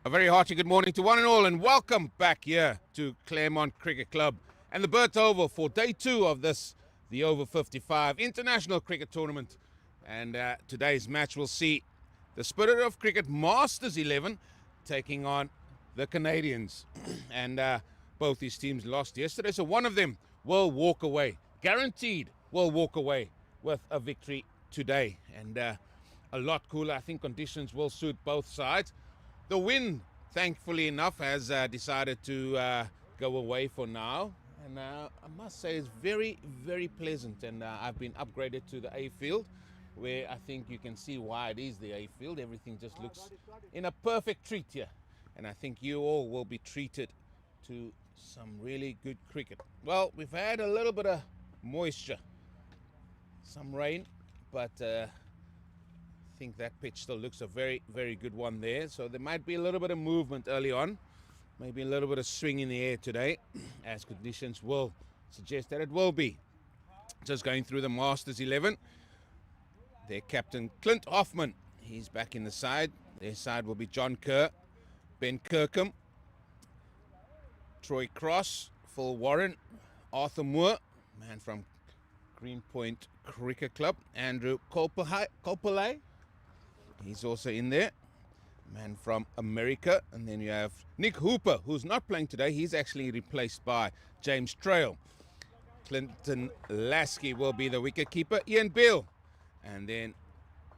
A very hearty good morning to one and all, and welcome back here to Claremont Cricket Club and the Burt Oval for day 2 of the Over-55 International Cricket Tournament. And today's match will see the Spirit of Cricket Masters 11 taking on the Canadians. And both these teams lost yesterday, so one of them will walk away, guaranteed will walk away with a victory today. And a lot cooler. I think conditions will suit both sides. The wind, thankfully enough, has decided to go away for now. And I must say it's very, very pleasant. And I've been upgraded to the A field, where I think you can see why it is the A field. Everything just looks in a perfect treat here. And I think you all will be treated to some really good cricket. Well, we've had a little bit of moisture, some rain, but I think that pitch still looks a very, very good one there. So there might be a little bit of movement early on, maybe a little bit of swing in the air today, as conditions will suggest that it will be. Just going through the Masters 11. Their captain, Clint Hoffman, he's back in the side. Their side will be John Kerr, Ben Kirkham, Troy Cross, Phil Warren, Arthur Moore, man from Greenpoint Cricket Club, Andrew Kopelay, he's also in there, man from America. And then you have Nick Hooper, who's not playing today. He's actually replaced by James Trail. Clinton Lasky will be the wicketkeeper. Ian Beale and then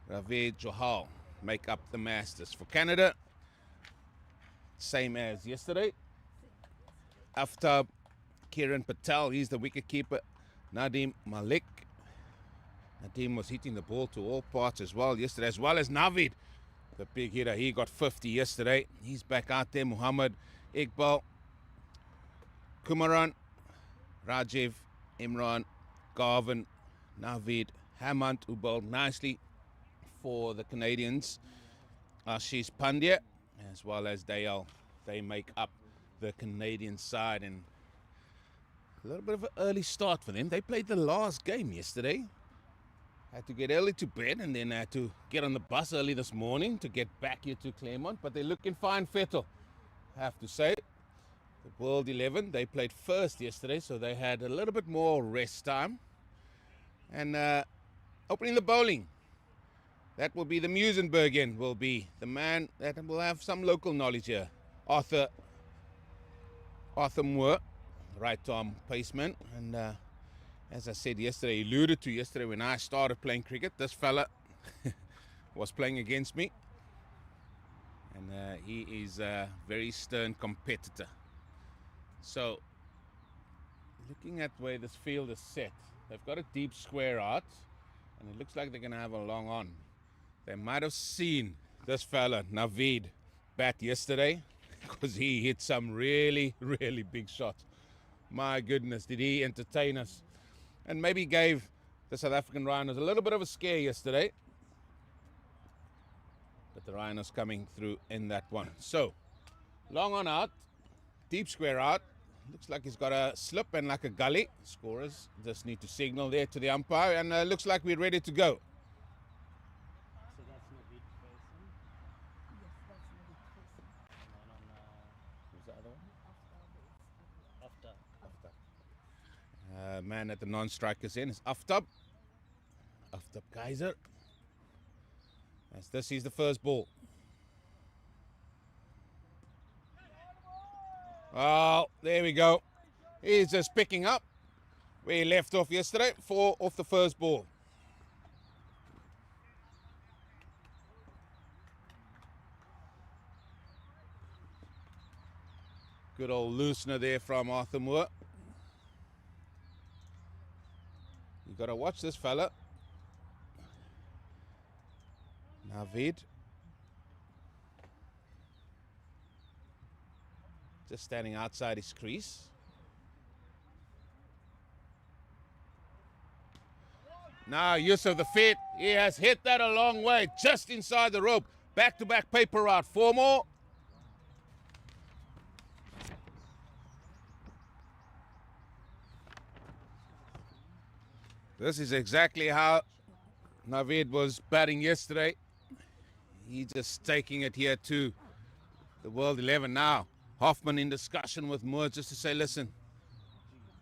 Ravi Johal make up the Masters. For Canada, same as yesterday. Aftab Kiran Patel, he's the wicketkeeper. Nadim Malik. Nadim was hitting the ball to all parts as well yesterday, as well as Navid, the big hitter. He got 50 yesterday. He's back out there. Muhammad Iqbal, Kumaran, Rajiv, Imran, Garvin, Navid, Hamant, who bowled nicely for the Canadians. Ashish Pandya, as well as Dayal. They make up the Canadian side, and a little bit of an early start for them. They played the last game yesterday. Had to get early to bed and then had to get on the bus early this morning to get back here to Claremont. But they're looking fine fettle, I have to say. The World 11, they played first yesterday, so they had a little bit more rest time. And opening the bowling, that will be the Musenbergen, will be the man that will have some local knowledge here. Arthur Moore, right arm paceman. And as I said yesterday, alluded to yesterday when I started playing cricket, this fella was playing against me. And he is a very stern competitor. So, looking at where this field is set, they've got a deep square out, and it looks like they're going to have a long on. They might have seen this fella, Navid, bat yesterday, because he hit some really, really big shots. My goodness, did he entertain us. And maybe gave the South African Rhinos a little bit of a scare yesterday. But the Rhinos coming through in that one. So, long on out, deep square out. Looks like he's got a slip and like a gully. Scorers just need to signal there to the umpire, and looks like we're ready to go. So that's Navid person. Yes, that's Navid person. And then on Who's the other one? after. Man at the non-strikers end is Aftab Kaiser. As this is the first ball. Oh, there we go. He's just picking up where he left off yesterday. 4 off the first ball. Good old loosener there from Arthur Moore. You got to watch this fella. Navid. Just standing outside his crease. Now Yusuf the Fit, he has hit that a long way, just inside the rope. Back-to-back paper route. 4 more. This is exactly how Navid was batting yesterday. He's just taking it here to the World 11 now. Hoffman in discussion with Moore just to say, listen,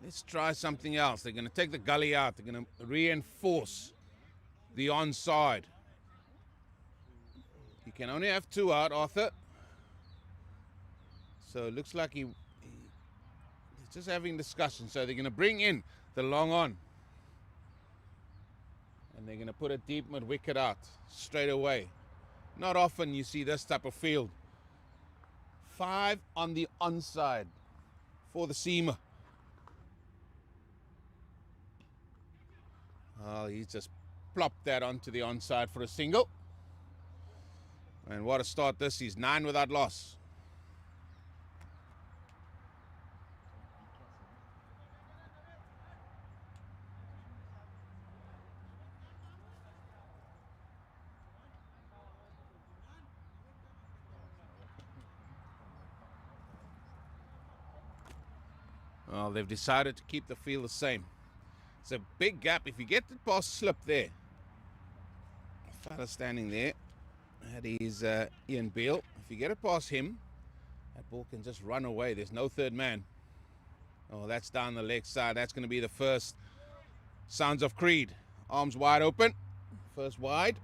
let's try something else. They're going to take the gully out. They're going to reinforce the onside. You can only have 2 out, Arthur. So it looks like he's just having discussion. So they're going to bring in the long on. And they're going to put a deep mid wicket out straight away. Not often you see this type of field. 5 on the onside for the seamer. Oh, he's just plopped that onto the onside for a single. And what a start this is. 9 without loss. Well, they've decided to keep the field the same. It's a big gap. If you get the pass slip there, the fella standing there, that is Ian Beale. If you get it past him, that ball can just run away. There's no third man. Oh, that's down the leg side. That's going to be the first sounds of Creed. Arms wide open. First wide.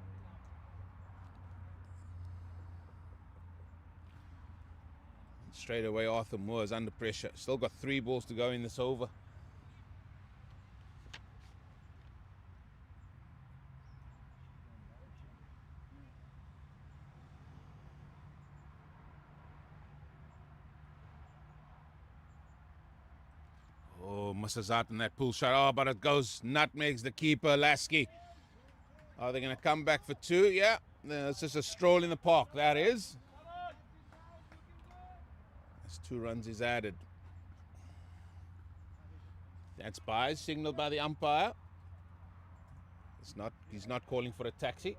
Straight away, Arthur Moore is under pressure. Still got 3 balls to go in this over. Oh, misses out in that pull shot. Oh, but it goes, nutmegs the keeper, Lasky. Are they going to come back for 2? Yeah, it's just a stroll in the park, that is. That's 2 runs is added. That's buys, signaled by the umpire. He's not calling for a taxi.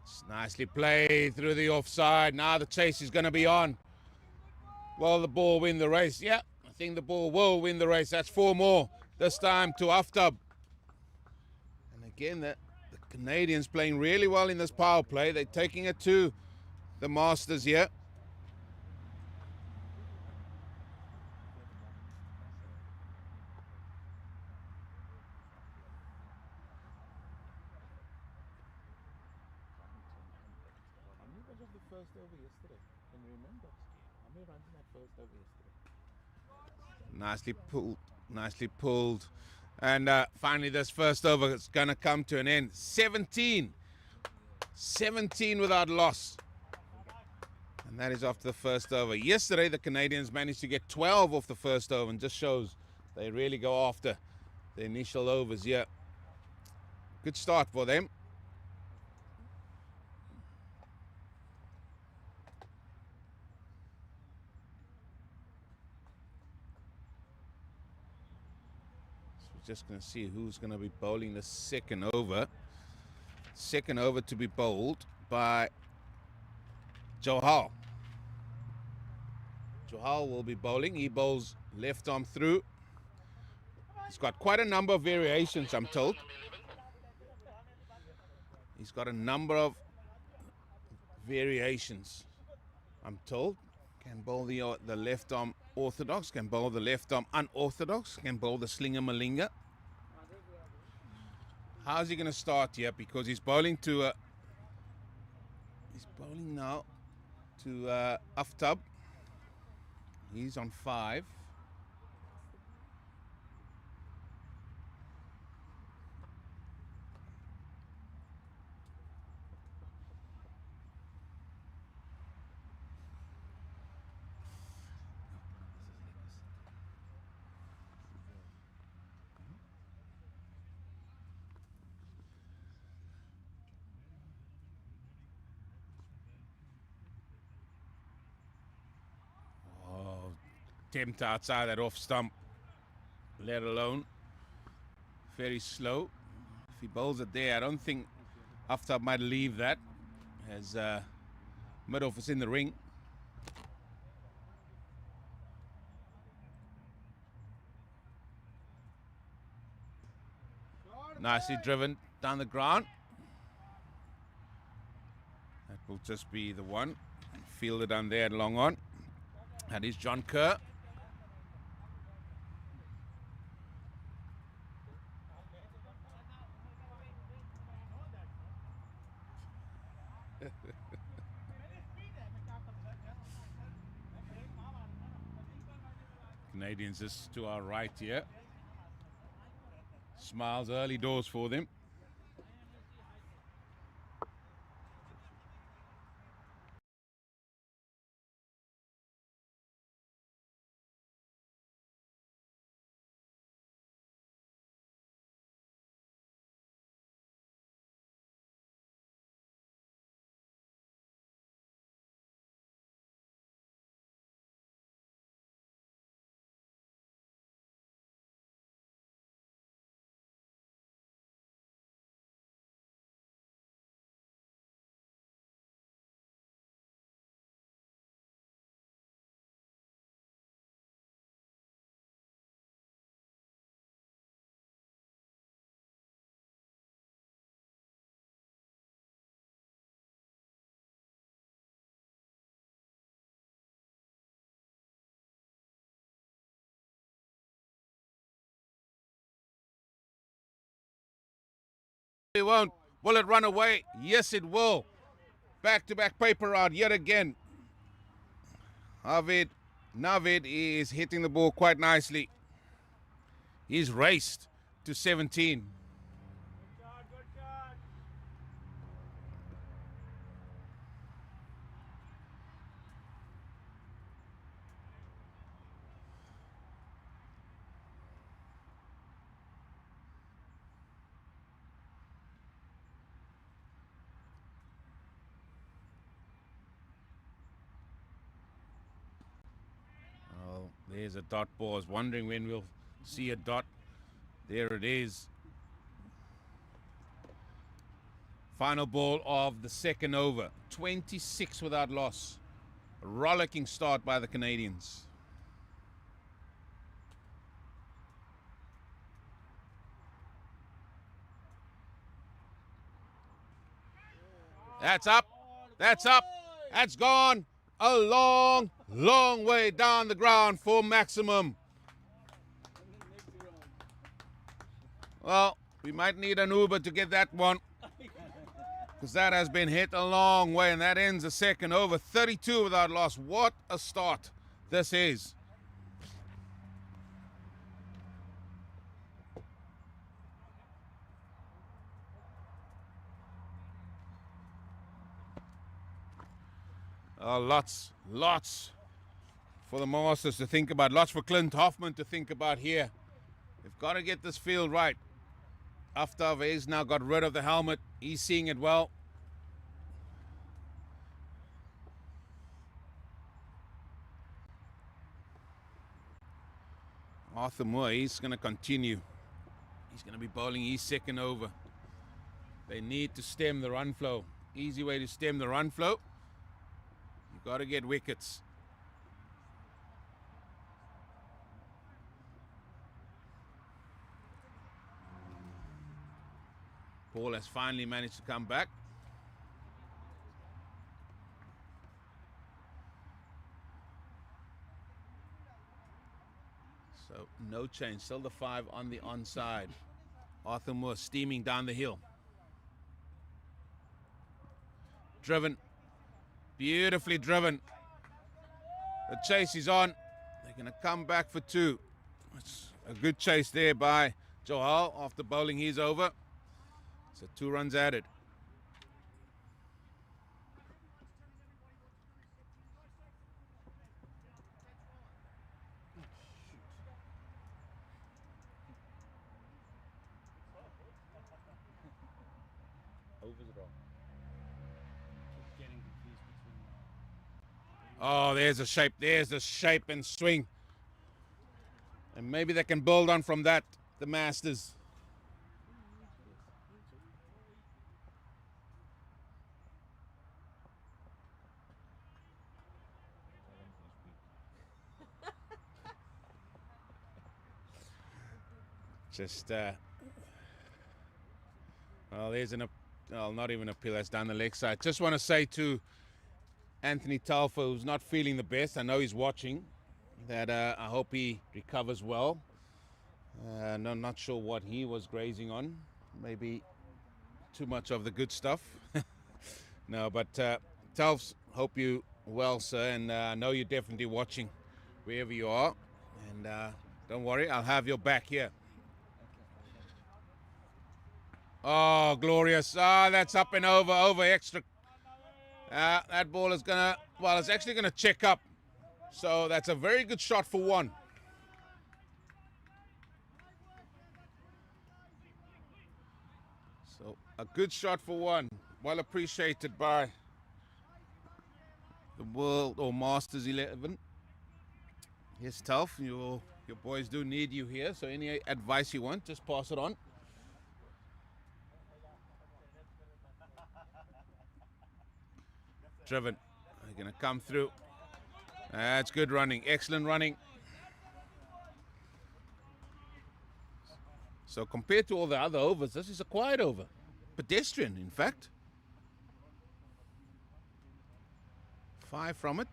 That's nicely played through the offside. Now the chase is going to be on. Will the ball win the race? Yeah, I think the ball will win the race. That's 4 more. This time to Aftab. And again, the Canadians playing really well in this power play. They're taking it to the Masters here. How many was of the first over yesterday? Can you remember? How many runs in that first over yesterday? Nicely pulled. And finally, this first over is going to come to an end. 17 without loss. And that is after the first over. Yesterday, the Canadians managed to get 12 off the first over, and just shows they really go after the initial overs here. Good start for them. Just going to see who's going to be bowling the second over. Second over to be bowled by Johal. Johal will be bowling. He bowls left arm through. He's got quite a number of variations, I'm told. He's got a number of variations, I'm told. Can bowl the left arm orthodox, can bowl the left arm unorthodox, can bowl the slinger malinga. How's he going to start here? Because he's bowling to he's bowling now to Aftab. He's on 5. Attempt outside that off stump, let alone very slow. If he bowls it there, I don't think Aftab might leave that, as mid-off is in the ring. Nicely driven down the ground. That will just be the one. Fielded on there at long on. That is John Kerr. Canadians just to our right here. Smiles early doors for them. It won't. Will it run away? Yes, it will. Back-to-back paper out yet again. Navid is hitting the ball quite nicely. He's raced to 17. Oh, there's a dot ball. I was wondering when we'll see a dot. There it is. Final ball of the second over. 26 without loss. A rollicking start by the Canadians. That's up. That's up. That's gone a long, long way down the ground for maximum. Well, we might need an Uber to get that one, because that has been hit a long way, and that ends the second over. 32 without loss. What a start this is. Lots for the Masters to think about. Lots for Clint Hoffman to think about here. They've got to get this field right. After he's now got rid of the helmet, he's seeing it well. Arthur Moore, he's going to continue. He's going to be bowling his second over. They need to stem the run flow. Easy way to stem the run flow. You've got to get wickets. Paul has finally managed to come back. So no change, still the 5 on the onside. Arthur Moore steaming down the hill. Driven, beautifully driven. The chase is on. They're going to come back for 2. It's a good chase there by Johal after bowling his over. So 2 runs added. Oh, there's a shape. There's the shape and swing. And maybe they can build on from that, the Masters. Just Well, there's well, not even appeal. That's down the leg side. Just want to say to Anthony Talfa, who's not feeling the best, I know he's watching, that I hope he recovers well. No, not sure what he was grazing on. Maybe too much of the good stuff. No, but Talfs, hope you well, sir, and I know you're definitely watching wherever you are. And don't worry, I'll have your back here. Oh, glorious. Ah, that's up and over extra. That ball is well, it's actually gonna check up. So that's a very good shot for one. So a good shot for one. Well appreciated by the World or Masters 11. Yes, Telf, your boys do need you here. So any advice you want, just pass it on. Driven. They're going to come through. That's good running. Excellent running. So compared to all the other overs, this is a quiet over. Pedestrian, in fact. 5 from it.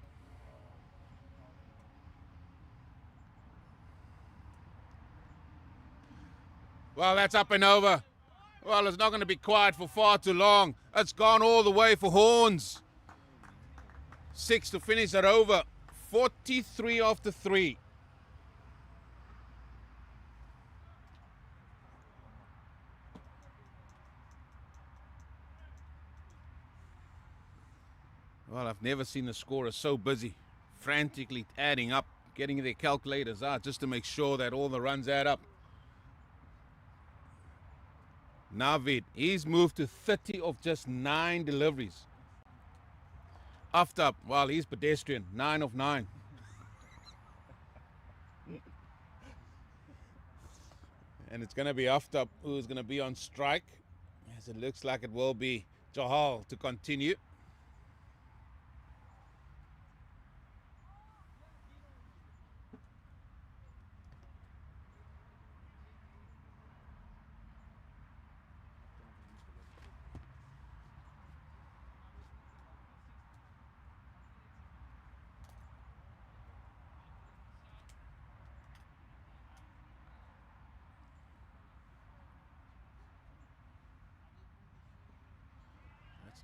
Well, that's up and over. Well, it's not going to be quiet for far too long. It's gone all the way for horns. 6 to finish that over. 43 after 3. Well, I've never seen the scorers so busy, frantically adding up, getting their calculators out just to make sure that all the runs add up. Navid, he's moved to 30 of just 9 deliveries. Aftab, well, he's pedestrian, 9 of 9. And it's going to be Aftab who's going to be on strike, as it looks like it will be Jahal to continue.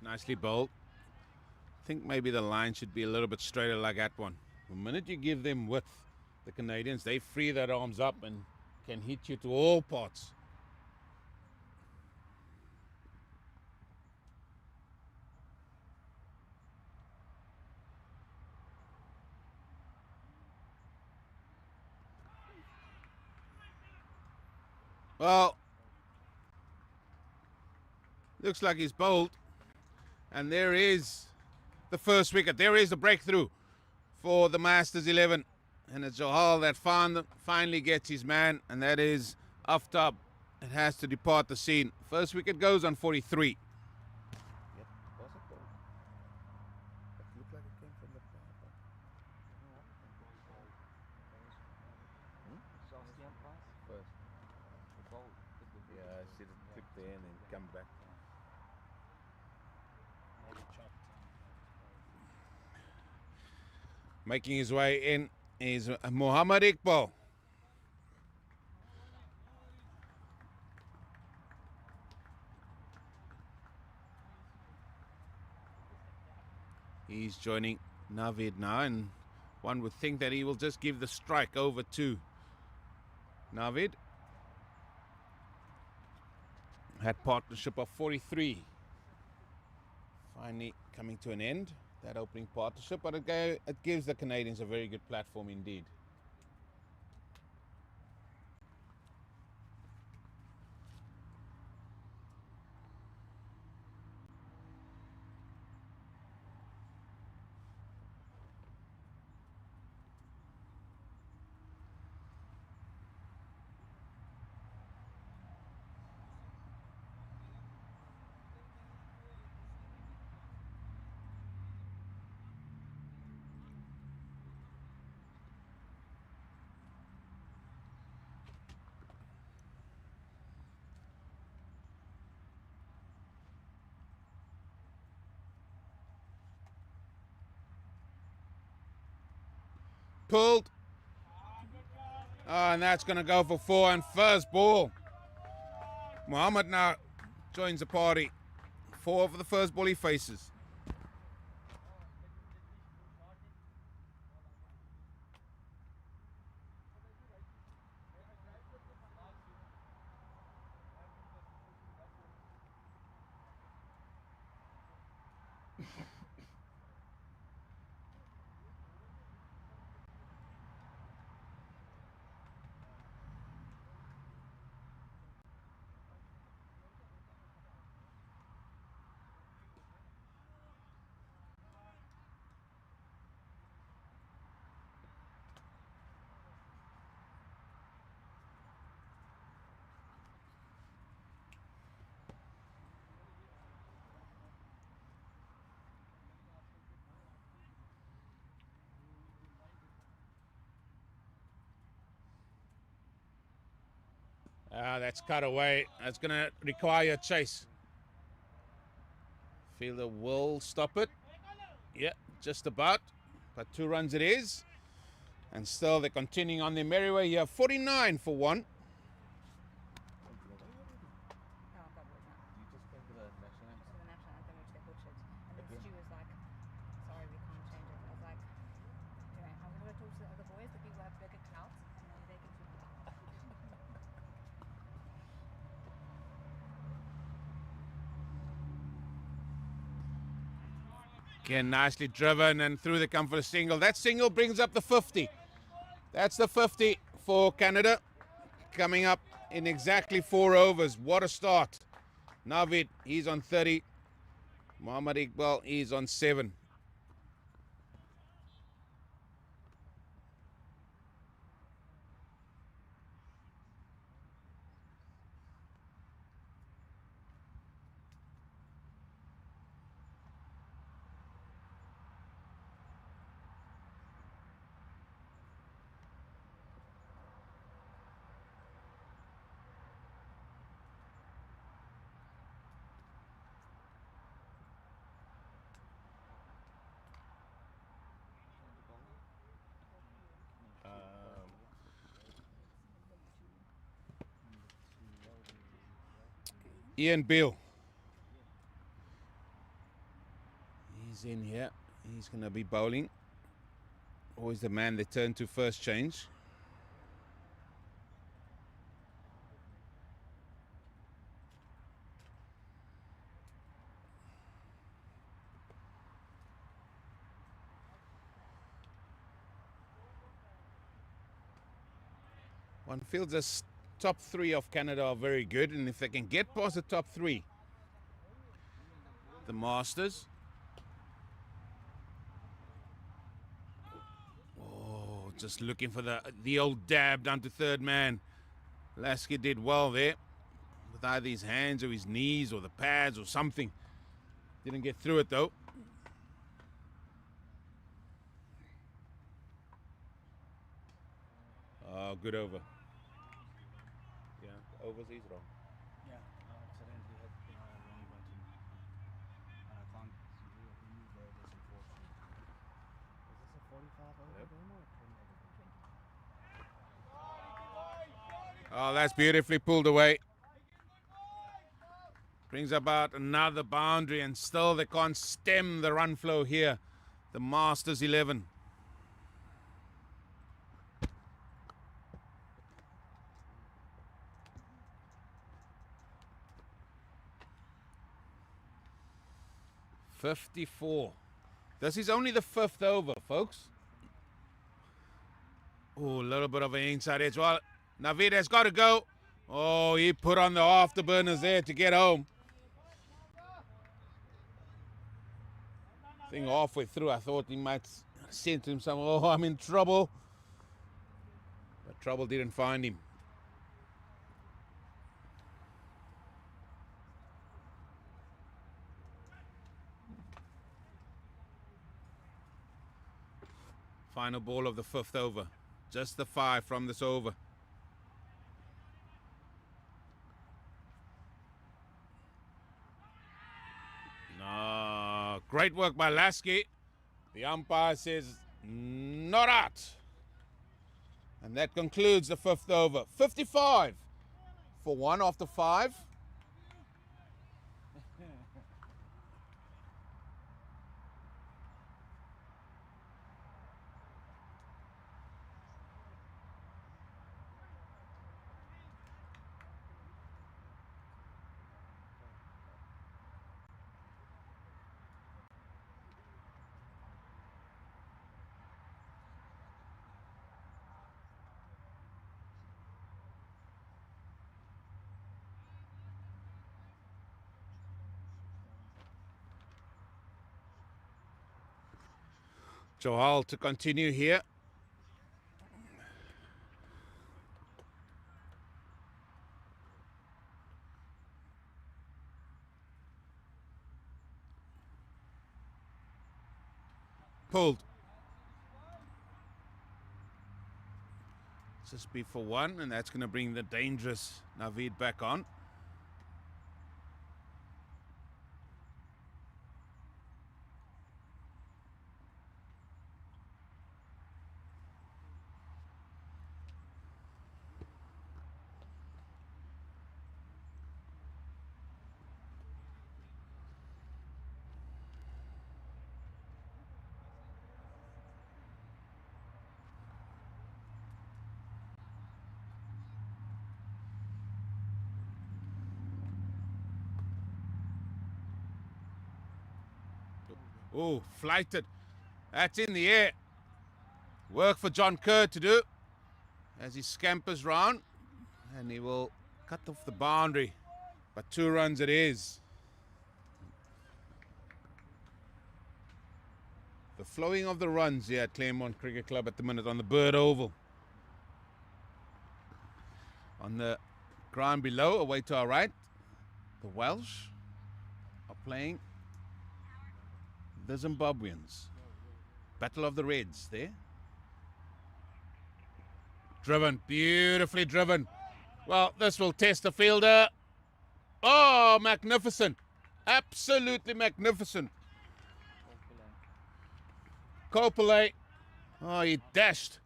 Nicely bowled. I think maybe the line should be a little bit straighter like that one. The minute you give them width, the Canadians, they free their arms up and can hit you to all parts. Well, looks like he's bowled. And there is the first wicket. There is the breakthrough for the Masters 11. And it's Johal that finally gets his man, and that is Aftab. It has to depart the scene. First wicket goes on 43. Yep, was it though? It looked like it came from the far. First. The ball. Yeah, I see it clip there and then come back. Maybe chopped. Making his way in is Muhammad Iqbal. He's joining Navid now, and one would think that he will just give the strike over to Navid. Had partnership of 43. Finally coming to an end, that opening partnership, but it gives the Canadians a very good platform indeed. pulled. Oh, and that's going to go for 4 and first ball. Muhammad now joins the party. 4 for the first ball he faces. That's cut away. That's going to require a chase. Fielder will stop it. Yeah, just about. But 2 runs it is. And still they're continuing on their merry way here. 49 for 1. No, I've got words now. You just came to the national To anthem. the national anthem, which they butchered. And then Stu was like, sorry, we can't change it. I was like, anyway, I'm going to talk to the other boys, the people who have bigger clout, and then they can figure it out. Again, nicely driven and through the come for a single. That single brings up the 50. That's the 50 for Canada. Coming up in exactly 4 overs. What a start. Navid, he's on 30. Muhammad Iqbal, he's on 7. Ian Beale. He's in here. He's going to be bowling. Always the man they turn to first change. One feels the top 3 of Canada are very good, and if they can get past the top 3, the Masters. Oh, just looking for the old dab down to third man. Lasky did well there with either his hands or his knees or the pads or something. Didn't get through it though. Oh, good over. Yeah, overs he's wrong. Yeah, accidentally hit wrong button. And I can't remove this unfortunately. Is this a 45 over Yep. game or a 20 over game? Oh, that's beautifully pulled away. Brings about another boundary, and still they can't stem the run flow here. The Masters 11. .54. This is only the 5th over, folks. Oh, a little bit of an inside edge. Well, Navid has got to go. Oh, he put on the afterburners there to get home. I think halfway through I thought he might say to himself, oh, I'm in trouble. But trouble didn't find him. Final ball of the 5th over. Just the 5 from this over. No, great work by Lasky. The umpire says not out. And that concludes the 5th over. 55 for 1 after 5. Johal to continue here. Pulled. Just be for 1, and that's going to bring the dangerous Navid back on. Oh, flighted. That's in the air. Work for John Kerr to do as he scampers round. And he will cut off the boundary. But 2 runs it is. The flowing of the runs here at Claremont Cricket Club at the minute on the Burt Oval. On the ground below, away to our right, the Welsh are playing the Zimbabweans. Battle of the Reds there. Driven, beautifully driven. Well, this will test the fielder. Oh, magnificent. Absolutely magnificent. Kopele. Oh, he dashed.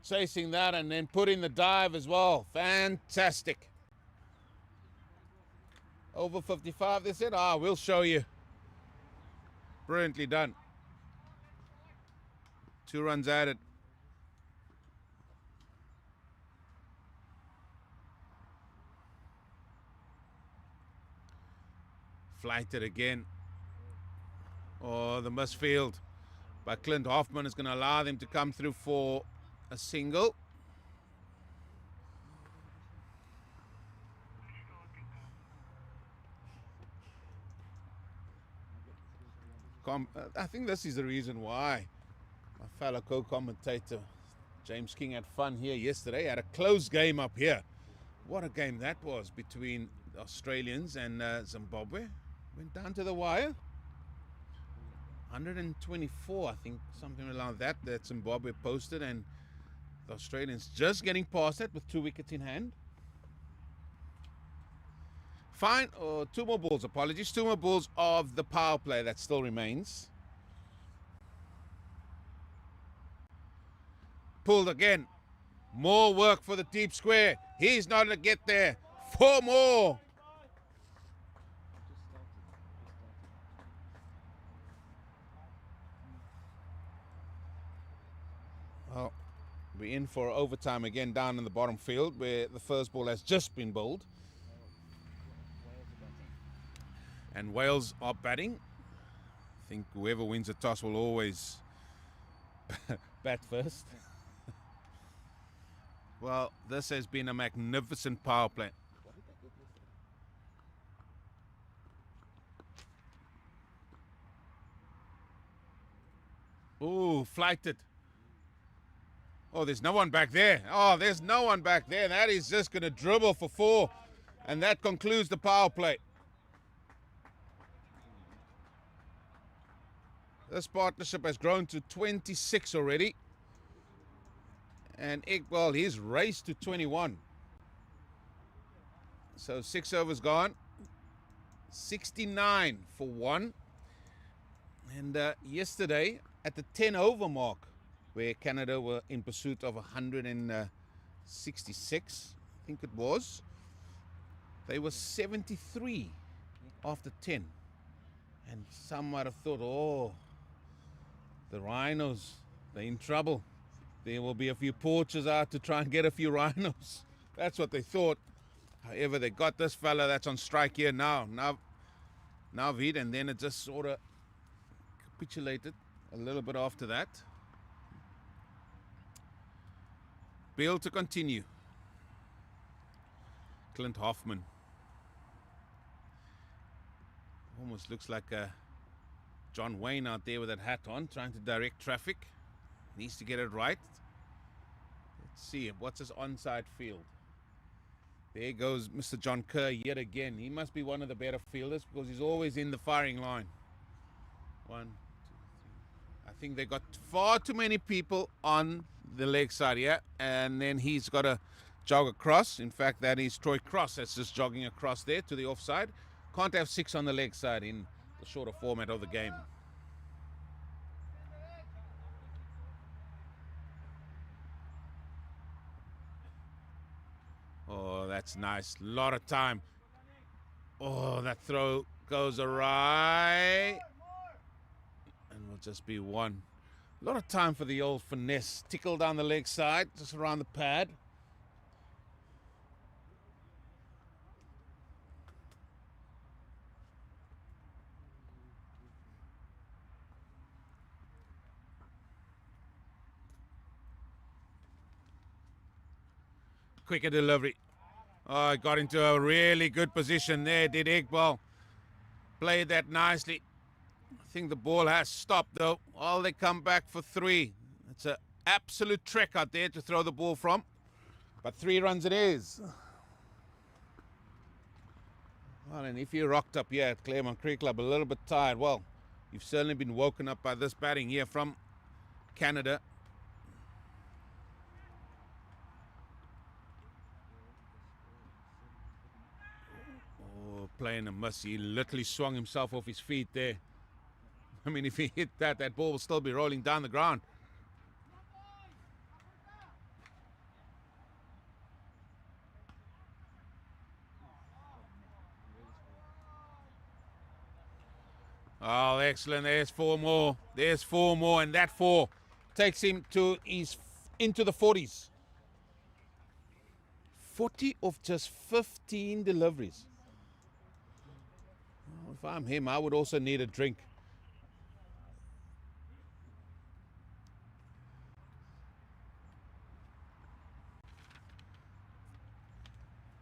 Chasing that and then put in the dive as well. Fantastic. Over 55, they said, we'll show you. Brilliantly done. 2 runs added. Flighted again. Oh, the misfield by Clint Hoffman is going to allow them to come through for a single. I think this is the reason why my fellow co-commentator James King had fun here yesterday. Had a close game up here. What a game that was between the Australians and Zimbabwe. Went down to the wire. 124, I think, something like that Zimbabwe posted, and the Australians just getting past that with 2 wickets in hand. Fine, 2 more balls, apologies. 2 more balls of the power play that still remains. Pulled again. More work for the deep square. He's not going to get there. 4 more. Well, we're in for overtime again down in the bottom field where the first ball has just been bowled. And Wales are batting. I think whoever wins the toss will always bat first. Well, this has been a magnificent power play. Ooh, flighted. Oh, there's no one back there. Oh, there's no one back there. That is just going to dribble for 4. And that concludes the power play. This partnership has grown to 26 already. And Iqbal, he's raced to 21. So 6 overs gone. 69 for 1. And yesterday, at the 10 over mark, where Canada were in pursuit of 166, I think it was. They were 73 after 10. And some might have thought, oh, the Rhinos, they're in trouble. There will be a few poachers out to try and get a few Rhinos. That's what they thought. However, they got this fella that's on strike here now. Navidid, and then it just sort of capitulated a little bit after that. Bill to continue. Clint Hoffman. Almost looks like a John Wayne out there with that hat on, trying to direct traffic. Needs to get it right. Let's see, what's his onside field? There goes Mr. John Kerr yet again. He must be one of the better fielders because he's always in the firing line. 1, 2, 3. I think they got far too many people on the leg side here, and then he's got to jog across. In fact, that is Troy Cross that's just jogging across there to the offside. Can't have 6 on the leg side in the shorter format of the game. Oh, that's nice. Lot of time. Oh, that throw goes awry. And will just be 1. A lot of time for the old finesse. Tickle down the leg side, just around the pad. Quicker delivery. Oh, got into a really good position there, did Iqbal. Played that nicely. I think the ball has stopped though. Oh, they come back for 3. It's an absolute trek out there to throw the ball from. But 3 runs it is. Well, and if you're rocked up here at Claremont Cricket Club a little bit tired, well, you've certainly been woken up by this batting here from Canada. Playing a miss. He literally swung himself off his feet there. I mean, if he hit that, that ball will still be rolling down the ground. Oh, excellent. There's 4 more. There's 4 more, and that 4 takes him to into the 40s. 40 of just 15 deliveries. If I'm him, I would also need a drink.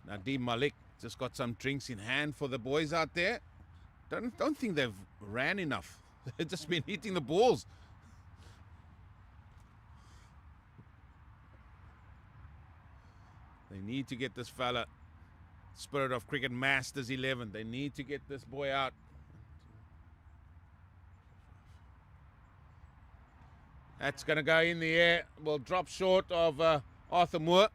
Nadim Malik just got some drinks in hand for the boys out there. Don't think they've ran enough. They've just been hitting the balls. They need to get this fella, Spirit of Cricket Masters 11. They need to get this boy out. That's going to go in the air. Will drop short of Arthur Moore,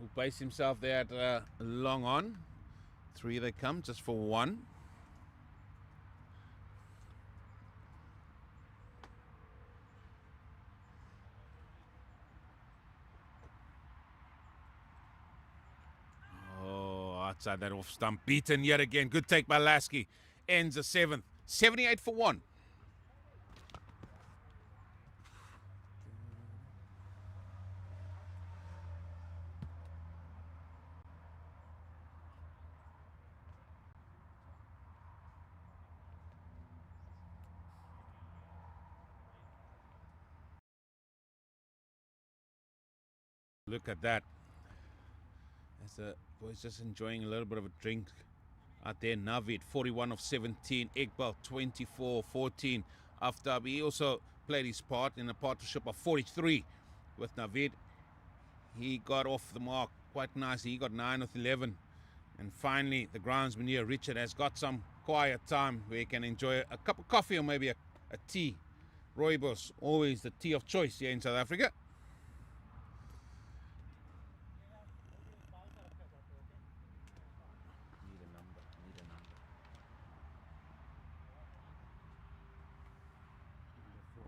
who based himself there at long on. 3 they come, just for 1. Outside that off stump, beaten yet again. Good take by Lasky. Ends a 7th. 78 for 1. Look at that. As the boys just enjoying a little bit of a drink out there. Navid, 41 of 17. Iqbal, 24-14. Aftab, he also played his part in a partnership of 43 with Navid. He got off the mark quite nicely. He got 9 of 11. And finally, the groundsman here, Richard, has got some quiet time where he can enjoy a cup of coffee or maybe a tea. Rooibos, always the tea of choice here in South Africa.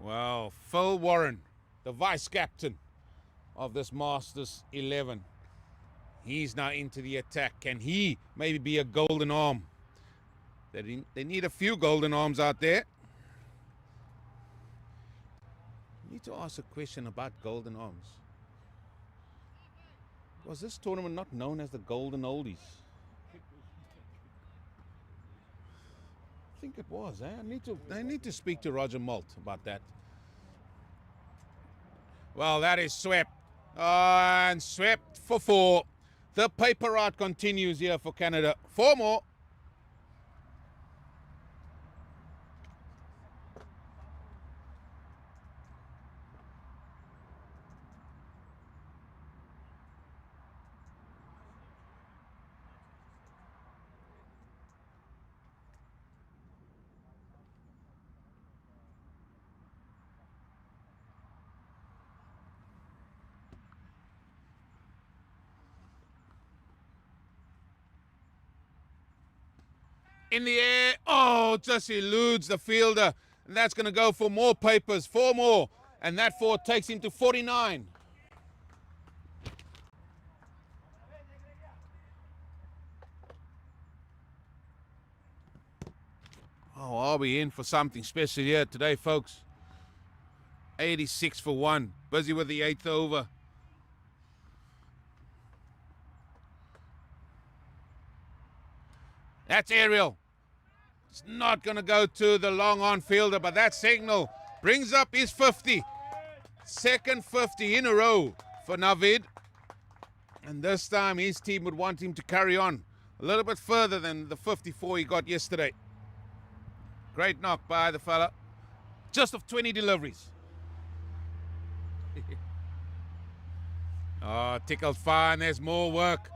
Wow, Phil Warren the vice captain of this Masters 11. He's now into the attack. Can he maybe be a golden arm? They need a few golden arms out there. I need to ask a question about golden arms. Was this tournament not known as the Golden Oldies? I think it was. I need to speak to Roger Malt about that. Well, that is swept. And swept for 4. The paper route continues here for Canada. 4 more. In the air. Oh, just eludes the fielder. And that's going to go for more papers. 4 more. And that 4 takes him to 49. Oh, are we in for something special here today, folks? 86 for 1. Busy with the 8th over. That's aerial. It's not going to go to the long on fielder, but that signal brings up his 50. Second 50 in a row for Navid. And this time his team would want him to carry on a little bit further than the 54 he got yesterday. Great knock by the fella. Just of 20 deliveries. Oh, tickled fine. There's more work.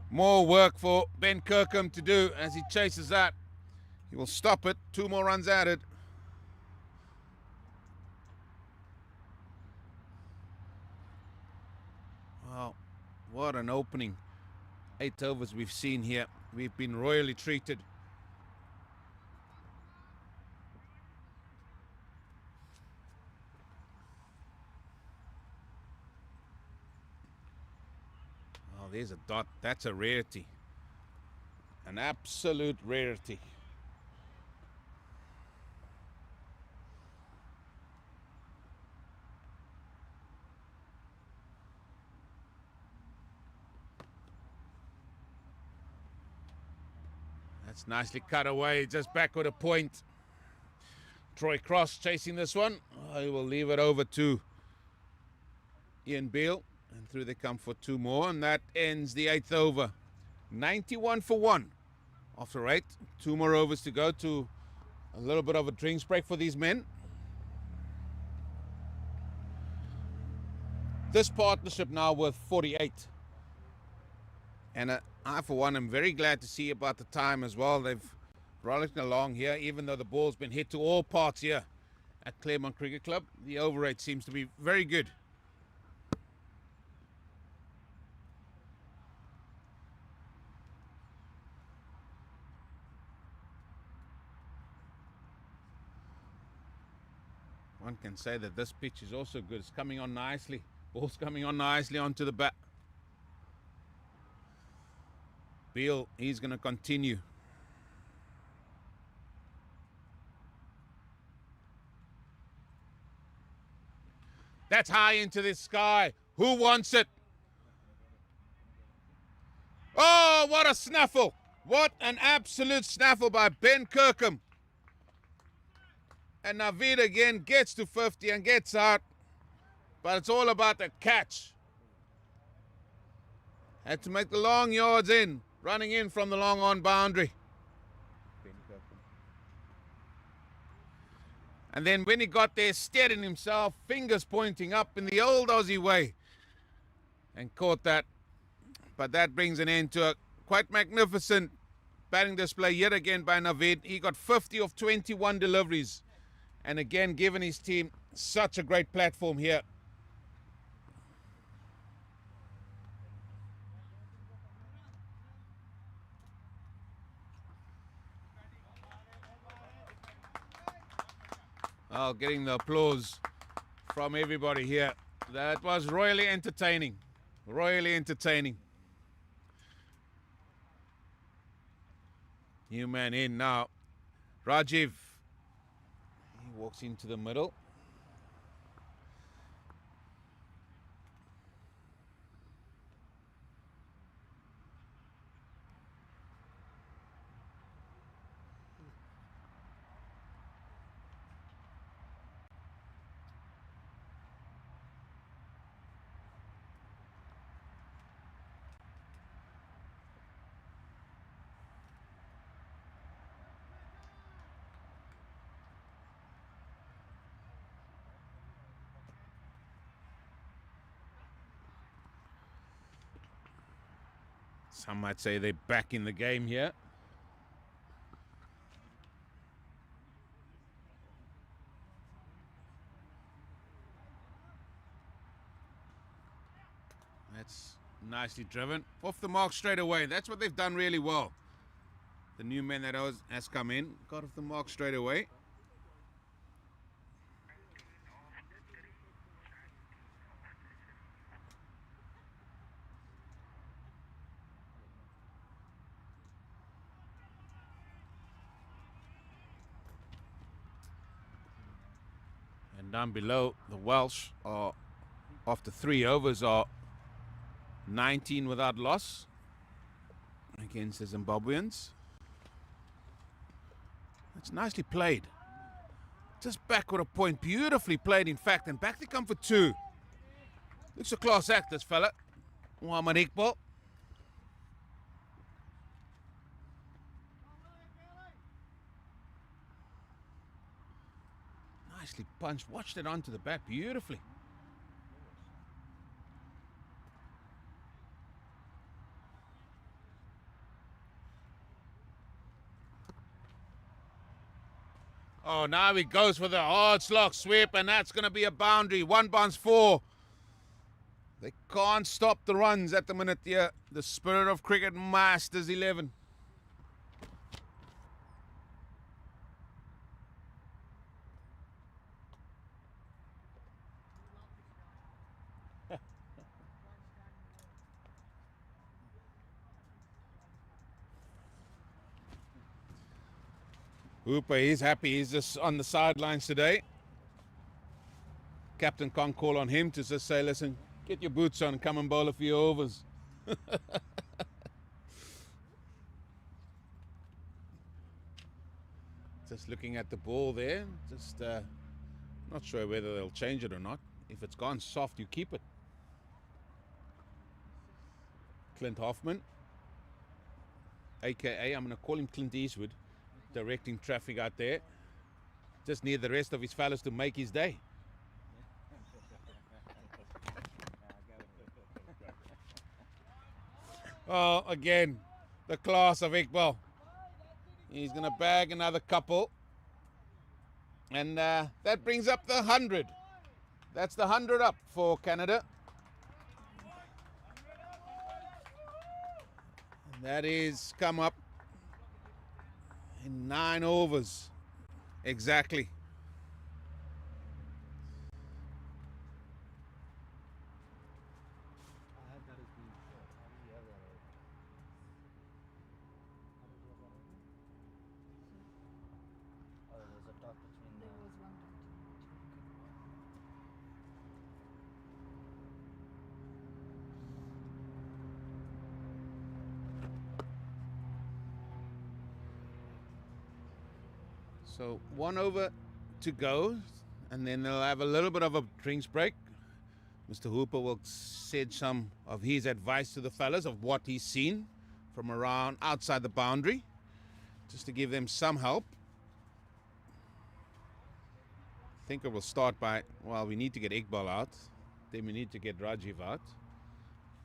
More work for Ben Kirkham to do as he chases that. He will stop it. 2 more runs added. Wow, what an opening. 8 overs we've seen here. We've been royally treated. Oh, there's a dot. That's a rarity. An absolute rarity. That's nicely cut away, just back with a point. Troy Cross chasing this one. Oh, he will leave it over to Ian Beale. And through they come for 2 more, and that ends the 8th over. 91 for 1 after 8. 2 more overs to go to a little bit of a drinks break for these men. This partnership now worth 48. And I, for one, am very glad to see about the time as well. They've rollicking along here, even though the ball's been hit to all parts here at Claremont Cricket Club. The over rate seems to be very good. One can say that this pitch is also good. It's coming on nicely. Ball's coming on nicely onto the bat. Beale, he's going to continue. That's high into the sky. Who wants it? Oh, what a snaffle. What an absolute snaffle by Ben Kirkham. And Navid again gets to 50 and gets out. But it's all about the catch. Had to make the long yards in. Running in from the long on boundary. And then when he got there, steadying himself, fingers pointing up in the old Aussie way. And caught that. But that brings an end to a quite magnificent batting display yet again by Navid. He got 50 of 21 deliveries. And again, given his team such a great platform here. Getting the applause from everybody here. That was royally entertaining. Royally entertaining. New man in now. Rajiv. He walks into the middle. Some might say they're back in the game here. That's nicely driven. Off the mark straight away. That's what they've done really well. The new man that has come in, got off the mark straight away. And down below, the Welsh are, after 3 overs, are 19 without loss against the Zimbabweans. That's nicely played. Just backward a point. Beautifully played, in fact. And back they come for 2. Looks a class act, this fella. Muhammad Iqbal. Nicely punched. Watched it onto the bat beautifully. Oh, now he goes for the hard slog sweep, and that's going to be a boundary. 1 bounce 4. They can't stop the runs at the minute here. The Spirit of Cricket Masters 11. Hooper, he's happy. He's just on the sidelines today. Captain can't call on him to just say, listen, get your boots on, come and bowl a few overs. Just looking at the ball there. Just not sure whether they'll change it or not. If it's gone soft, you keep it. Clint Hoffman, a.k.a. I'm going to call him Clint Eastwood, directing traffic out there. Just need the rest of his fellas to make his day. Oh, again, the class of Iqbal. He's going to bag another couple. And that brings up the 100. That's the 100 up for Canada. And that is come up in 9 overs. Exactly. So 1 over to go, and then they'll have a little bit of a drinks break. Mr. Hooper will said some of his advice to the fellas of what he's seen from around outside the boundary, just to give them some help. I think it will start by, well, we need to get Iqbal out, then we need to get Rajiv out,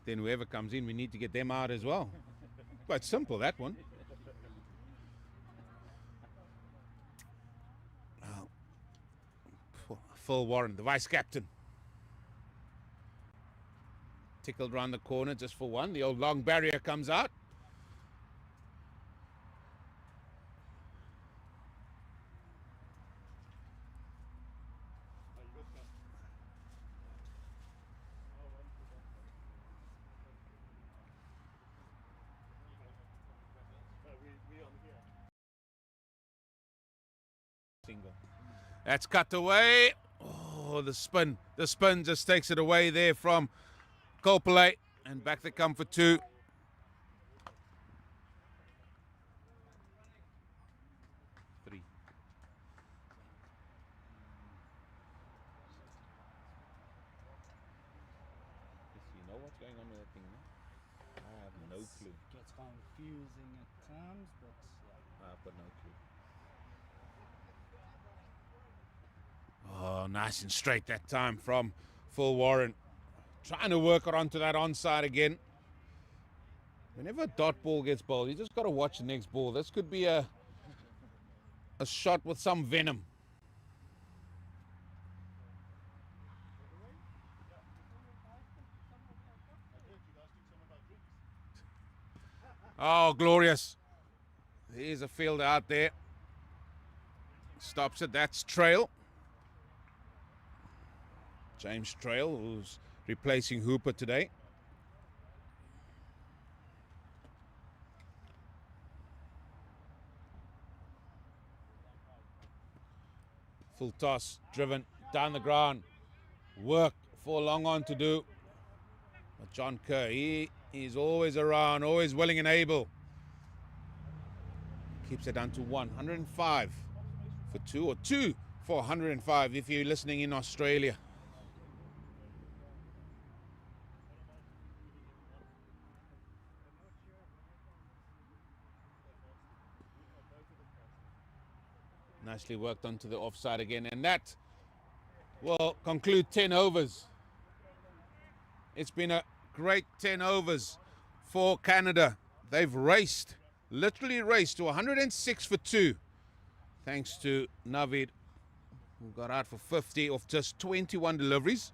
then whoever comes in, we need to get them out as well. Quite simple, that one. Phil Warren, the vice captain. Tickled round the corner just for 1. The old long barrier comes out. single. That's cut away. Oh, the spin. The spin just takes it away there from Copeland. And back they come for 2. Three. You know what's going on with that thing, no? I have no clue. Gets confusing at times, but yeah. I've got no clue. Oh, nice and straight that time from Phil Warren. Trying to work it onto that onside again. Whenever a dot ball gets bowled, you just got to watch the next ball. This could be a shot with some venom. Oh, glorious. There's a fielder out there. Stops it. That's Trail. James Trail, who's replacing Hooper today. Full toss, driven down the ground. Work for long on to do. But John Kerr, he is always around, always willing and able. Keeps it down to 105 for 2, or 2 for 105 if you're listening in Australia. Nicely worked onto the offside again, and that will conclude 10 overs. It's been a great 10 overs for Canada. They've raced, literally raced to 106 for 2, thanks to Navid, who got out for 50 off just 21 deliveries.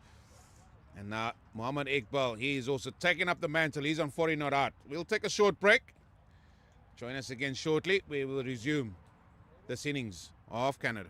And now Mohammad Iqbal, he's also taking up the mantle. He's on 40 not out. We'll take a short break. Join us again shortly. We will resume this innings of Canada.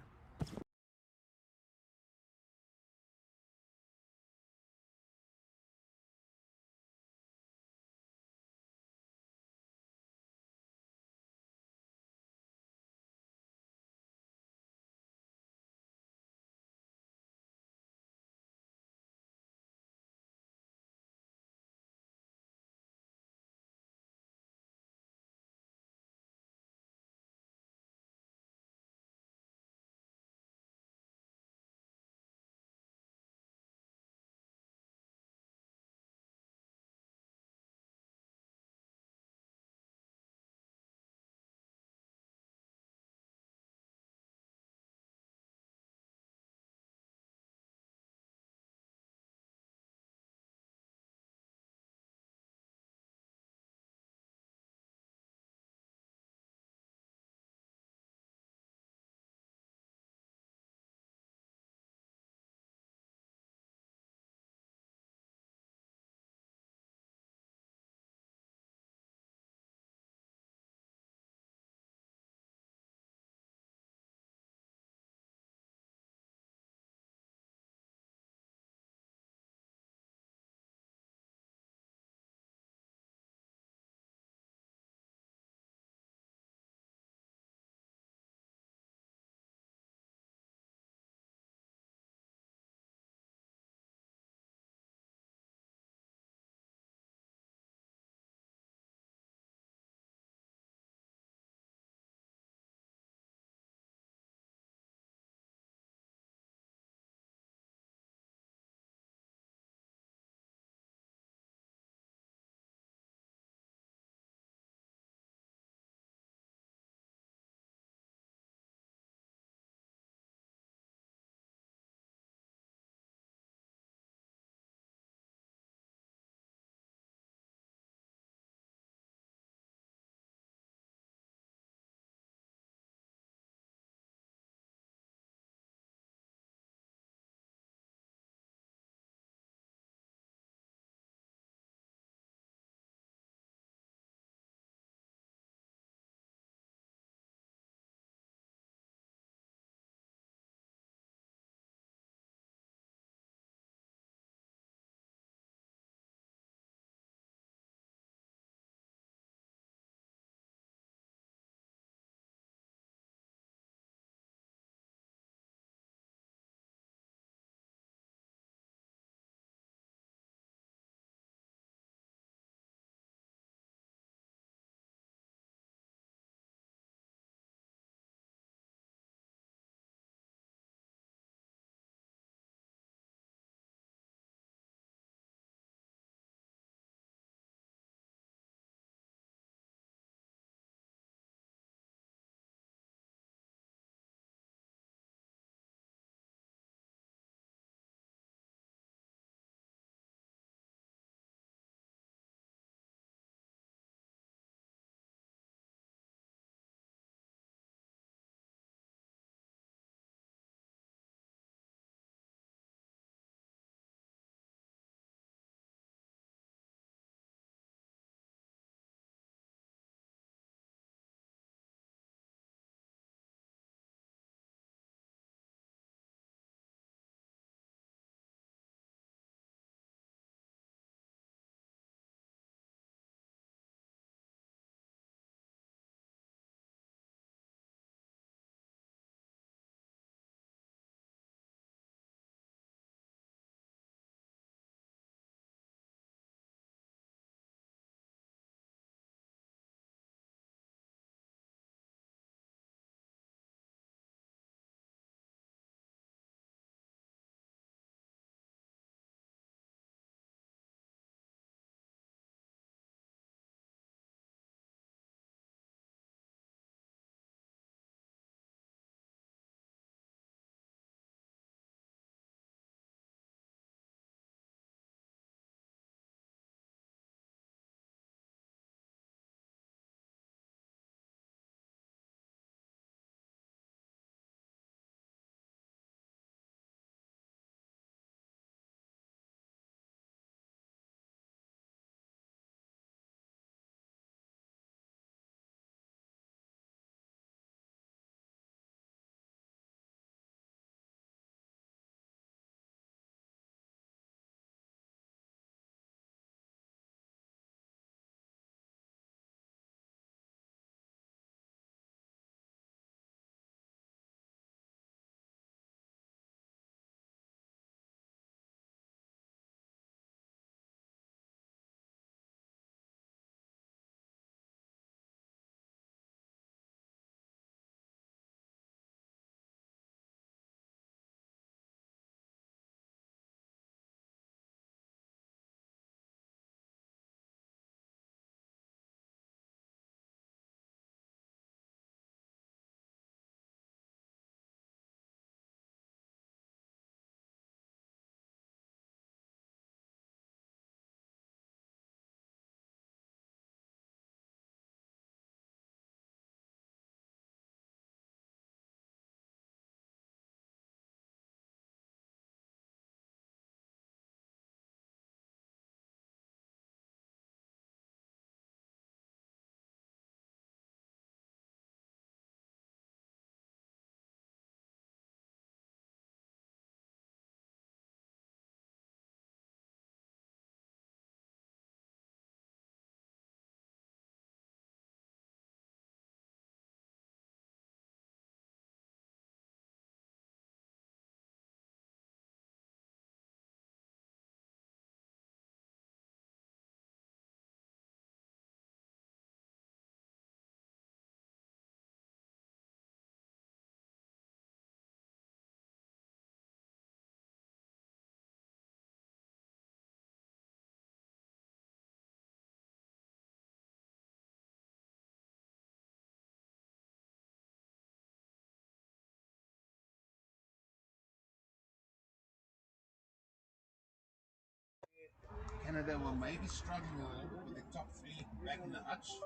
Canada were maybe struggling a little bit with the top three back in the hutch.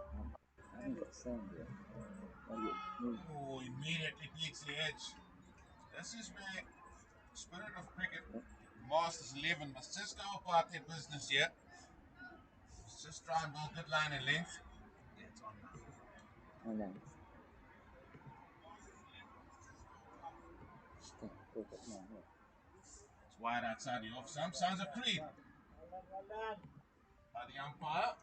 I think it's the same there. Oh, immediately beats the edge. This is where Spirit of Cricket, Masters 11, must just go about their business here. Let's just try and build good line and length. Yeah, it's on now. And then perfect now, yeah. It's wide outside the off stump. Sounds a creep by the umpire.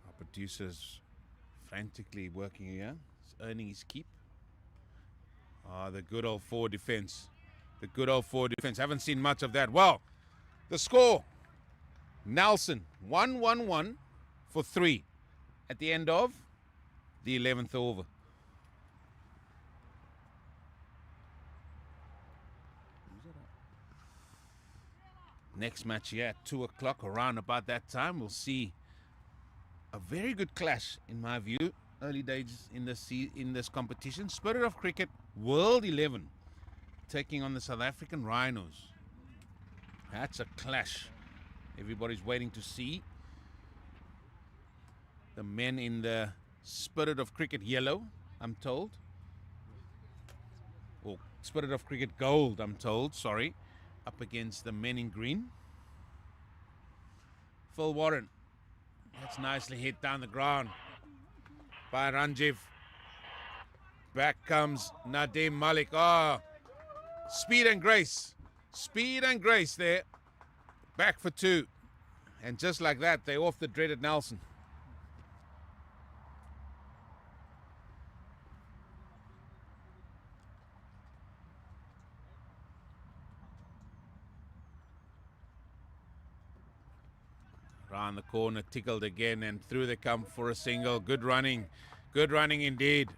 Our producer's frantically working here. He's earning his keep. Ah, the good old forward defense. The good old forward defense. Haven't seen much of that. Well, the score. Nelson, 1-1-1 for 3 at the end of the 11th over. Next match here at 2 o'clock, around about that time, we'll see a very good clash, in my view. Early days in this competition. Spirit of Cricket, World 11, taking on the South African Rhinos. That's a clash. Everybody's waiting to see. The men in the Spirit of Cricket yellow, I'm told. Or Spirit of Cricket gold, I'm told, sorry. Up against the men in green. Phil Warren. That's nicely hit down the ground by Ranjiv. Back comes Nadim Malik. Oh, speed and grace. Speed and grace there. Back for 2. And just like that, they're off the dreaded Nelson. Round the corner, tickled again, and through they come for a single. Good running. Good running indeed.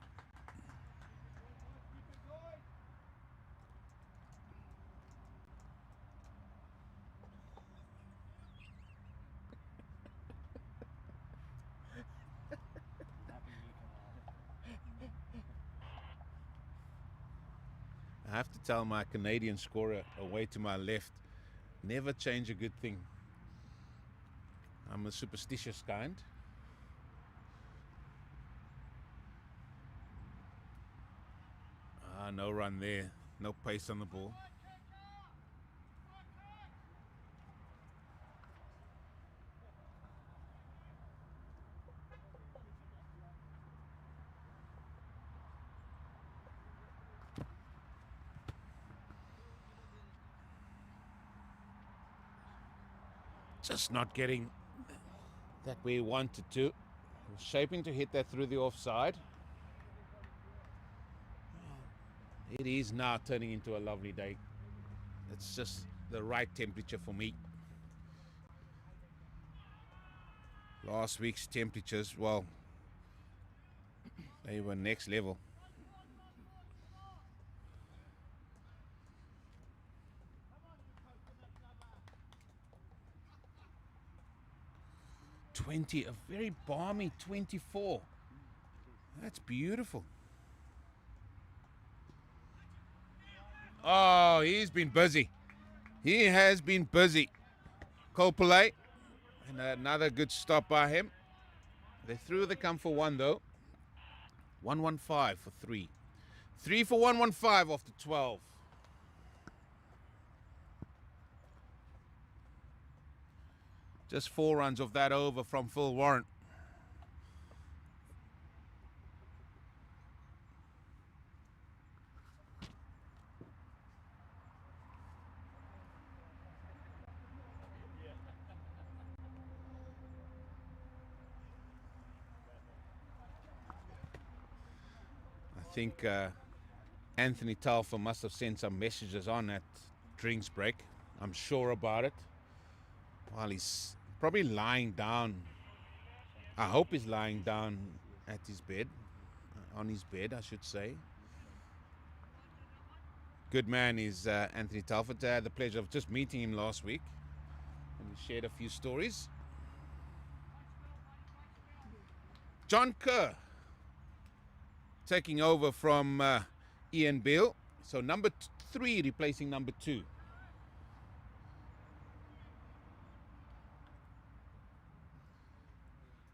I have to tell my Canadian scorer away to my left, never change a good thing. I'm a superstitious kind. Ah, no run there. No pace on the ball. Just not getting that we wanted to. We're shaping to hit that through the offside. It is now turning into a lovely day. It's just the right temperature for me. Last week's temperatures, well, they were next level. A very balmy 24. That's beautiful. Oh, he's been busy. He has been busy. Kopele, and another good stop by him. They threw the come for 1 though. 115 for 3. 3 for 115 off the 12. Just 4 runs off that over from Phil Warren. I think Anthony Talfa must have sent some messages on at drinks break. I'm sure about it. While he's probably lying down. I hope he's lying down at his bed. On his bed, I should say. Good man is Anthony Talfa. I had the pleasure of just meeting him last week. And we shared a few stories. John Kerr taking over from Ian Beale. So number 3 replacing number 2.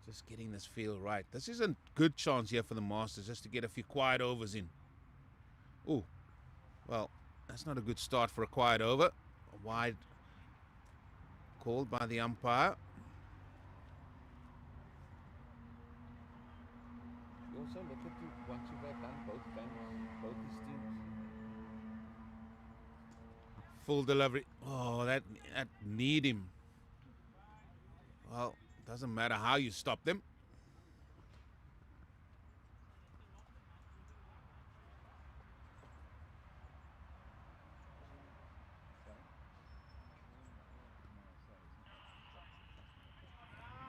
Just getting this feel right. This is a good chance here for the Masters just to get a few quiet overs in. Oh, well, that's not a good start for a quiet over. A wide called by the umpire. You also look at once you've done both games, both these teams. Full delivery. Oh, that need him. Well, doesn't matter how you stop them.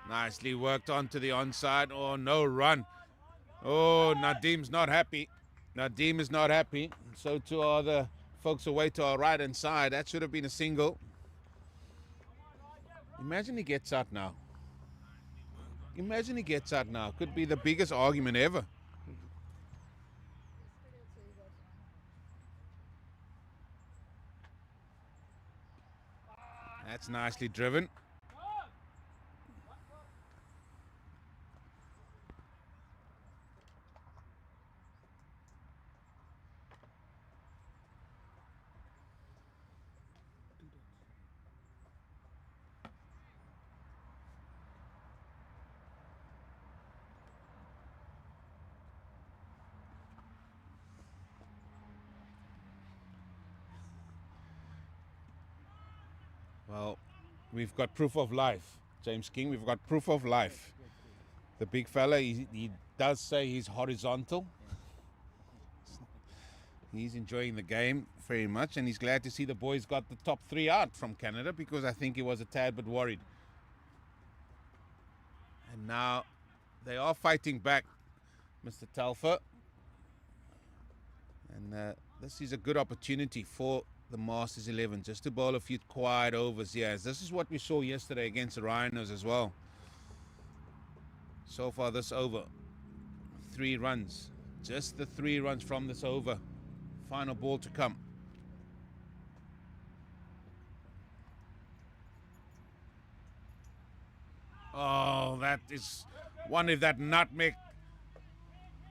Nicely worked onto the onside. Oh, no run. Oh, Nadeem's not happy. Nadeem is not happy. So too are the folks away to our right-hand side. That should have been a single. Imagine he gets out now. Imagine he gets out now. Could be the biggest argument ever. That's nicely driven. Well, we've got proof of life, James King. We've got proof of life. The big fella, he does say he's horizontal. He's enjoying the game very much, and he's glad to see the boys got the top 3 out from Canada, because I think he was a tad bit worried. And now they are fighting back, Mr. Telfer. And this is a good opportunity for the Masters 11 just to bowl a few quiet overs here. This is what we saw yesterday against the Rhinos as well. So far this over, 3 runs. Just the 3 runs from this over. Final ball to come. Oh, that is one of that nutmeg,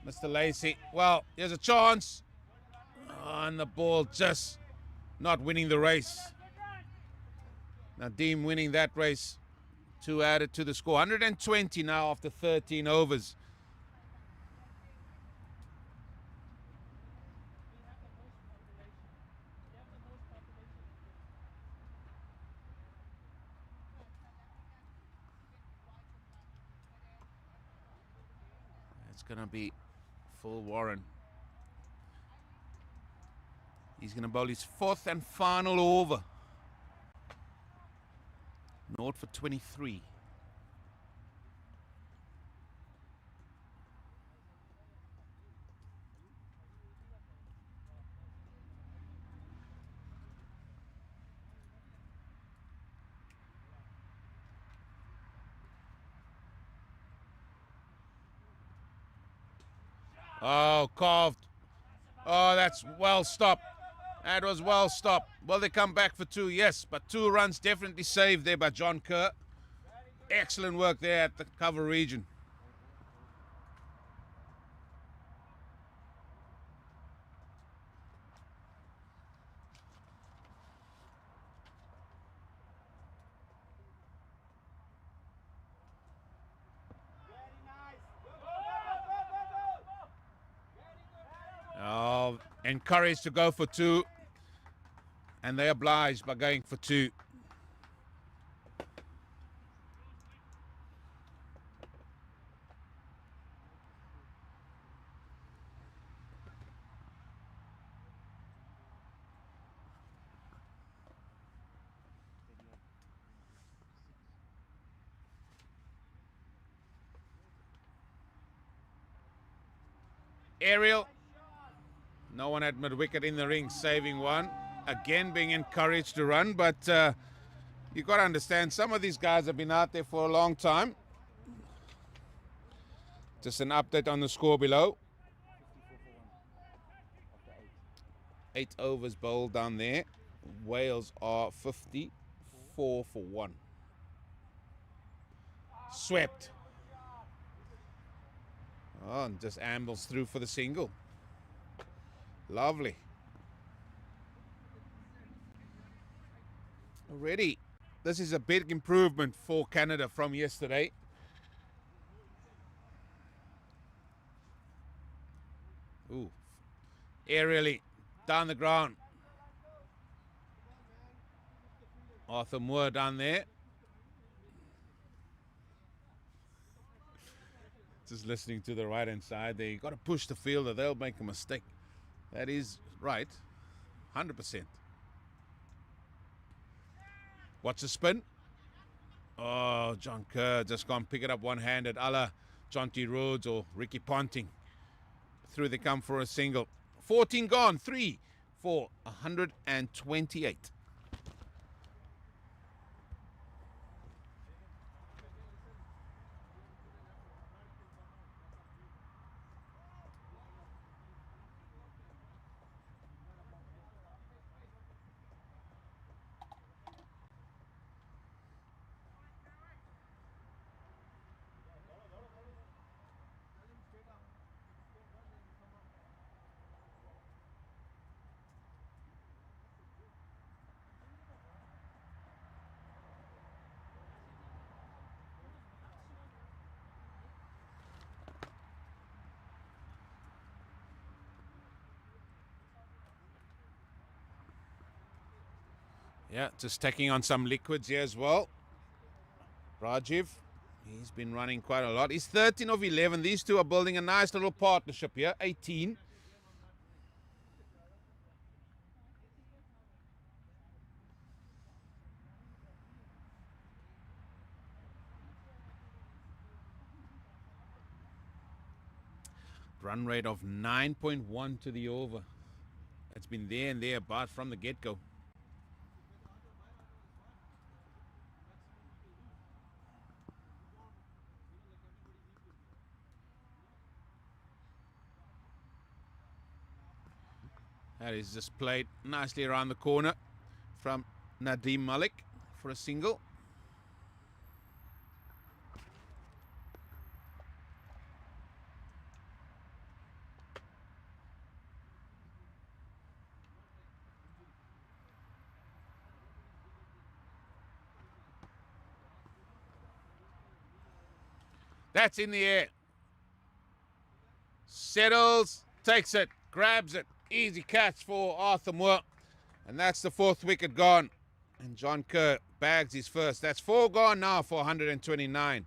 Mr. Lacey. Well, there's a chance. Oh, and the ball just not winning the race. Nadeem winning that race. 2 added to the score. 120 now after 13 overs. It's going to be full Warren. He's going to bowl his 4th and final over. 0 for 23. Oh, carved. Oh, that's well stopped. That was well stopped. Will they come back for 2? Yes, but 2 runs definitely saved there by John Kerr. Excellent work there at the cover region. Oh, encouraged to go for 2. And they obliged by going for 2. Aerial. No one at mid-wicket in the ring, saving one. Again being encouraged to run, but you've got to understand, some of these guys have been out there for a long time. Just an update on the score below. 8 overs bowled down there. Wales are 54 for 1. Swept. Oh, and just ambles through for the single. Lovely. Already, this is a big improvement for Canada from yesterday. Ooh, aerially down the ground. Arthur Moore down there. Just listening to the right hand side there. You got to push the fielder, they'll make a mistake. That is right, 100%. Watch the spin. Oh, John Kerr just gone pick it up one-handed, a la Jonty Rhodes or Ricky Ponting. Through they come for a single. 14 gone, 3 for 128. Yeah, just taking on some liquids here as well. Rajiv, he's been running quite a lot. He's 13 of 11. These two are building a nice little partnership here. 18. Run rate of 9.1 to the over. It's been there and thereabout from the get-go. That is just played nicely around the corner from Nadim Malik for a single. That's in the air. Settles, takes it, grabs it. Easy catch for Arthur Moore. And that's the 4th wicket gone. And John Kerr bags his first. That's 4 gone now for 129.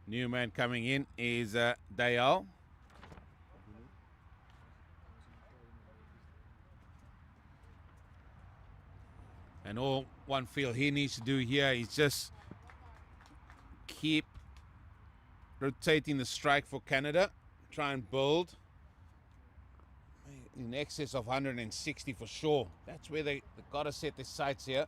New man coming in is Dayal. And all one feel he needs to do here is just keep rotating the strike for Canada. Try and build in excess of 160 for sure. That's where they got to set their sights here.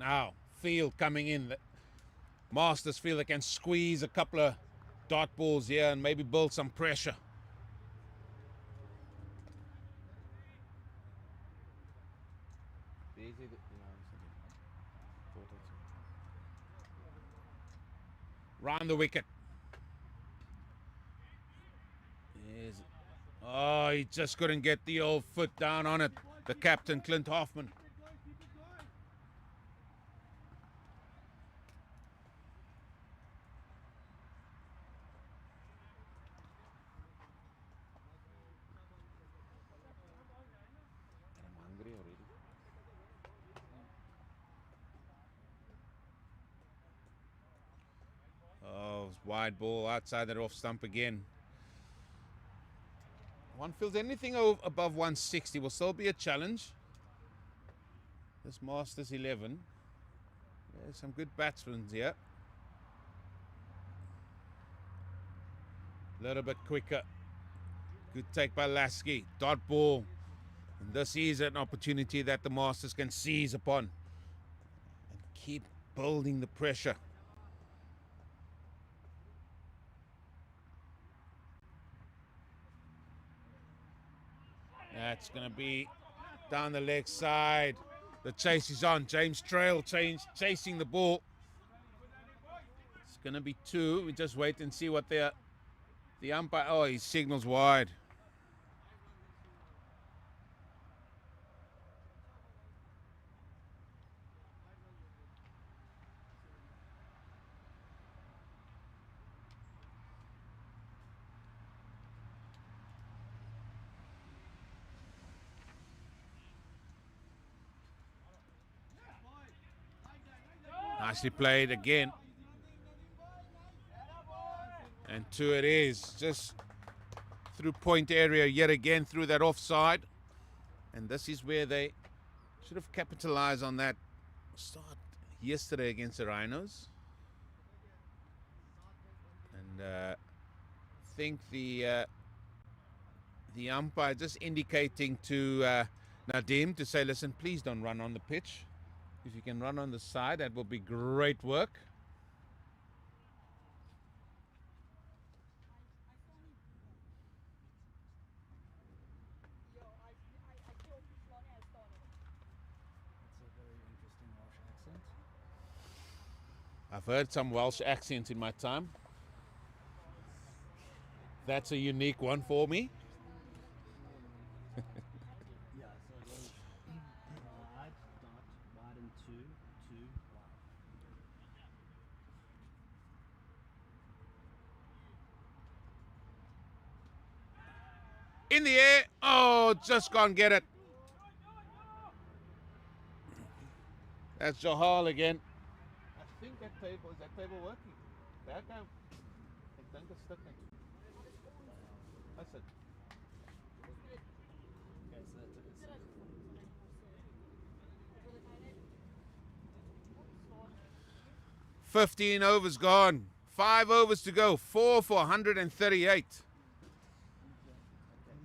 Now, field coming in. The Masters feel they can squeeze a couple of dot balls here and maybe build some pressure. Round the wicket. Oh, he just couldn't get the old foot down on it. The captain, Clint Hoffman. I'm hungry already. Oh, wide ball outside that off stump again. One feels anything above 160 will still be a challenge. This Masters 11. There's some good batsmen here. A little bit quicker. Good take by Lasky. Dot ball. And this is an opportunity that the Masters can seize upon and keep building the pressure. That's going to be down the leg side. The chase is on. James Trail chasing the ball. It's going to be 2. We just wait and see what the umpire... Oh, he signals wide. Nicely played again. And 2 it is. Just through point area yet again through that offside. And this is where they should have capitalized on that start yesterday against the Rhinos. And I think the umpire just indicating to Nadim to say, listen, please don't run on the pitch. If you can run on the side, that will be great work. It's a very interesting Welsh accent. I've heard some Welsh accents in my time. That's a unique one for me. Yeah, so it goes wide, dot, wide and 2, 2, wide. In the air. Oh, just can't get it. That's Johal again. I think that table, is that table working? That guy, I think it's sticking. That's it. Okay, so that took a second. 15 overs gone. 5 overs to go. 4 for 138. Okay, so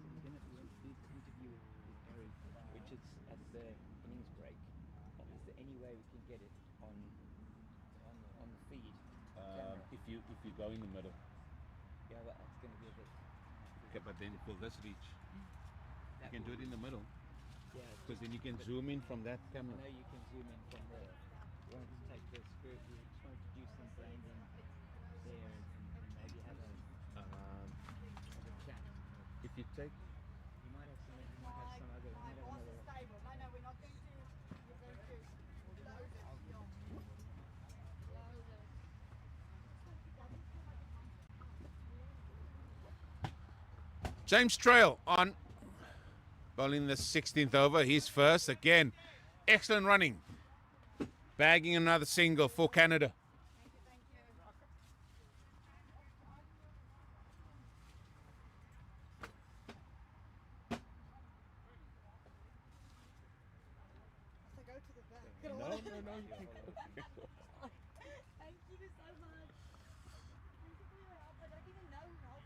we're going to do the interview with Gary Richards at the innings break. Is there any way we can get it on the feed? Camera? If you go in the middle. Yeah, but it's going to be a bit. Okay, but then for this reach, you can do it in the middle. Yeah, Because then you can zoom in from that I camera. know you can zoom in from there. We wanted to take the spirit. We just wanted to do some branding there and maybe have a chat. If you take You might have some. You might have some other. You might have another. James Trail on. Bowling the 16th over. He's first again. Excellent running. Bagging another single for Canada. no. Thank you so much. Thank you for your help. I don't even know help.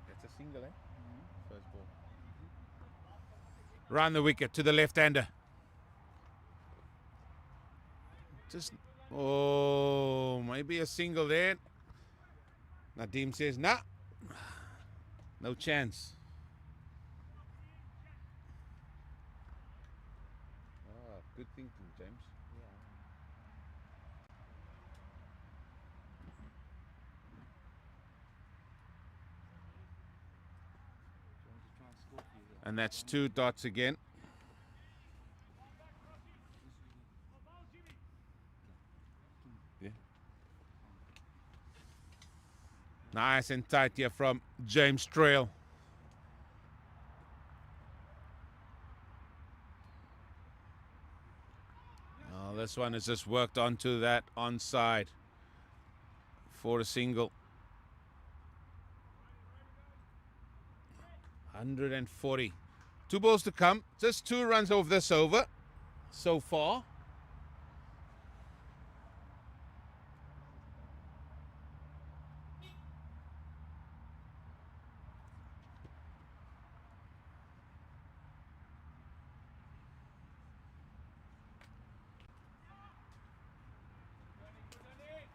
That's a single, eh? First ball. Run the wicket to the left-hander. Just, oh, maybe a single there. Nadim says, nah, no chance. Ah, good thinking, James. Yeah. Do you want to try and score for you here? And that's 2 dots again. Yeah. Nice and tight here from James Trail. Oh, this one has just worked onto that onside for a single. 140. 2 balls to come. Just 2 runs off this over so far.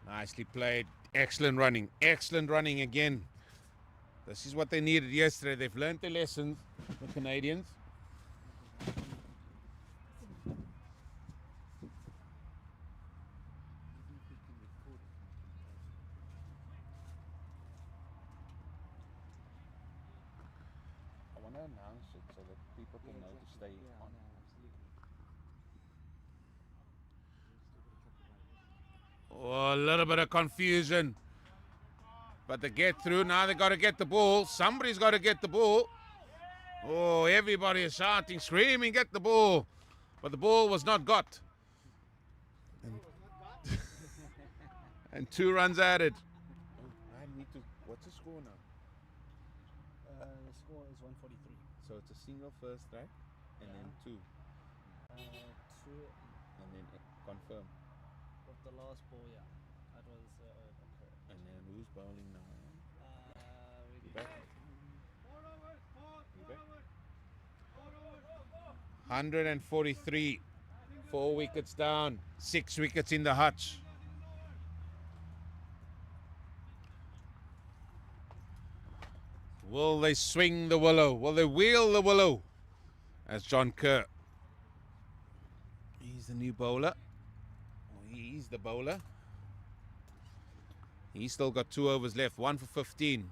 Nicely played. Excellent running. Excellent running again. This is what they needed yesterday. They've learned their lessons, the Canadians. I want to announce it so that people can know to stay Yeah, on. no, absolutely. Oh, a little bit of confusion. But they get through. Now they got to get the ball. Somebody's got to get the ball. Oh, everybody is shouting, screaming, get the ball. But the ball was not got. And 2 runs added. Oh, I need to. What's the score now? The score is 143. So it's a single first, right? And then 2. 2 And then confirm. of the last ball, yeah. That was okay. And then who's bowling now? We You back? You back? 143. 4 wickets down. 6 wickets in the hutch. Will they swing the willow? Will they wheel the willow? As John Kerr. He's the new bowler. He's the bowler. He's still got 2 overs left. 1 for 15.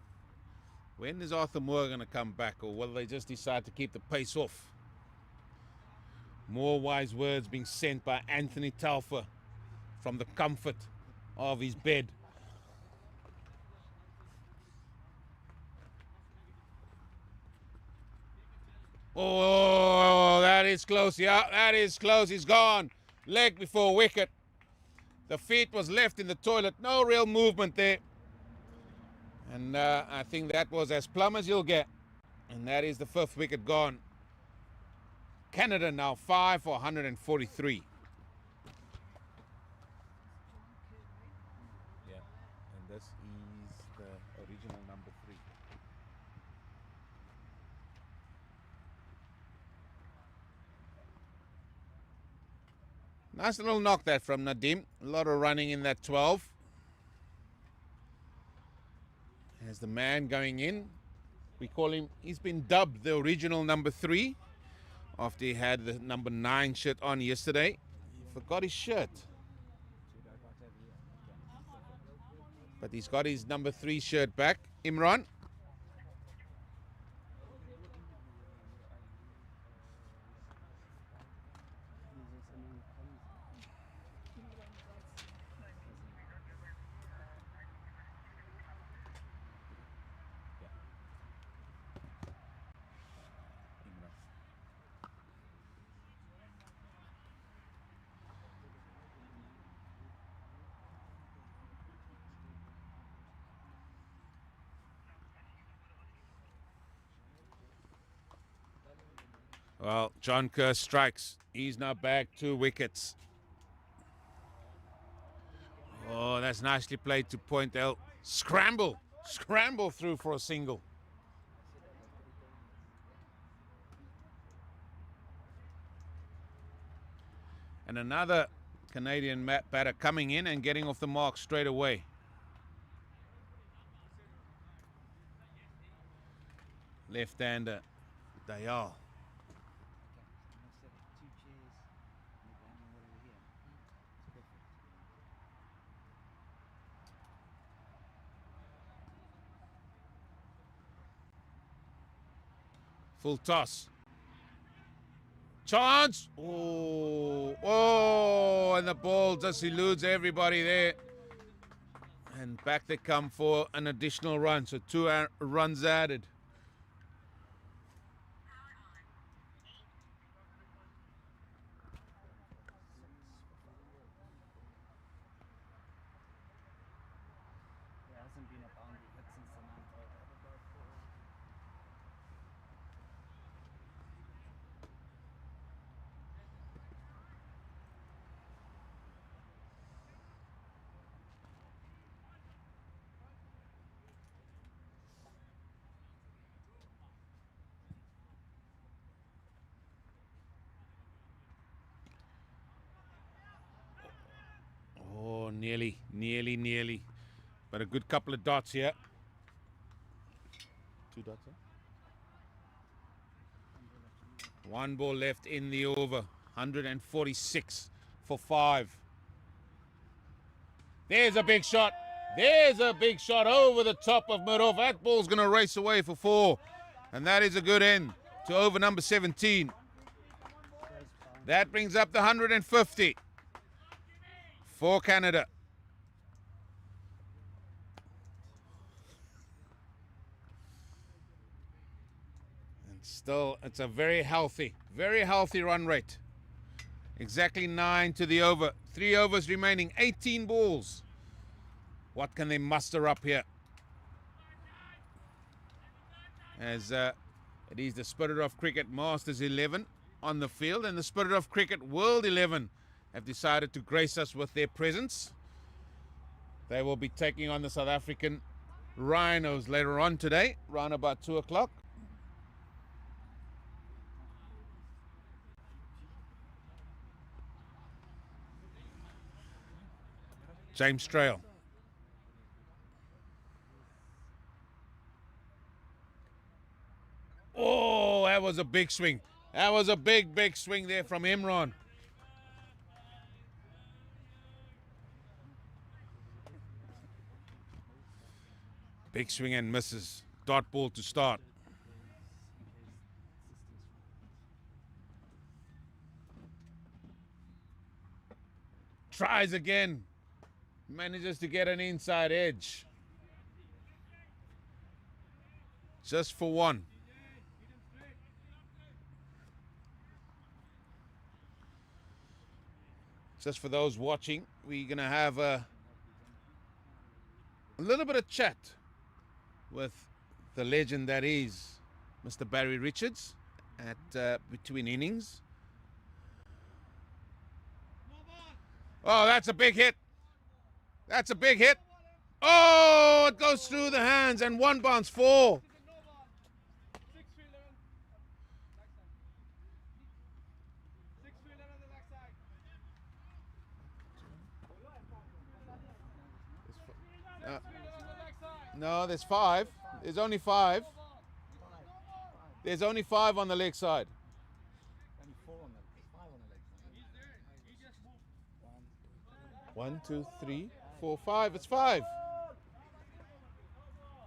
When is Arthur Moore going to come back? Or will they just decide to keep the pace off? More wise words being sent by Anthony Telfer from the comfort of his bed. Oh, that is close. Yeah, that is close. He's gone. Leg before wicket. The feet was left in the toilet. No real movement there. And I think that was as plumb as you'll get. And that is the 5th wicket gone. Canada now 5 for 143. Yeah. And this is the original number 3. Nice little knock that from Nadim. A lot of running in that 12. As the man going in, we call him, he's been dubbed the original number 3 after he had the number 9 shirt on yesterday. He forgot his shirt. But he's got his number 3 shirt back. Imran. Well, John Kerr strikes. He's now back 2 wickets. Oh, that's nicely played to point out. Scramble through for a single. And another Canadian batter coming in and getting off the mark straight away. Left-hander, Dayal. Full toss. Chance. Oh, and the ball just eludes everybody there. And back they come for an additional run. So 2 runs added. There hasn't been a boundary hit since the 9th over. Oh, nearly. But a good couple of dots here. 2 dots, huh? 1 ball left in the over. 146 for 5. There's a big shot. There's a big shot over the top of mid-off. That ball's going to race away for 4. And that is a good end to over number 17. That brings up the 150 for Canada. And still, it's a very healthy run rate. Exactly 9 to the over. 3 overs remaining, 18 balls. What can they muster up here? As it is the Spirit of Cricket Masters 11 on the field, and the Spirit of Cricket World 11 have decided to grace us with their presence. They will be taking on the South African Rhinos later on today, around about 2 o'clock. James Trail. Oh, that was a big swing. That was a big swing there from Imran. Big swing and misses. Dot ball to start. Tries again. Manages to get an inside edge. Just for 1. Just for those watching, we're going to have a little bit of chat with the legend that is Mr. Barry Richards at between innings. Oh, that's a big hit. That's a big hit. Oh, it goes through the hands and 1 bounce 4. No, there's 5. There's only 5. There's only 5 on the leg side. Only 4 on the 5 on the leg side. 1, 2, 3, 4, 5. It's 5.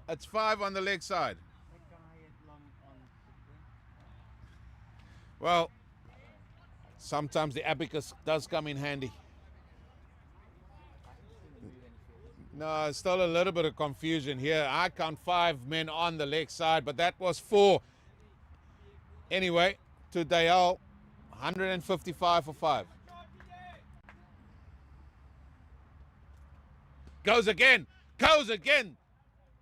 It's 5 on the leg side. Well, sometimes the abacus does come in handy. No, still a little bit of confusion here. I count 5 men on the leg side, but that was 4. Anyway, to Dayal, 155 for 5. Goes again. Goes again.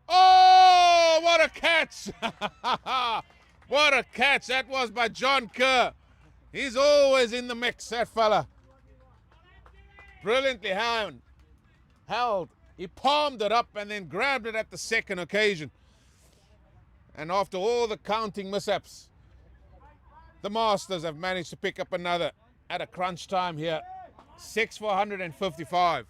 Oh, what a catch. What a catch. That was by John Kerr. He's always in the mix, that fella. Brilliantly held. He palmed it up and then grabbed it at the second occasion. And after all the counting mishaps, the Masters have managed to pick up another at a crunch time here. 6 for 155.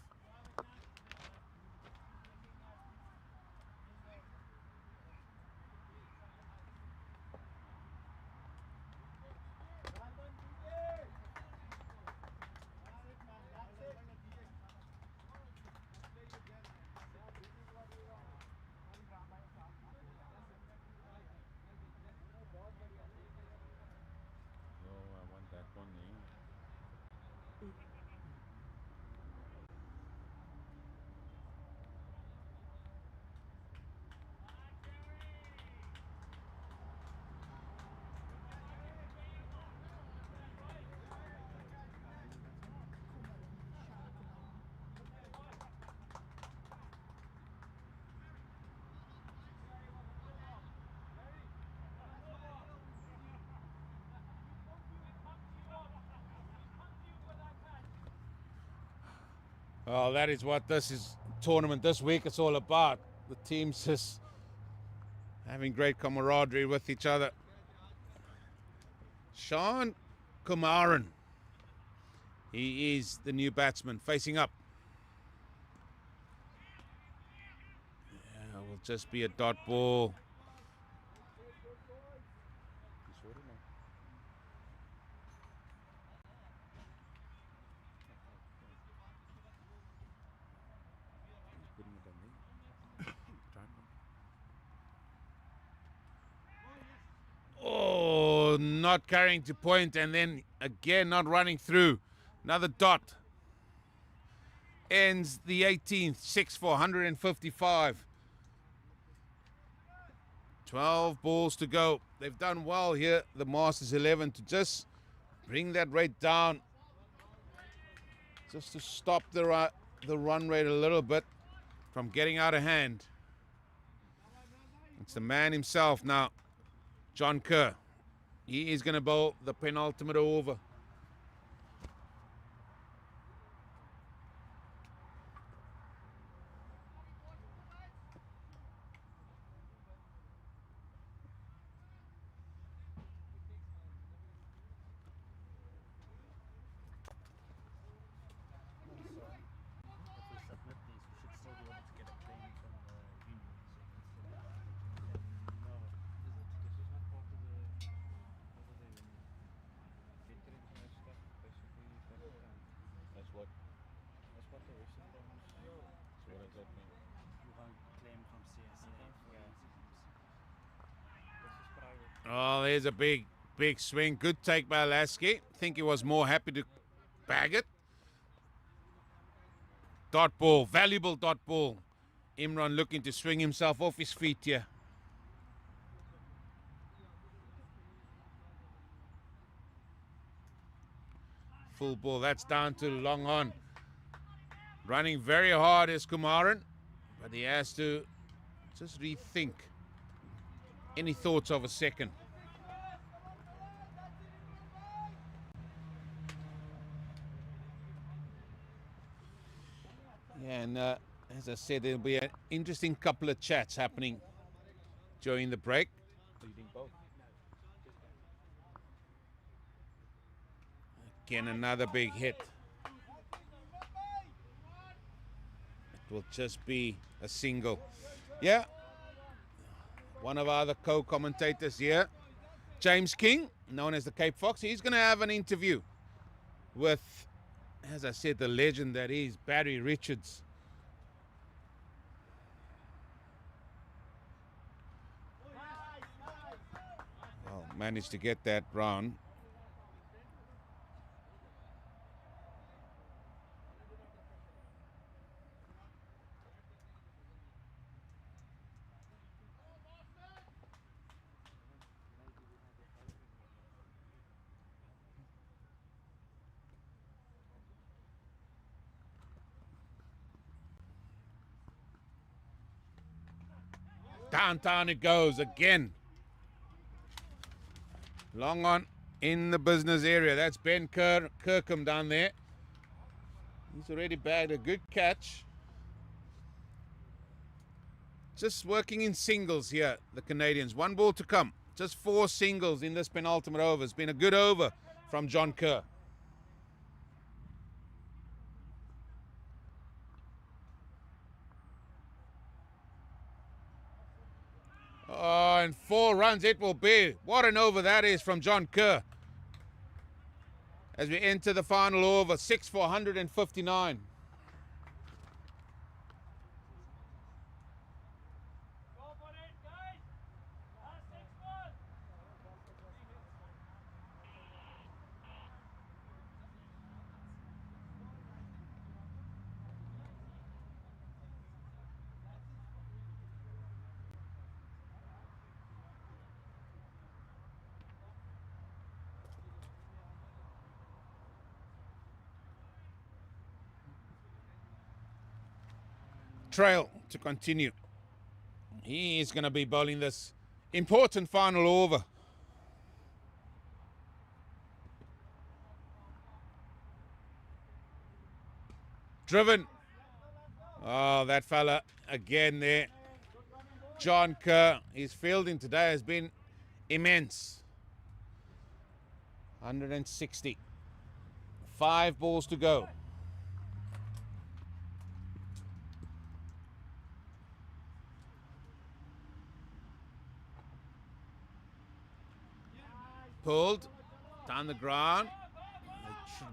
Oh, I want that one there. Well, that is what this is tournament this week. It's all about the teams just having great camaraderie with each other. Sean Kumaran, he is the new batsman facing up. Yeah, it will just be a dot ball. You saw it, man. He's putting it on me. Try Oh, not carrying to point, and then again not running through. Another dot. Ends the 18th, 6 for 155. 12 balls to go. They've done well here, the Masters 11, to just bring that rate down. Just to stop the run rate a little bit from getting out of hand. It's the man himself now, John Kerr. He is going to bowl the penultimate over. If we submit these, we should still be able to get a claim from the union. No, is it? This is not part of the. What are they? Veterans and stuff. Basically, That's what. that's what the rest of them is. So what does that mean? You can't claim from CSA. Yeah. This is private. Oh, there's a big swing. Good take by Lasky. Think he was more happy to bag it. Dot ball, valuable dot ball. Imran looking to swing himself off his feet here. Full ball, that's down to long on. Running very hard is Kumaran, but he has to just rethink. Any thoughts of a second? Yeah, and as I said, there'll be an interesting couple of chats happening during the break. Leading both. Again, another big hit. It will just be a single. Yeah. One of our other co-commentators here, James King, known as the Cape Fox, he's going to have an interview with, as I said, the legend that is Barry Richards. Well, managed to get that round. Downtown it goes again. Long on in the business area. That's Ben Kirkham down there. He's already bagged a good catch. Just working in singles here, the Canadians. One ball to come. Just 4 singles in this penultimate over. It's been a good over from John Kerr. Oh, and 4 runs it will be. What an over that is from John Kerr. As we enter the final over, 6 for 159. Trail to continue. He is going to be bowling this important final over. Driven. Oh, that fella again there. John Kerr. His fielding today has been immense. 160. 5 balls to go. Pulled down the ground.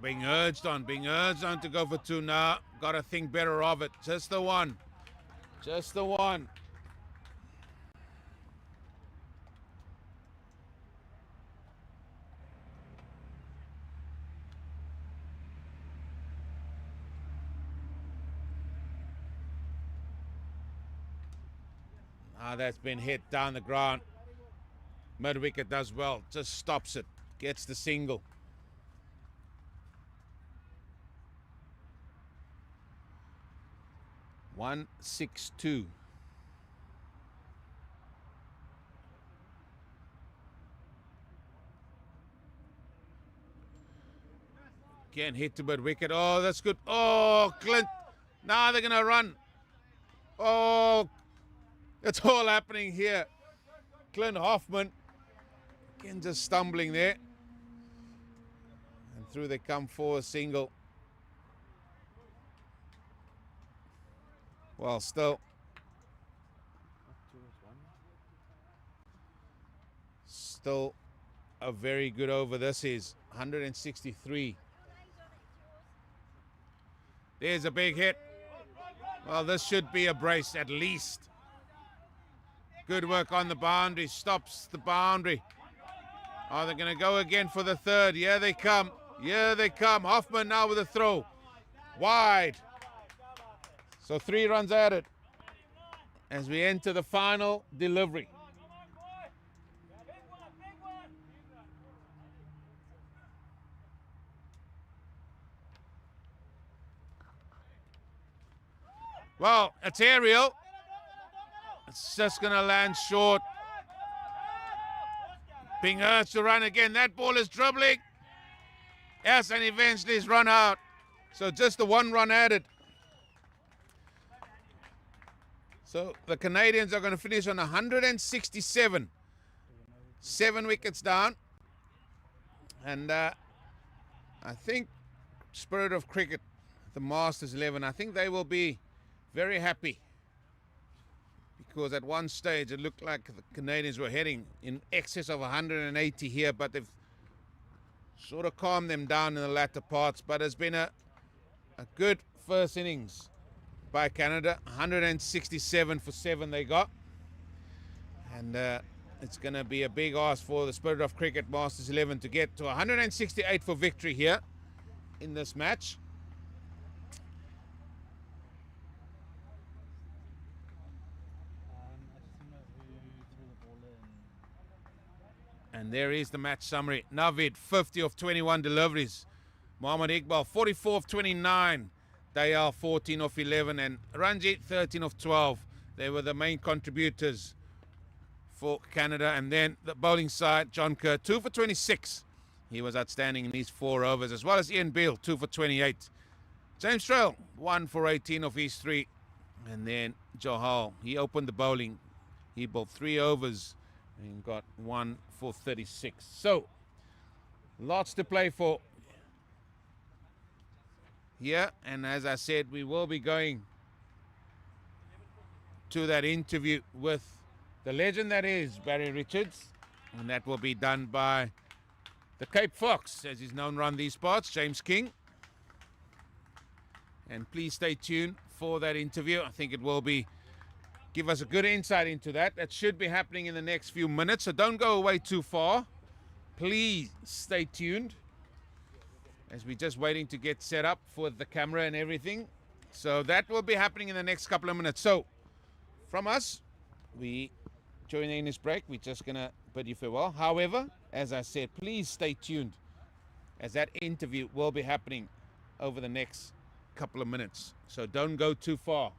Being urged on to go for 2 now. Got to think better of it. Just the one. Just the one. Ah, that's been hit down the ground. Mid-wicket does well. Just stops it. Gets the single. One 6-2. Again, hit to mid-wicket. Oh, that's good. Oh, Clint. Now they're going to run. Oh, it's all happening here. Clint Hoffman. Again, just stumbling there. And through they come for a single. Well, still a very good over. This is 163. There's a big hit. Well, this should be a brace at least. Good work on the boundary. Stops the boundary. Oh, they're going to go again for the 3rd. Here they come. Here they come. Hoffman now with a throw. Wide. So 3 runs added as we enter the final delivery. Well, it's aerial. It's just going to land short. Being urged to run again. That ball is dribbling. Yes, and eventually it's run out. So just the 1 run added. So the Canadians are going to finish on 167. 7 wickets down. And I think Spirit of Cricket, the Masters 11, I think they will be very happy. Because at one stage it looked like the Canadians were heading in excess of 180 here, but they've sort of calmed them down in the latter parts. But it's been a good first innings by Canada. 167 for 7 they got. And it's going to be a big ask for the Spirit of Cricket Masters 11 to get to 168 for victory here in this match. And there is the match summary. Navid, 50 of 21 deliveries. Mohammad Iqbal, 44 of 29. Dayal, 14 of 11. And Ranjit, 13 of 12. They were the main contributors for Canada. And then the bowling side, John Kerr, 2 for 26. He was outstanding in these 4 overs, as well as Ian Beale, 2 for 28. James Trail, 1 for 18 of his 3. And then Johal, he opened the bowling. He bowled 3 overs and got 1 for 36. So, lots to play for here. And as I said, we will be going to that interview with the legend that is Barry Richards. And that will be done by the Cape Fox, as he's known around these parts, James King. And please stay tuned for that interview. I think it will give us a good insight into that. That should be happening in the next few minutes, so don't go away too far. Please stay tuned, as we're just waiting to get set up for the camera and everything. So that will be happening in the next couple of minutes. So from us, during the Innings break, we're just going to bid you farewell. However, as I said, please stay tuned, as that interview will be happening over the next couple of minutes. So don't go too far.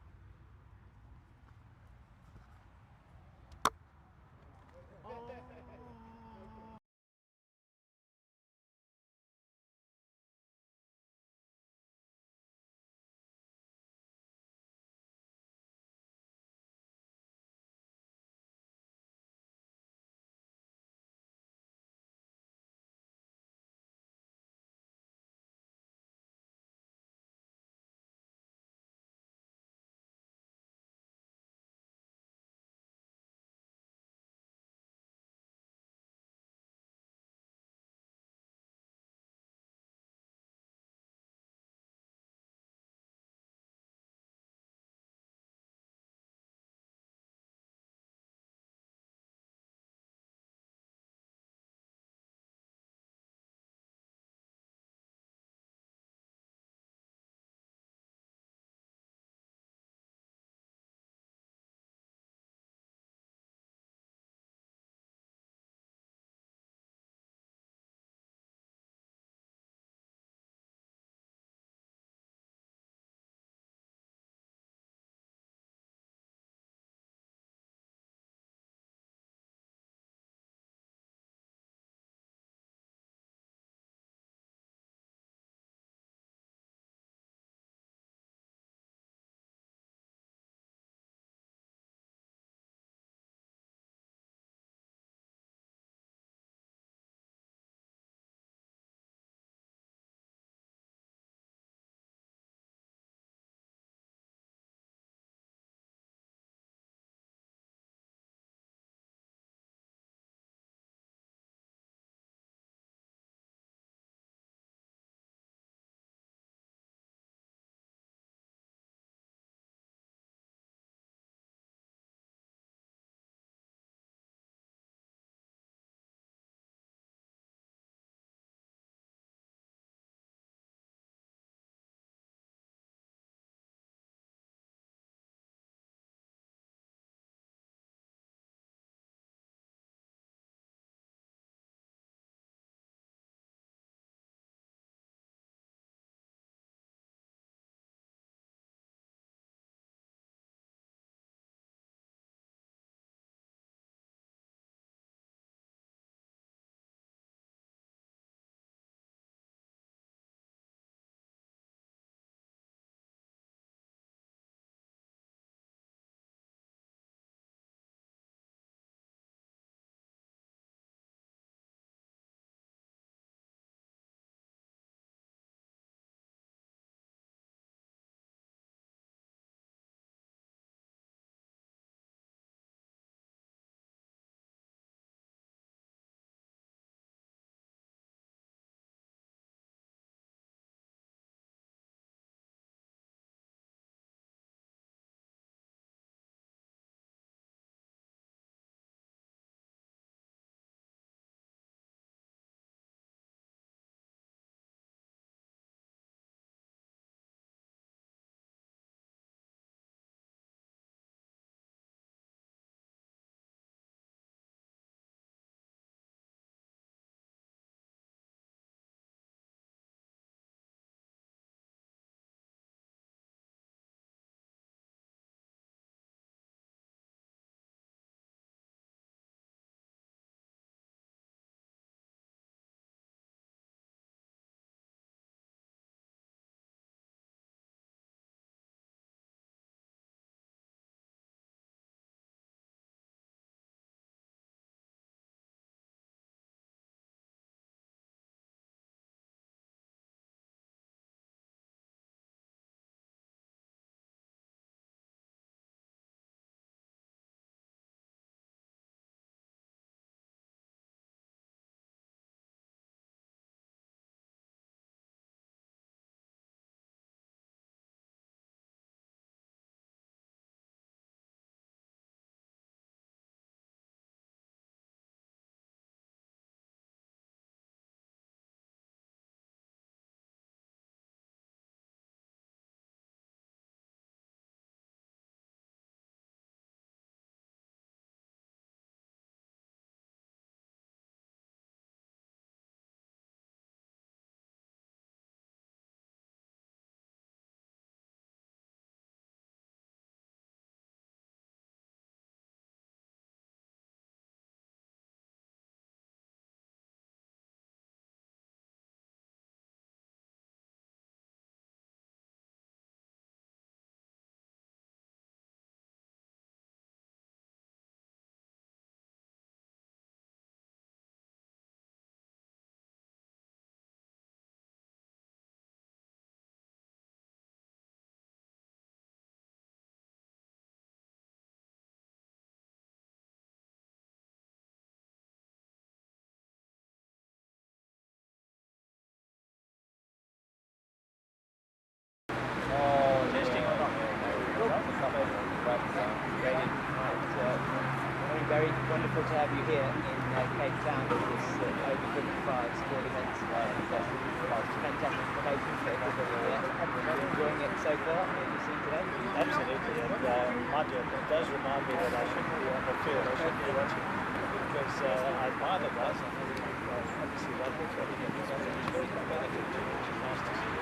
very wonderful to have you here in Cape Town for this Over-55s tournament. It's fantastic information for everybody here. Are you enjoying it so far, what you've seen today? Absolutely, and mind you, it does remind me that I shouldn't be on the field, I shouldn't be watching, because I admire the guys. I think obviously that looks what he is something he's very competitive to, which is nice to see.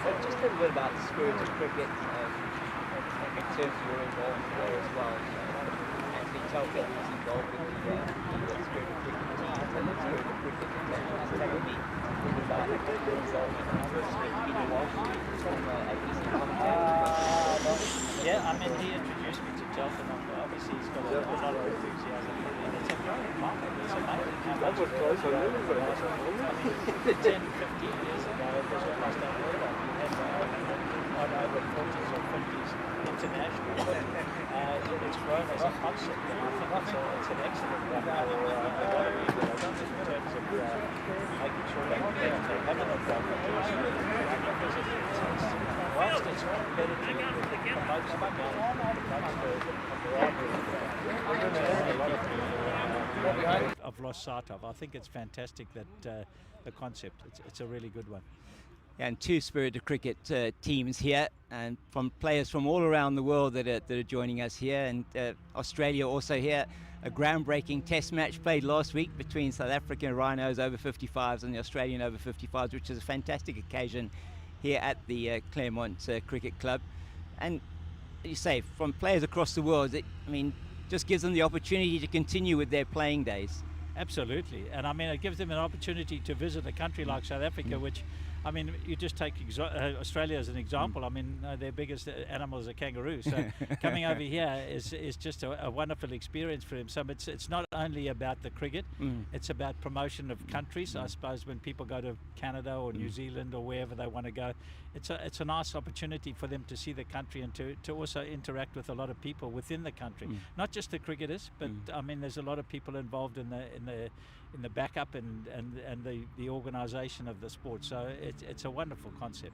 So just a little bit about the spirit of cricket, in terms of your involvement there as well. Anthony Telka is involved with the spirit of cricket team, and the spirit of cricket academy. About your involvement in this with Peter Walsh from ABC commentator. Yeah, I mean, he introduced me to Telka, and obviously he's got a lot of enthusiasm, and it's a growing market. It's amazing how much it grows. I mean, 10, 15 years ago, it was almost unheard of. You had on over 40s or 50s international. It's grown as a concept, and I think it's an excellent one for a lot of people, in terms of making sure they have an involvement because whilst it's competitive, it promotes the game, it promotes the camaraderie. I've lost sight of. I think it's fantastic that the concept. It's a really good one. And two spirited cricket teams here, and from players from all around the world that are joining us here, and Australia also here. A groundbreaking test match played last week between South African Rhinos over-55s and the Australian over-55s, which is a fantastic occasion here at the Claremont Cricket Club. And you say, from players across the world, just gives them the opportunity to continue with their playing days. Absolutely, and I mean, it gives them an opportunity to visit a country like South Africa, which, I mean, you just take Australia as an example. I mean, their biggest animal is a kangaroo. So coming over here is just a wonderful experience for him. So it's not only about the cricket, it's about promotion of countries. I suppose when people go to Canada or New Zealand or wherever they want to go, it's a nice opportunity for them to see the country and to also interact with a lot of people within the country. Not just the cricketers, but I mean, there's a lot of people involved in the backup and the organisation of the sport. So it's a wonderful concept.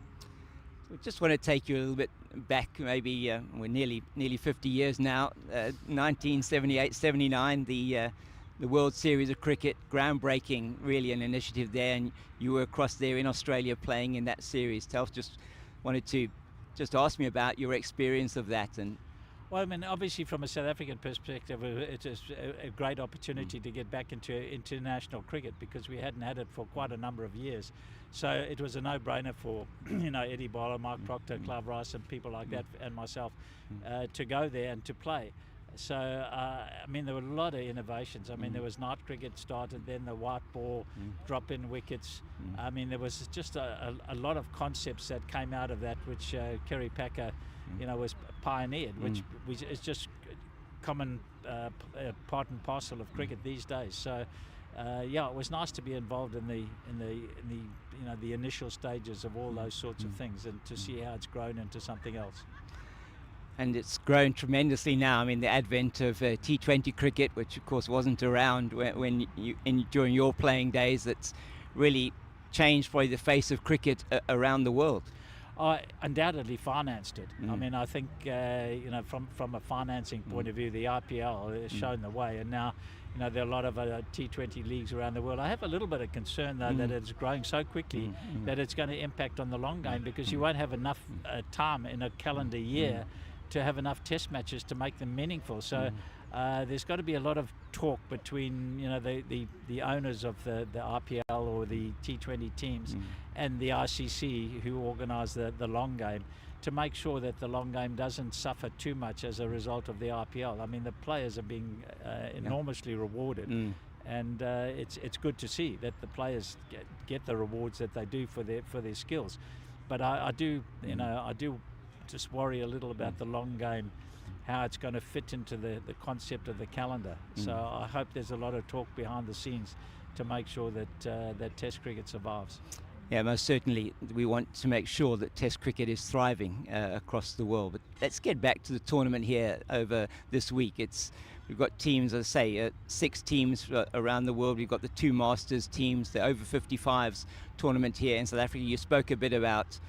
We just want to take you a little bit back, maybe we're nearly 50 years now. 1978-79, the World Series of Cricket, groundbreaking, really an initiative there, and you were across there in Australia playing in that series. Telf just wanted to just ask me about your experience of that. And well, I mean, obviously from a South African perspective, it is a great opportunity to get back into international cricket, because we hadn't had it for quite a number of years. So it was a no-brainer for Eddie Bowler, Mark Proctor, Clive Rice and people like that, and myself, to go there and to play. So, I mean, there were a lot of innovations. I mean, there was night cricket started, then the white ball, drop-in wickets. I mean, there was just a lot of concepts that came out of that, which Kerry Packer, was pioneered, which is just common part and parcel of cricket these days. So, yeah, it was nice to be involved in the initial stages of all those sorts of things, and to see how it's grown into something else. And it's grown tremendously now. I mean, the advent of T20 cricket, which of course wasn't around during your playing days, that's really changed probably the face of cricket around the world. I undoubtedly financed it. I mean, I think from a financing point of view, the IPL has shown the way, and now there are a lot of T20 leagues around the world. I have a little bit of concern though that it's growing so quickly that it's going to impact on the long game, because you won't have enough time in a calendar year to have enough test matches to make them meaningful. So there's got to be a lot of talk between the owners of the IPL or the T20 teams and the ICC, who organise the long game, to make sure that the long game doesn't suffer too much as a result of the IPL. I mean, the players are being enormously rewarded, and it's good to see that the players get the rewards that they do for their skills. But I do just worry a little about the long game, how it's going to fit into the concept of the calendar. So I hope there's a lot of talk behind the scenes to make sure that Test cricket survives. Yeah, most certainly. We want to make sure that Test cricket is thriving across the world. But let's get back to the tournament here over this week. We've got teams, as I say, 6 teams around the world. We've got the 2 Masters teams, the Over-55s tournament here in South Africa. You spoke a bit about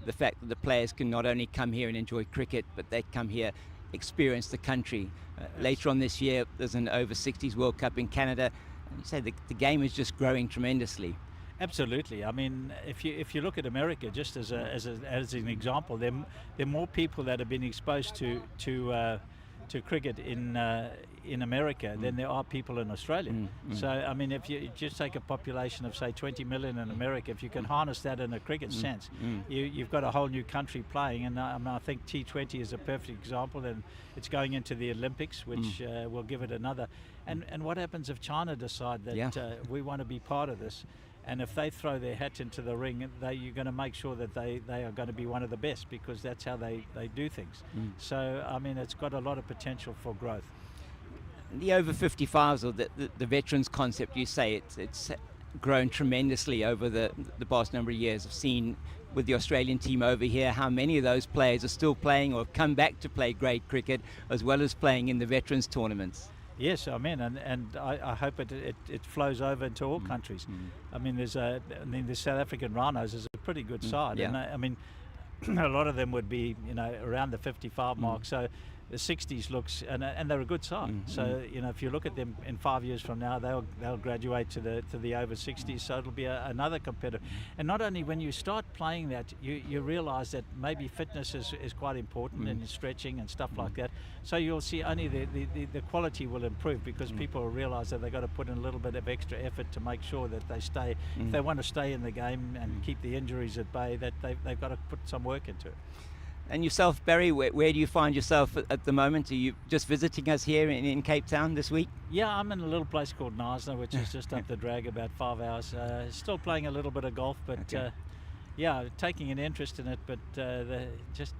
the fact that the players can not only come here and enjoy cricket, but they come here experience the country. Later on this year, there's an over-60s World Cup in Canada. And you say the game is just growing tremendously. Absolutely. I mean, if you look at America, just as an example, there are more people that have been exposed to cricket in America than there are people in Australia. So I mean, if you just take a population of say 20 million in America, if you can harness that in a cricket sense, you've got a whole new country playing. And I think T20 is a perfect example, and it's going into the Olympics, which will give it another. And what happens if China decide that we want to be part of this? And if they throw their hat into the ring, you're going to make sure that they are going to be one of the best, because that's how they do things. So, I mean, it's got a lot of potential for growth. The over-55s, or the veterans concept, you say, it's grown tremendously over the past number of years. I've seen with the Australian team over here how many of those players are still playing or have come back to play great cricket, as well as playing in the veterans tournaments. Yes, I mean, and I hope it flows over into all countries. I mean, the South African Rhinos is a pretty good side, and I mean, a lot of them would be, around the 55 mark. So the 60s looks, and they're a good side. So if you look at them in 5 years from now, they'll graduate to the over 60s. So it'll be another competitor. And not only when you start playing that, you realise that maybe fitness is quite important, and stretching and stuff like that. So you'll see only the quality will improve, because people will realise that they've got to put in a little bit of extra effort to make sure that they stay. If they want to stay in the game and keep the injuries at bay, that they've got to put some work into it. And yourself, Barry, where do you find yourself at the moment? Are you just visiting us here in Cape Town this week? Yeah, I'm in a little place called Knysna, which is just up the drag, about 5 hours. Still playing a little bit of golf, but yeah, taking an interest in it. But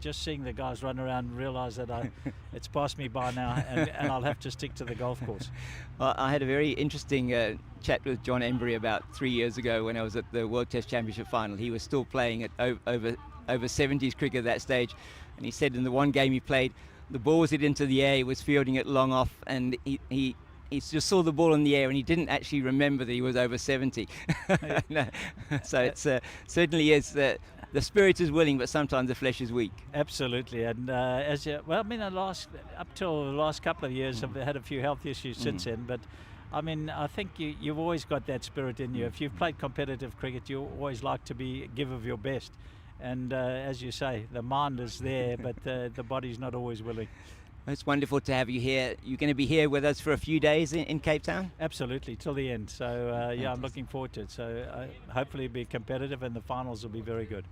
just seeing the guys run around, realise that it's passed me by now, and I'll have to stick to the golf course. Well, I had a very interesting chat with John Embry about 3 years ago when I was at the World Test Championship final. He was still playing at over 70s cricket at that stage, and he said in the one game he played, the ball was hit into the air, he was fielding it long off, and he just saw the ball in the air, and he didn't actually remember that he was over 70. No. So it's certainly is the spirit is willing, but sometimes the flesh is weak. Absolutely, and up till the last couple of years, I've had a few health issues since then, but I mean, I think you've always got that spirit in you. If you've played competitive cricket, you always like to give of your best. And as you say, the mind is there, but the body's not always willing. It's wonderful to have you here. You're going to be here with us for a few days in Cape Town? Absolutely, till the end. So yeah, I'm looking forward to it. So hopefully it'll be competitive, and the finals will be very good.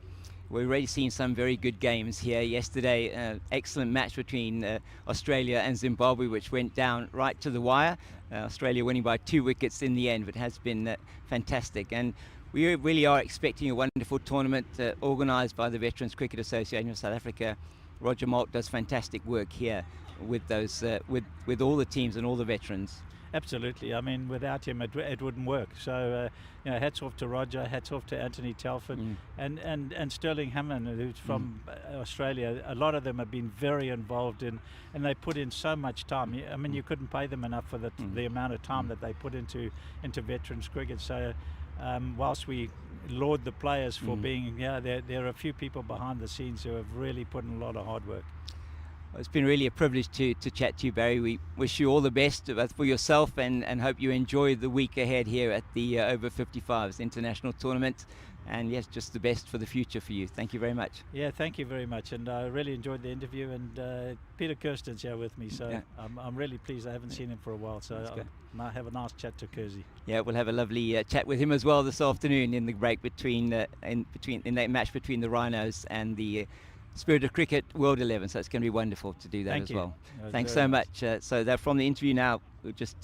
We've already seen some very good games here. Yesterday, excellent match between Australia and Zimbabwe, which went down right to the wire. Australia winning by 2 wickets in the end, but has been fantastic. And we really are expecting a wonderful tournament organised by the Veterans Cricket Association of South Africa. Roger Malt does fantastic work here with those with all the teams and all the veterans. Absolutely. I mean, without him, it wouldn't work. So, hats off to Roger, hats off to Anthony Telford, and Sterling Hammond, who's from Australia. A lot of them have been very involved in, and they put in so much time. I mean, you couldn't pay them enough for the amount of time that they put into veterans cricket. So, whilst we laud the players for being, there are a few people behind the scenes who have really put in a lot of hard work. Well, it's been really a privilege to chat to you, Barry. We wish you all the best for yourself, and hope you enjoy the week ahead here at the Over-55s International Tournament. And yes, just the best for the future for you. Thank you very much. Yeah, thank you very much. And I really enjoyed the interview. And Peter Kirsten's here with me, so I'm really pleased. I haven't seen him for a while, so I'll have a nice chat to Kersey. Yeah, we'll have a lovely chat with him as well this afternoon in the break between in that match between the Rhinos and the Spirit of Cricket World 11. So it's going to be wonderful to do that as well. Thanks so much. So that from the interview now, we'll just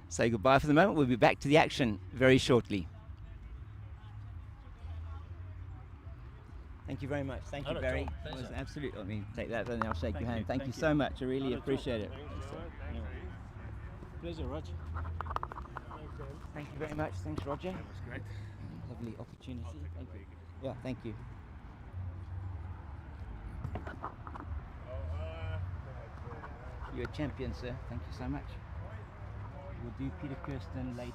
say goodbye for the moment. We'll be back to the action very shortly. Thank you very much. Thank you, Barry. It was absolute. Let me take that and I'll shake your hand. Thank you so much. I really appreciate it. Pleasure, Roger. Thank you very much. Thanks, Roger. That was great. Lovely opportunity. Thank you. Yeah, thank you. You're a champion, sir. Thank you so much. We'll do Peter Kirsten later.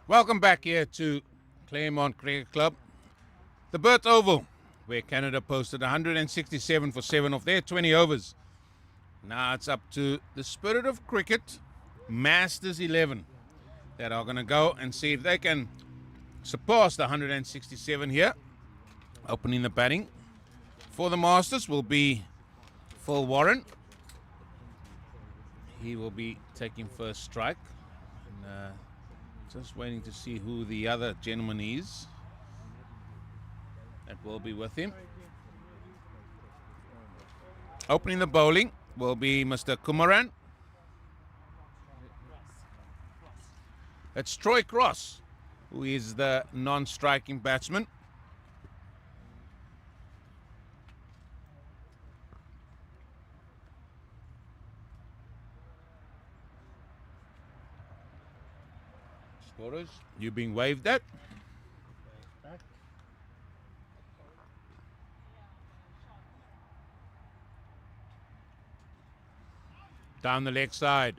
Welcome back here to Claremont Cricket Club. The Burt Oval, where Canada posted 167 for 7 of their 20 overs. Now it's up to the Spirit of Cricket Masters 11 that are going to go and see if they can surpass the 167 here. Opening the batting for the Masters will be Phil Warren. He will be taking first strike. And, just waiting to see who the other gentleman is that will be with him. Opening the bowling will be Mr. Kumaran. It's Troy Cross, who is the non-striking batsman. Scorers, you being waved at. Down the leg side.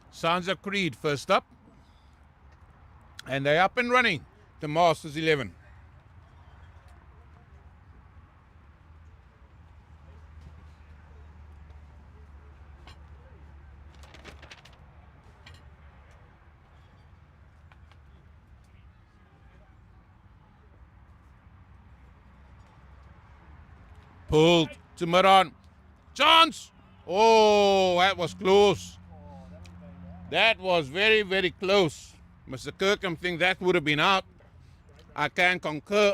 Sounds of Creed first up. And they're up and running. The Masters 11. Pulled to Maran. Chance! Oh, that was close. That was very, very close. Mr. Kirkham thinks that would have been out. I can concur.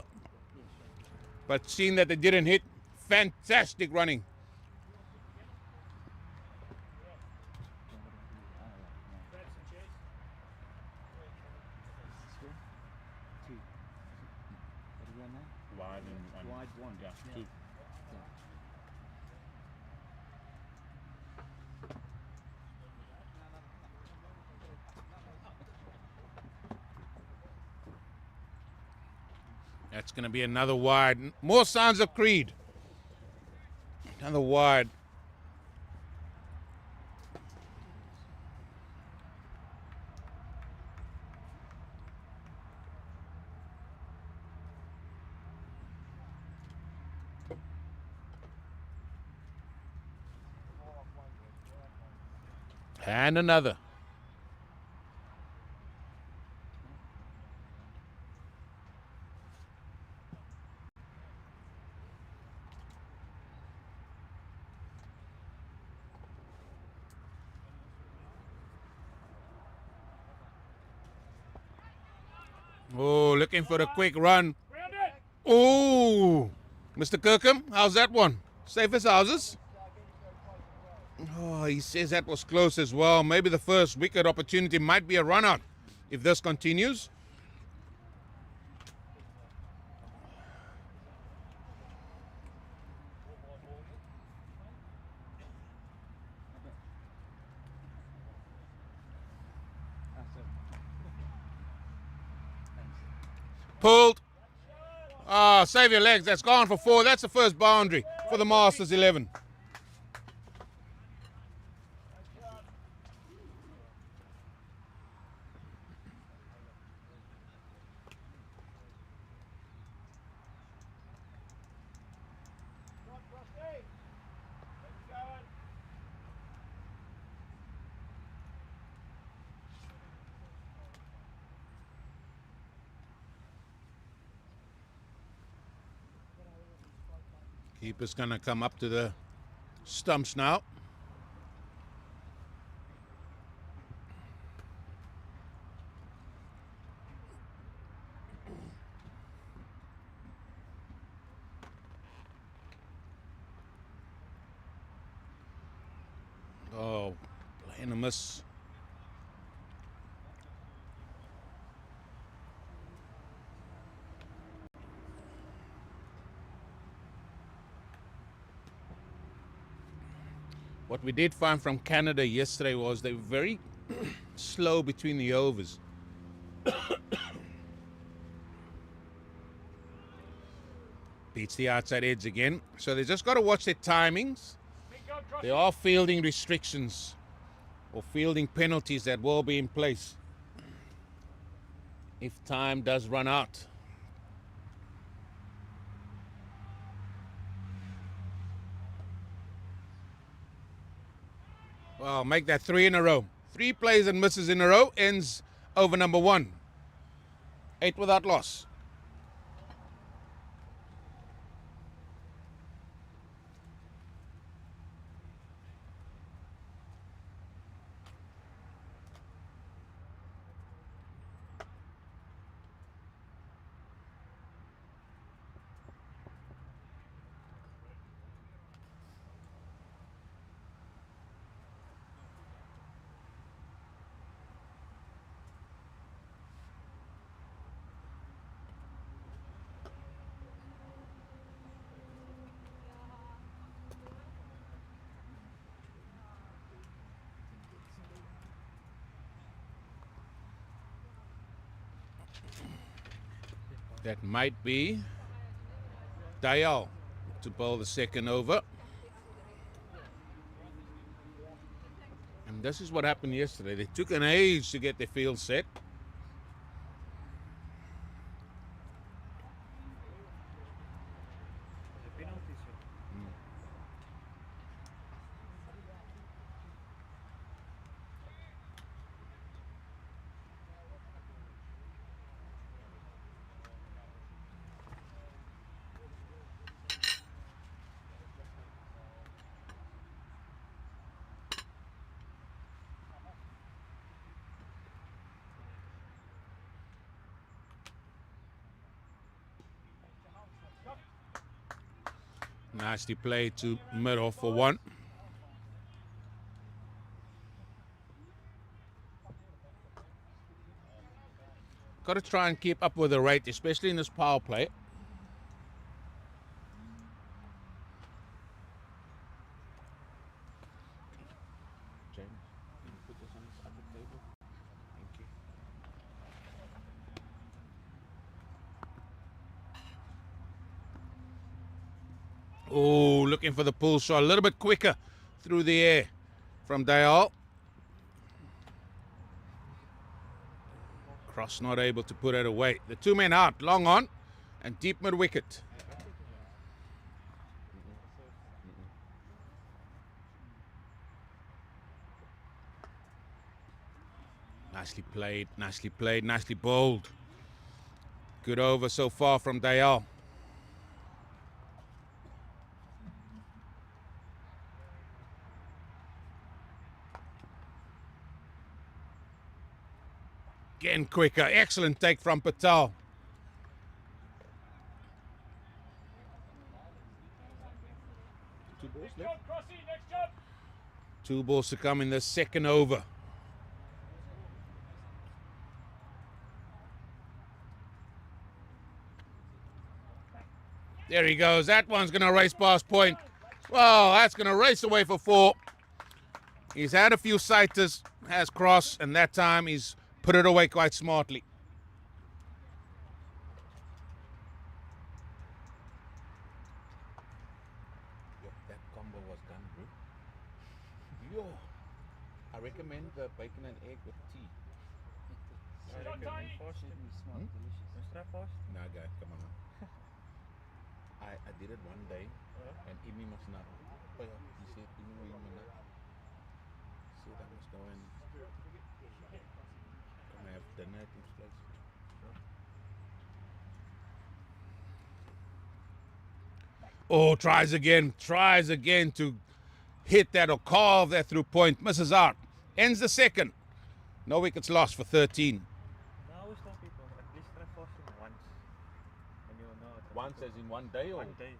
But seeing that they didn't hit, fantastic running. Wide one, yeah. Two. That's going to be another wide. More sounds of Creed. Another wide. And another. Oh, looking for a quick run. Oh, Mr. Kirkham, how's that one? Safe as houses? Oh, he says that was close as well. Maybe the first wicket opportunity might be a run out if this continues. Pulled. Ah, save your legs. That's gone for 4. That's the first boundary for the Masters 11. Keeper's going to come up to the stumps now. Oh, playing a miss. What we did find from Canada yesterday was they were very slow between the overs. Beats the outside edge again. So they just got to watch their timings. There are fielding restrictions or fielding penalties that will be in place. if time does run out. Well, make that 3 in a row. 3 plays and misses in a row ends over number 1. 8 without loss. That might be Dayal to bowl the second over. And this is what happened yesterday. They took an age to get their field set. The penalties. Nicely played to middle for 1. Got to try and keep up with the rate, especially in this power play. James, can you put this on this other table? Thank you. Oh, looking for the pull shot a little bit quicker through the air from Dayal. Cross not able to put it away. The 2 men out, long on, and deep mid wicket. Nicely played, nicely played, nicely bowled. Good over so far from Dayal. Again quicker, excellent take from Patel. Two balls left. 2 balls to come in the second over. There he goes. That one's going to race past point. Well, that's going to race away for 4. He's had a few sighters, has crossed, and that time he's put it away quite smartly. That combo was done, bro. Yo, I recommend the bacon and egg with tea. I recommend fast. Is that fast? No, guy, come on. I did it one day, and Imi must not. Oh yeah, he said Imi will not. Said I must go and come have dinner at his place. Oh, tries again to hit that or carve that through point. Misses out. Ends the second. No wickets lost for 13. I always tell people, at least try fasting once. And you'll know it. Once as in one day or? One day.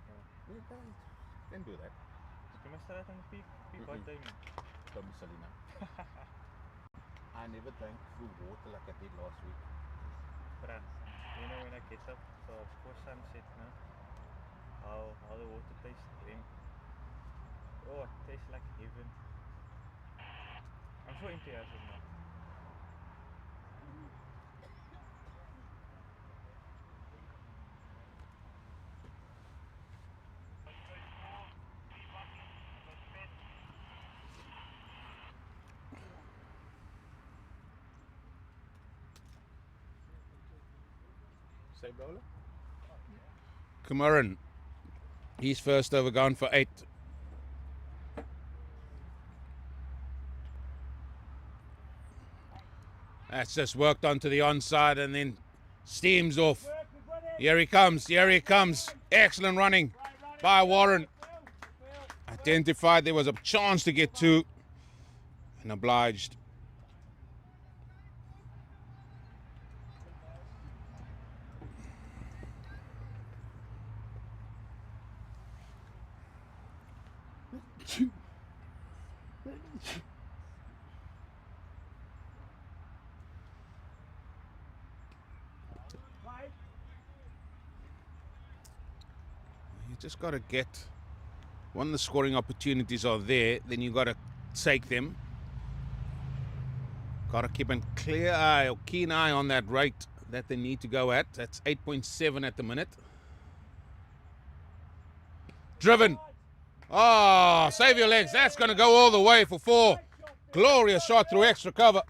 Can do that. You must start on peak one day, man. Don't be silly now. I never drank full water like I did last week. Bruh, you know when I get up for sunset, no? How the water tastes drink. Oh, it tastes like heaven. I'm so enthusiastic now. Say bowler? Kumaran. He's first over gone for 8. That's just worked onto the onside and then steams off. Here he comes. Here he comes. Excellent running by Warren. Identified there was a chance to get 2 and obliged. You just got to get, when the scoring opportunities are there, then you got to take them. Got to keep a clear eye or keen eye on that rate that they need to go at. That's 8.7 at the minute. Driven. Oh, save your legs. That's going to go all the way for 4. Glorious shot through extra cover.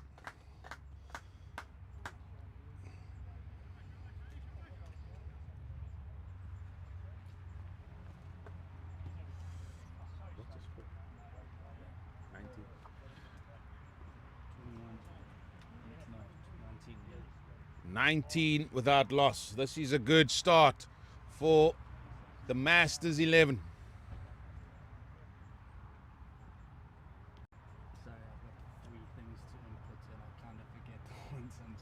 What's the score? 19 without loss. This is a good start for the Masters 11. Sorry, I've got 3 things to input and I kind of forget one sometimes.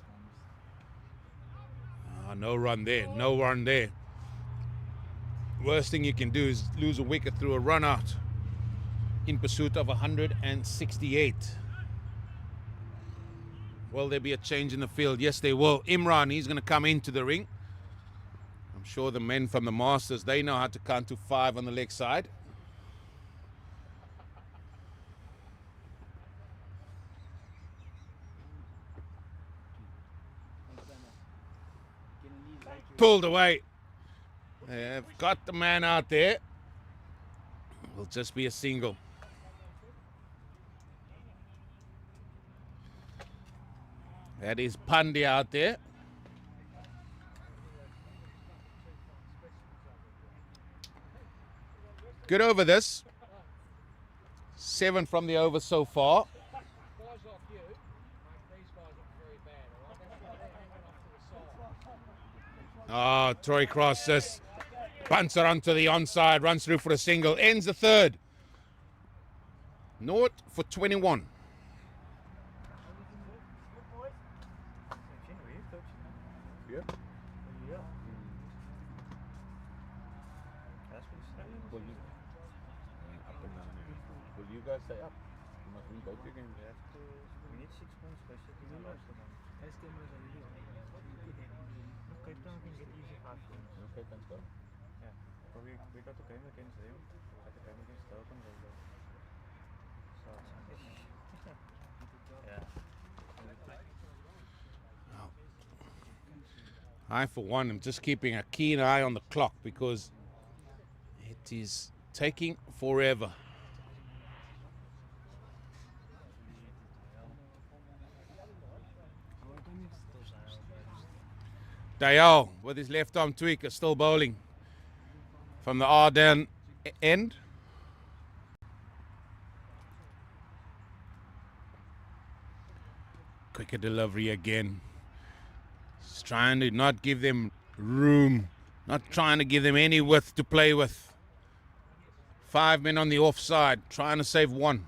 No run there. No run there. Worst thing you can do is lose a wicket through a run out in pursuit of 168. Will there be a change in the field? Yes, there will. Imran, he's going to come into the ring. I'm sure the men from the Masters, they know how to count to 5 on the leg side. Pulled away. They've got the man out there. Will just be a single. That is Pandya out there. Good over this. 7 from the over so far. Oh, Troy Cross just bunts it onto the onside, runs through for a single, ends the 3rd. 0 for 21. Yeah. Yeah. That's what he's saying. Will you? Up and down. Will you guys stay up? You must win both your games. We need 6 points basically in the last one. Cape Town can get easy 5 points. Okay, thanks, go. Yeah. But we got the game against them. Like the game against Durban was good. So yeah. I, for one, am just keeping a keen eye on the clock because it is taking forever. Dayal with his left arm tweak is still bowling from the Arden end. Quicker delivery again. Just trying to not give them room, not trying to give them any width to play with. 5 men on the offside, trying to save 1.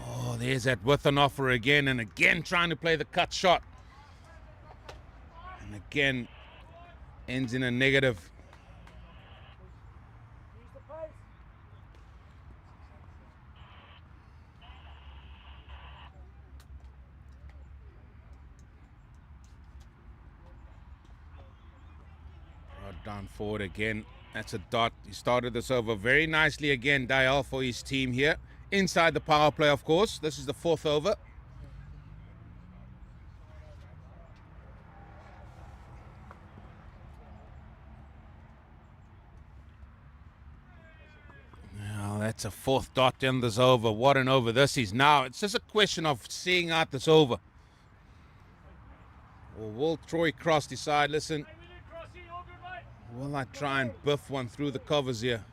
Oh, there's that width on offer again, and again trying to play the cut shot. And again, ends in a negative. Down forward again. That's a dot. He started this over very nicely again, Dayal, for his team here. Inside the power play, of course. This is the 4th over. Well, that's a fourth dot in this over. What an over this is now. It's just a question of seeing out this over. Or will Troy Cross decide, listen, will I try and biff one through the covers here?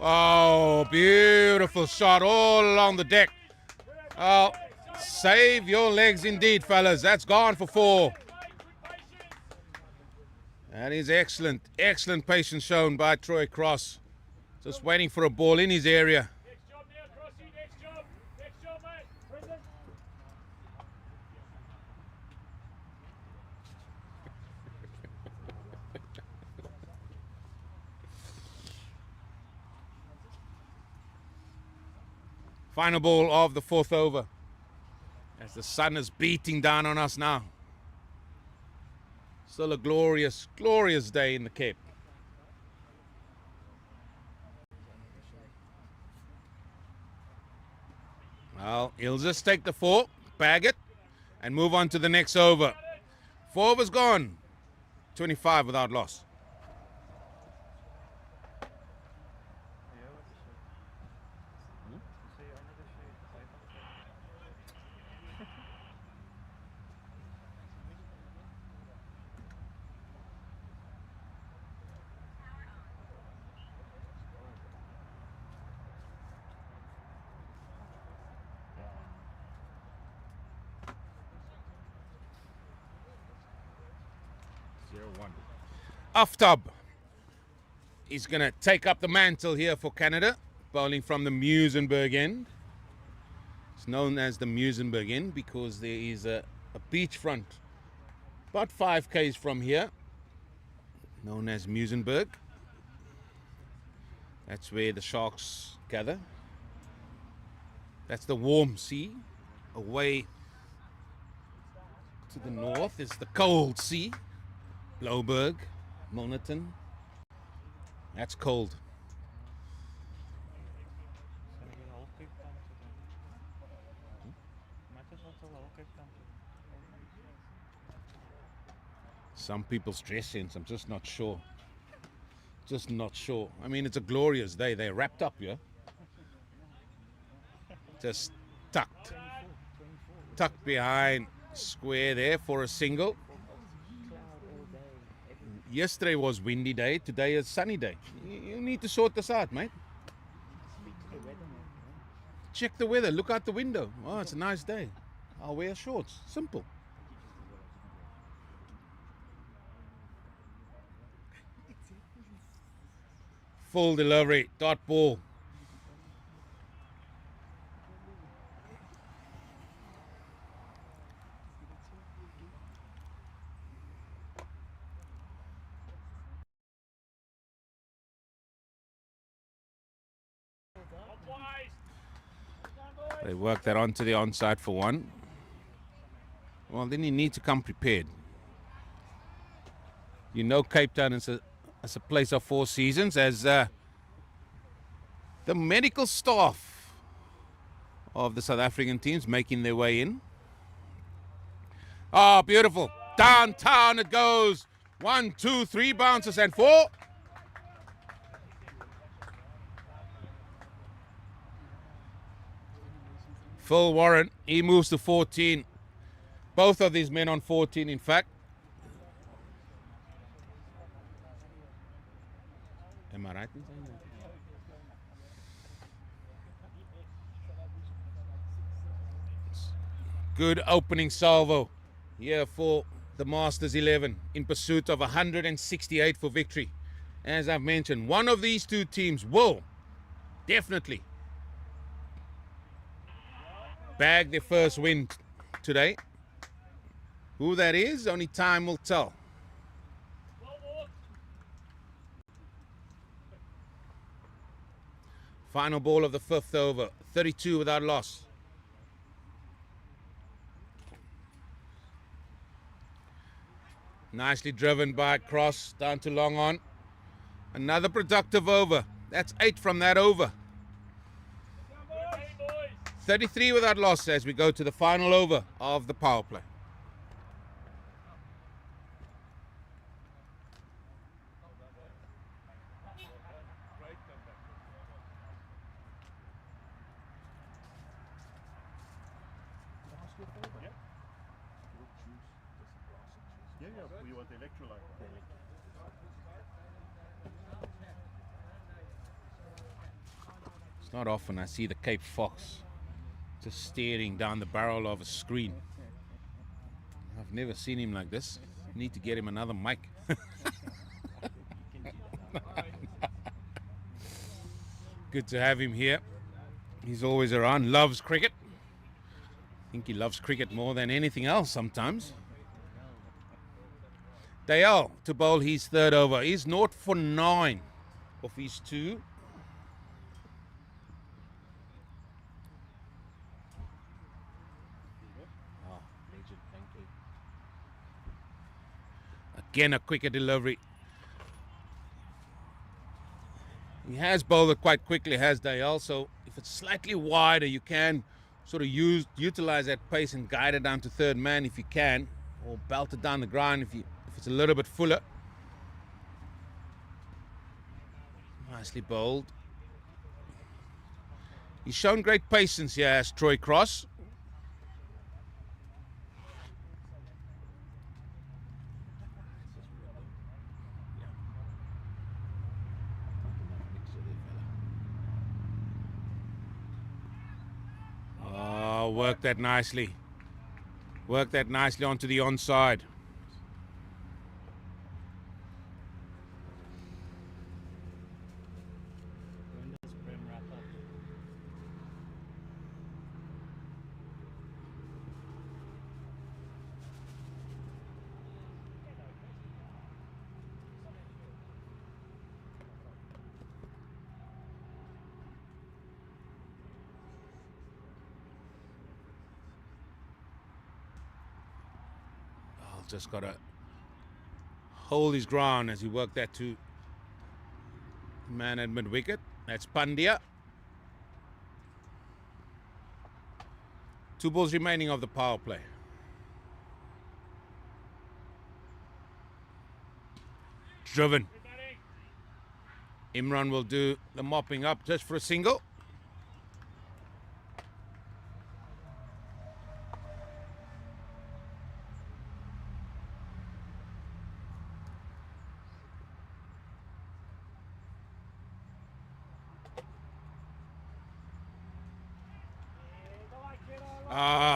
Oh, beautiful shot all along the deck. Oh, save your legs indeed, fellas. That's gone for 4. That is excellent. Excellent patience shown by Troy Cross. Just waiting for a ball in his area. Final ball of the 4th over. As the sun is beating down on us now. Still a glorious, glorious day in the Cape. Well, he'll just take the 4, bag it, and move on to the next over. 4 overs gone. 25 without loss. Aftab is going to take up the mantle here for Canada, bowling from the Muizenberg end. It's known as the Muizenberg end because there is a beachfront about 5 k's from here, known as Muizenberg. That's where the sharks gather. That's the warm sea. Away to the north is the cold sea, Blouberg, Monaghan. That's cold. Some people's dress sense, I'm just not sure. Just not sure. I mean, it's a glorious day. They're wrapped up here. Just tucked. Tucked behind square there for a single. Yesterday was windy day, today is sunny day. You need to sort this out, mate. Check the weather, look out the window. Oh, it's a nice day. I'll wear shorts, simple. Full delivery, dot ball. They work that onto the onside for 1. Well, then you need to come prepared. You know Cape Town is a place of 4 seasons, as the medical staff of the South African teams making their way in. Oh, beautiful. Downtown it goes. 1, 2, 3 bounces and 4. Phil Warren, he moves to 14. Both of these men on 14, in fact. Am I right in saying that? Good opening salvo here for the Masters 11 in pursuit of 168 for victory. As I've mentioned, one of these 2 teams will definitely bag their first win today. Who that is, only time will tell. Final ball of the 5th over, 32 without loss. Nicely driven by Cross down to long on. Another productive over. That's 8 from that over. 33 without loss as we go to the final over of the power play. Yeah, you want the electrolyte. It's not often I see the Cape Fox just staring down the barrel of a screen. I've never seen him like this. Need to get him another mic. Good to have him here. He's always around, loves cricket. I think he loves cricket more than anything else sometimes. Dale to bowl his third over. He's 0 for 9 of his 2. Again, a quicker delivery. He has bowled it quite quickly, has Dale. So if it's slightly wider, you can sort of utilize that pace and guide it down to third man if you can, or belt it down the ground if it's a little bit fuller. Nicely bowled. He's shown great patience here as Troy Cross. Oh, worked that nicely. Worked that nicely onto the onside. When does Prem wrap up? Oh, just got to hold his ground as he worked that to man at mid-wicket. That's Pandya. 2 balls remaining of the power play. Driven. Imran will do the mopping up just for a single.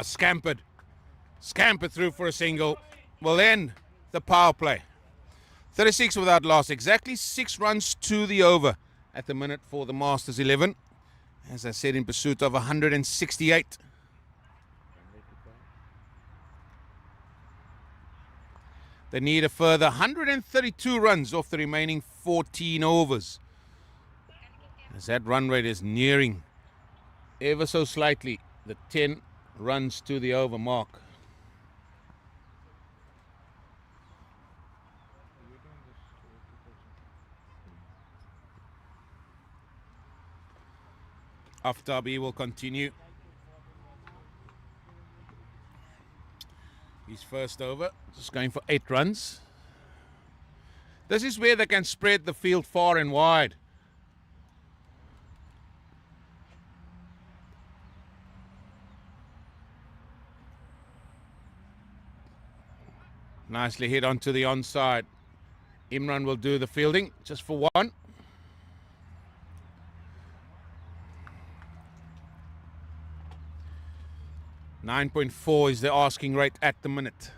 Scampered. Scampered through for a single. Will end the power play. 36 without loss. Exactly 6 runs to the over at the minute for the Masters 11. As I said, in pursuit of 168. They need a further 132 runs off the remaining 14 overs. As that run rate is nearing ever so slightly the 10 runs to the over mark. Aftabi will continue. His first over, just going for 8 runs. This is where they can spread the field far and wide. Nicely hit onto the onside. Imran will do the fielding just for 1. $9.4 is the asking rate at the minute.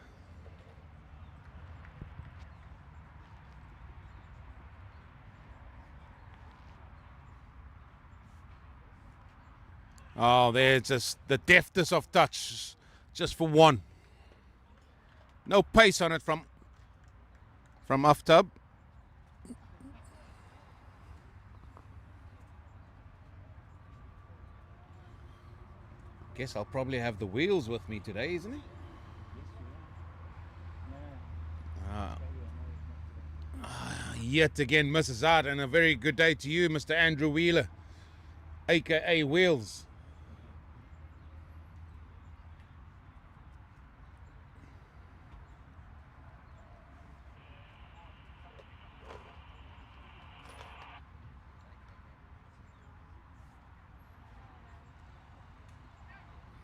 Oh, there's just the deftness of touch, just for 1. No pace on it from Aftab. Guess I'll probably have the wheels with me today, isn't he? Yet again misses out, and a very good day to you, Mr. Andrew Wheeler, aka Wheels.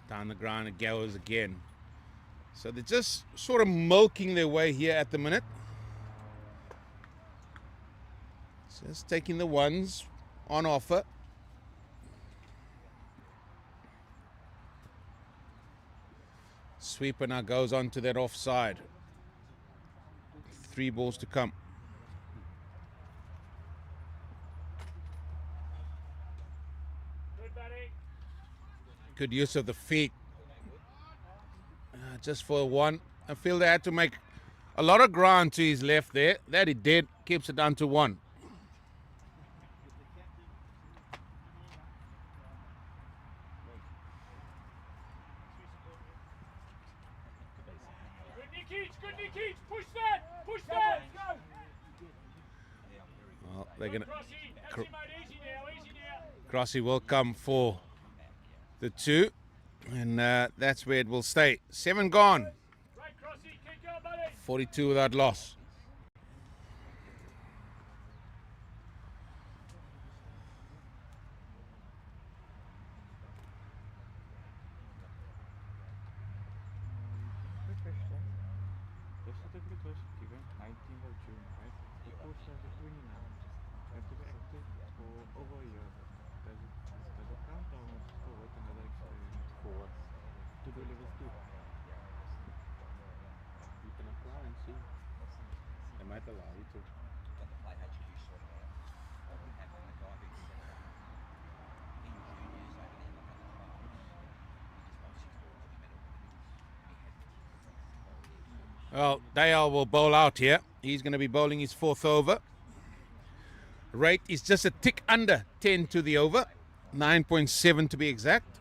Down the ground it goes again. So they're just sort of milking their way here at the minute. Just taking the ones on offer. Sweeper now goes on to that offside. 3 balls to come. Good use of the feet. Just for one. I feel they had to make a lot of ground to his left there. That he did. Keeps it down to 1. Well, they're going to... Crossy will come for the 2. And that's where it will stay. 7 gone. 42 without loss. Yesterday it was given 19th of June, right? The coach has a 29. And to be active for over a year. Does it count or for what another experience? For what? To do level 2. You can apply and see. They might allow you to. Well, Dale will bowl out here. He's going to be bowling his 4th over. Rate is just a tick under 10 to the over. 9.7 to be exact.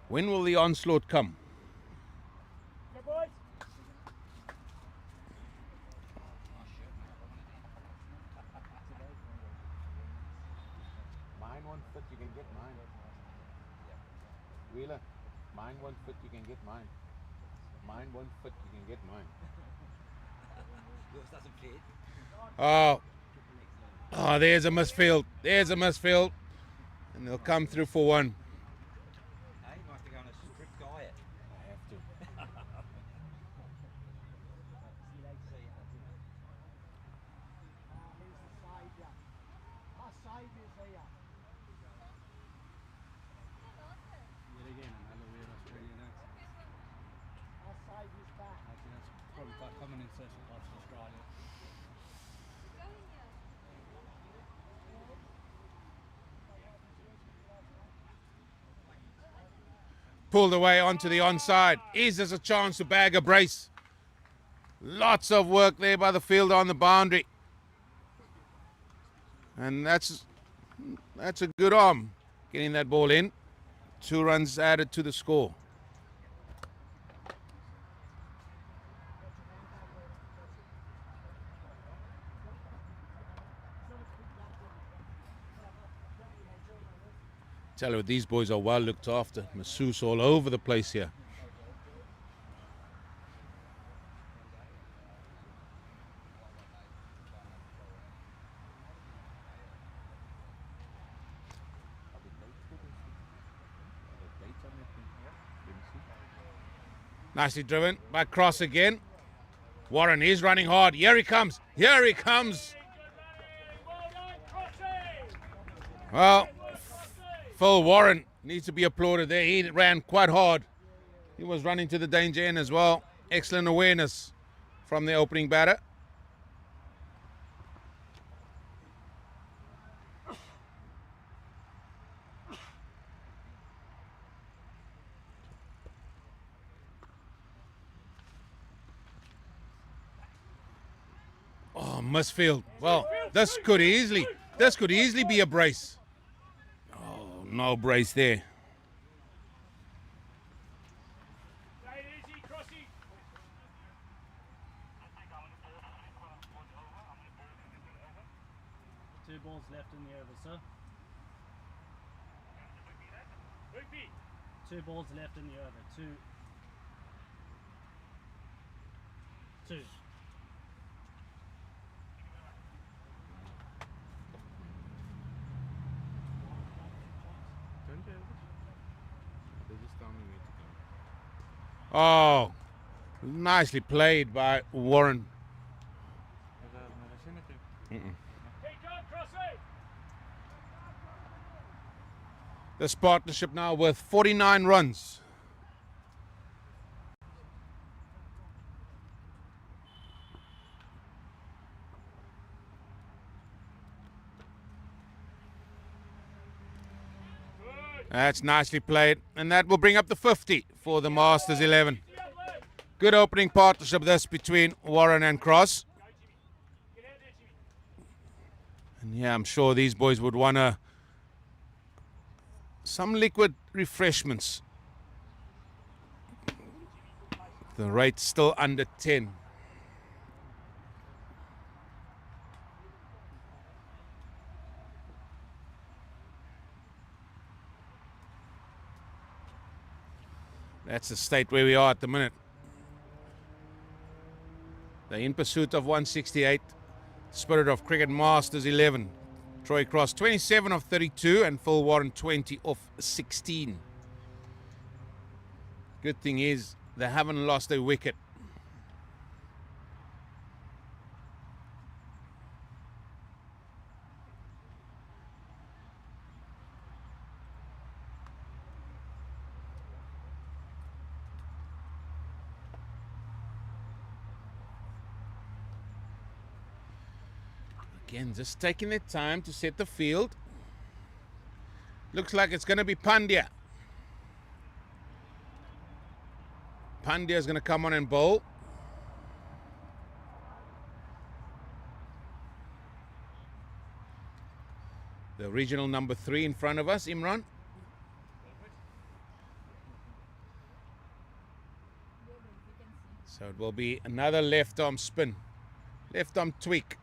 When will the onslaught come? Mine won't fit, you can get mine. Wheeler, mine won't fit, you can get mine. Mine won't fit, you can get mine. Yours doesn't fit. Oh, there's a misfield. There's a misfield. And they'll come through for 1. Hey, you might have to go on a strict diet. I have to. Yet again, another weird Australian accent. I think that's probably quite common in certain parts of Australia. Pulled away onto the onside. Is there a chance to bag a brace? Lots of work there by the fielder on the boundary. And that's a good arm getting that ball in. 2 runs added to the score. Tell you, these boys are well looked after. Masseuse all over the place here. Nicely driven by Cross again. Warren is running hard. Here he comes. Here he comes. Well, Phil Warren needs to be applauded there. He ran quite hard. He was running to the danger end as well. Excellent awareness from the opening batter. Oh, misfield. Well, this could easily be a brace. Oh, no brace there. Two balls left in the over, sir. 2 balls left in the over. 2. 2. Oh, nicely played by Warren. This partnership now with 49 runs. That's nicely played, and that will bring up the 50 for the Masters 11. Good opening partnership this between Warren and Cross. And yeah, I'm sure these boys would want some liquid refreshments. The rate's still under 10. That's the state where we are at the minute. They're in pursuit of 168. Spirit of Cricket Masters 11. Troy Cross 27 of 32 and Phil Warren 20 of 16. Good thing is they haven't lost a wicket. Again, just taking their time to set the field. Looks like it's going to be Pandya. Pandya is going to come on and bowl. The original number 3 in front of us, Imran. So it will be another left arm spin, left arm tweak.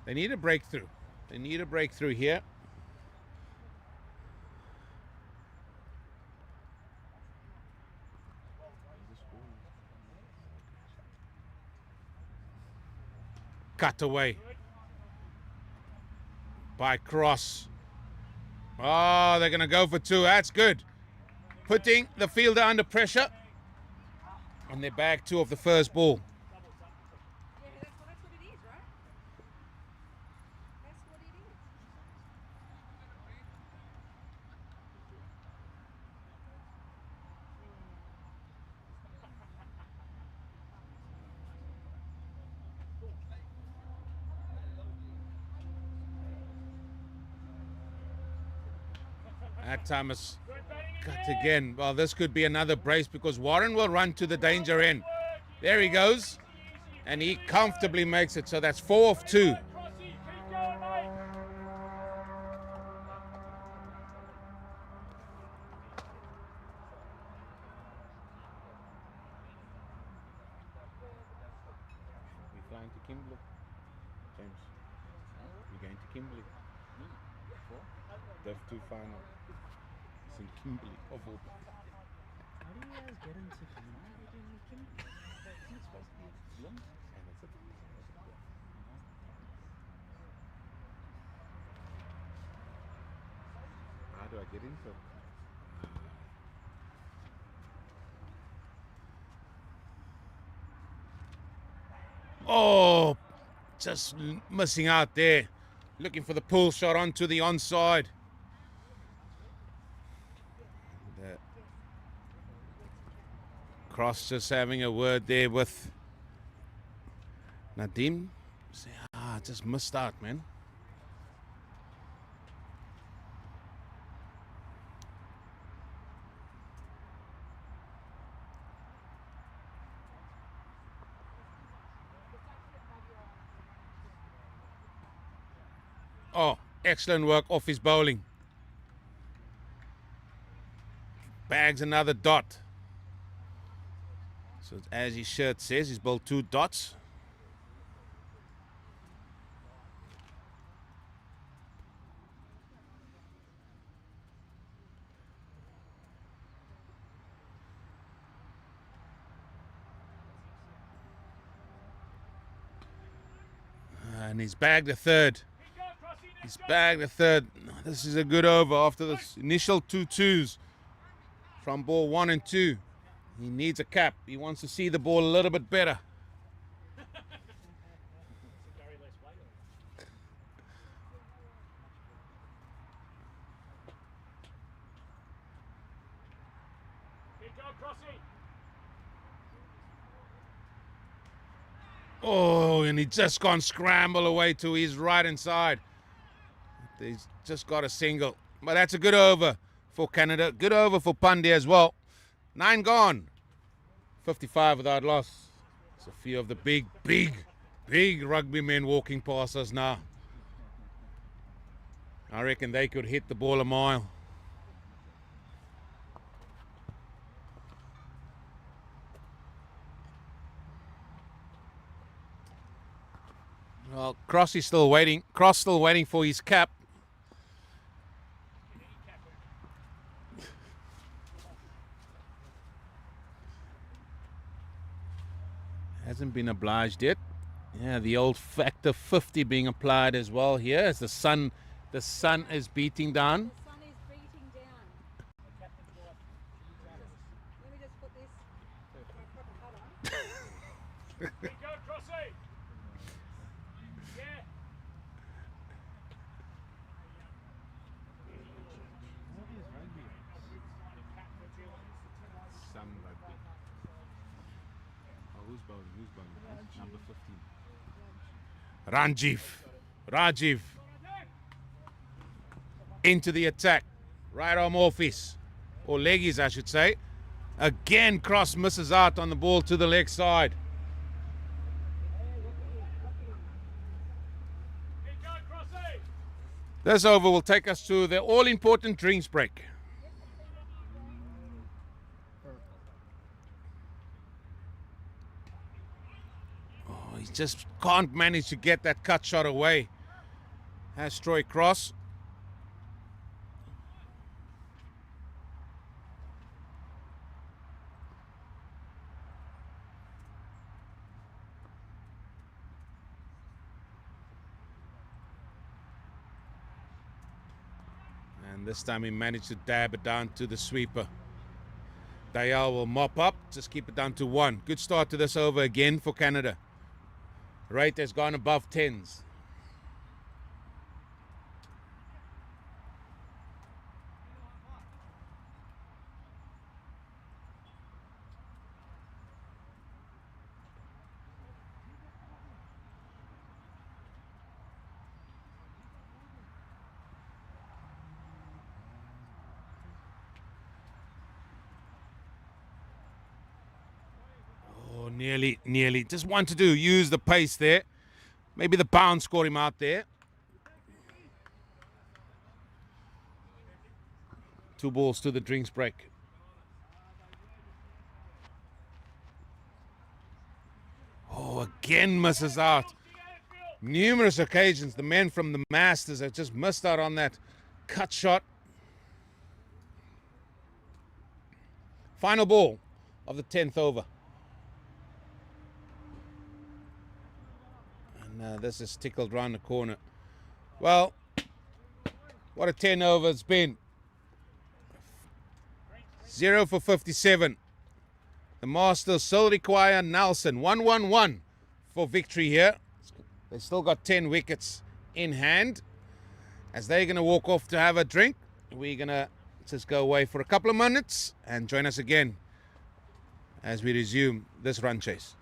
They need a breakthrough. They need a breakthrough here. Cut away by Cross. Oh, they're going to go for 2. That's good. Putting the fielder under pressure. And they bag 2 of the first ball. That time is cut again. Well, this could be another brace because Warren will run to the danger end. There he goes. And he comfortably makes it. So that's 4 of 2. We're flying to Kimberley. James, we're going to Kimberley. Div 2 final. It's in Kimberley, of all places. How do you guys get into Kimberley? It's supposed to be London. And it's how do I get into it? Oh, just missing out there. Looking for the pull shot onto the onside. Cross just having a word there with Nadim. Say, just missed out, man. Oh, excellent work off his bowling. Bags another dot. So as his shirt says, he's bowled 2 dots. And he's bagged a third. He's bagged a third. This is a good over after this initial 2-2s from ball 1 and 2. He needs a cap. He wants to see the ball a little bit better. Oh, and he just gone scramble away to his right hand side. He's just got a single. But that's a good over for Canada. Good over for Pandey as well. 9 gone. 55 without loss. It's a few of the big rugby men walking past us now. I reckon they could hit the ball a mile. Well, Cross is still waiting. Cross still waiting for his cap. Hasn't been obliged yet. Yeah, the old factor 50 being applied as well here as the sun is beating down. The sun is beating down. Let me just put this proper hat on. Some rugby. Oh, who's bowling? Number 15. Rajiv. Into the attack. Right arm office. Or leggies, I should say. Again, Cross misses out on the ball to the leg side. This over will take us to the all-important drinks break. Oh, he just can't manage to get that cut shot away. Has Troy Cross. And this time he managed to dab it down to the sweeper. Dayal will mop up, just keep it down to 1. Good start to this over again for Canada. Rate has gone above 10s. Oh, nearly. Just want to use the pace there. Maybe the bounce scored him out there. 2 balls to the drinks break. Oh, again misses out. Numerous occasions, the men from the Masters have just missed out on that cut shot. Final ball of the 10th over. And this is tickled round the corner. Well, what a 10 over it's been. 0 for 57. The Masters still require Nelson. 1-1-1 for victory here. They still got 10 wickets in hand. As they're going to walk off to have a drink, we're going to just go away for a couple of minutes and join us again as we resume this run chase.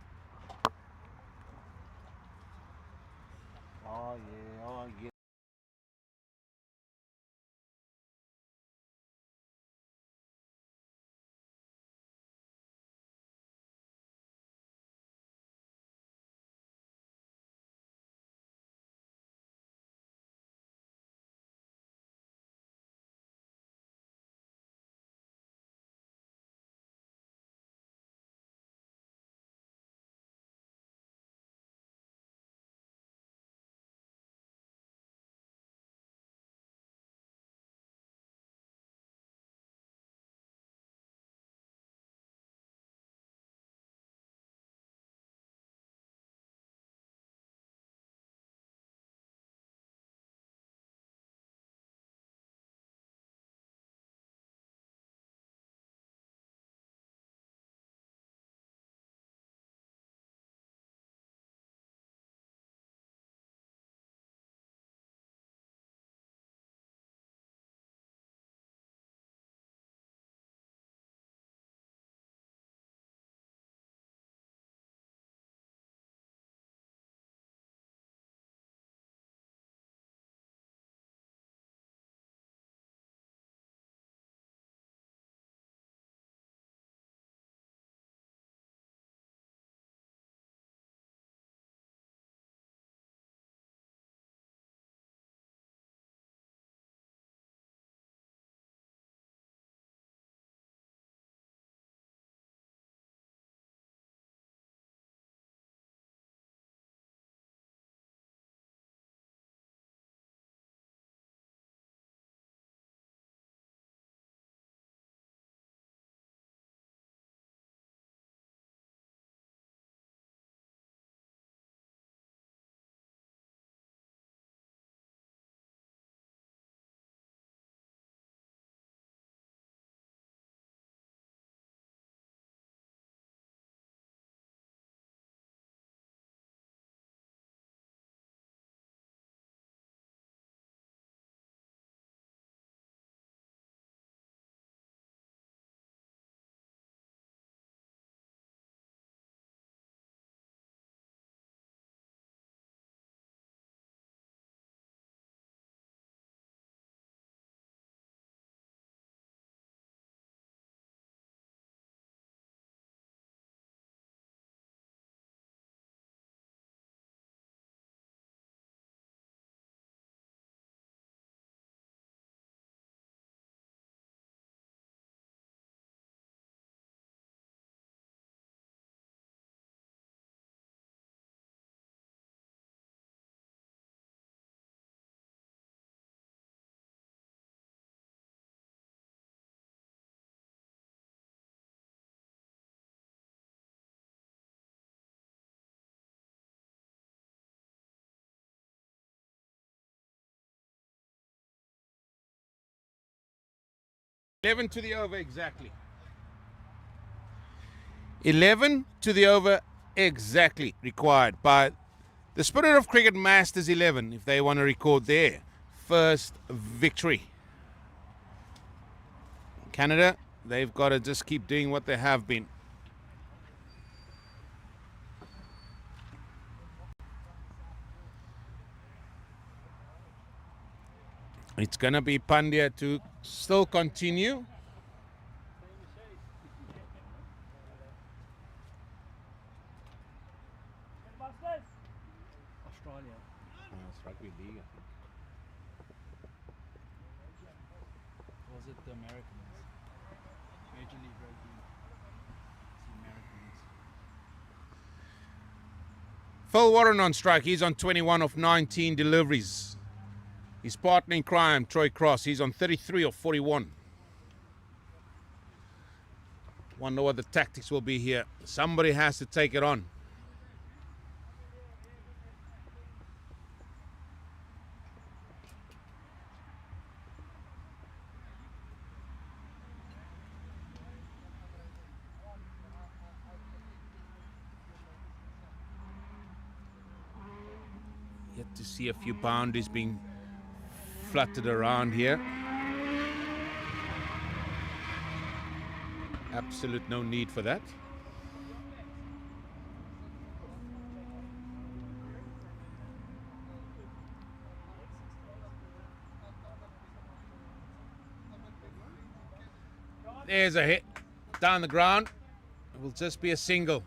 11 to the over exactly. 11 to the over exactly required by the Spirit of Cricket Masters 11 if they want to record their first victory. Canada, they've got to just keep doing what they have been. It's going to be Pandya to still continue. Australia. It's rugby league, I think. Was it the Americans? Major League Rugby. It's the Americans. Phil Warren on strike. He's on 21 of 19 deliveries. His partner in crime, Troy Cross, he's on 33 of 41. Wonder what the tactics will be here. Somebody has to take it on. Yet to see a few boundaries being fluttered around here. Absolute no need for that. There's a hit down the ground. It will just be a single.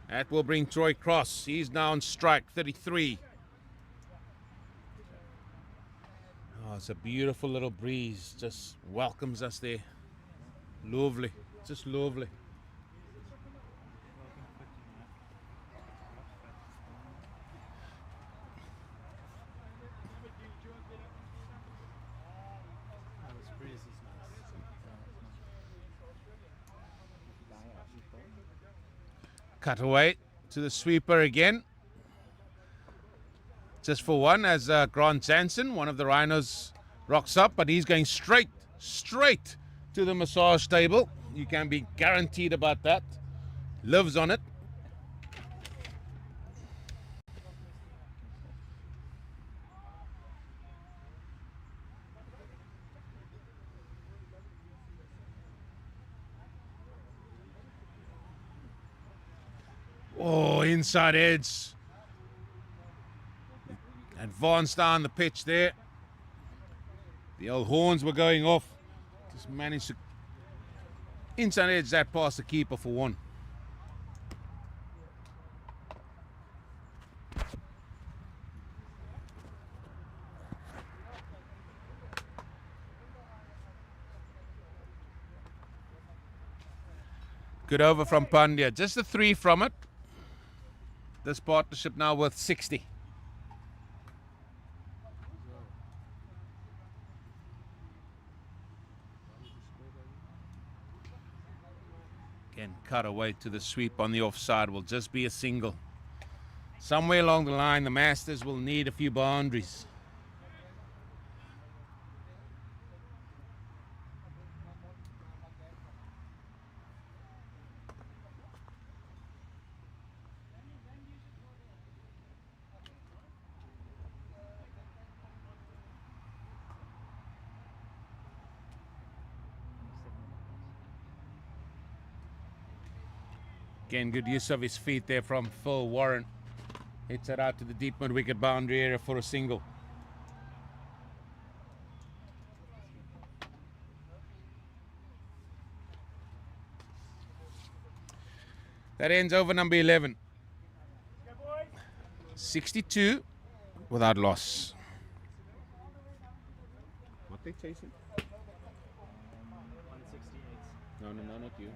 That will bring Troy Cross. He's now on strike, 33. Oh, it's a beautiful little breeze. Just welcomes us there. Lovely. Just lovely. This breeze is nice. Cut away to the sweeper again. Just for one, as Grant Jansen, one of the Rhinos, rocks up, but he's going straight to the massage table. You can be guaranteed about that. Lives on it. Oh, inside edge. Advanced down the pitch there. The old horns were going off. Just managed to inside edge that past the keeper for one. Good over from Pandya. Just a 3 from it. This partnership now worth 60. Again, cut away to the sweep on the offside. Will just be a single. Somewhere along the line, the Masters will need a few boundaries. Again, good use of his feet there from Phil Warren. Hits it out to the deep mid-wicket boundary area for a single. That ends over number 11. 62 without loss. What they chasing? 168. No, not you.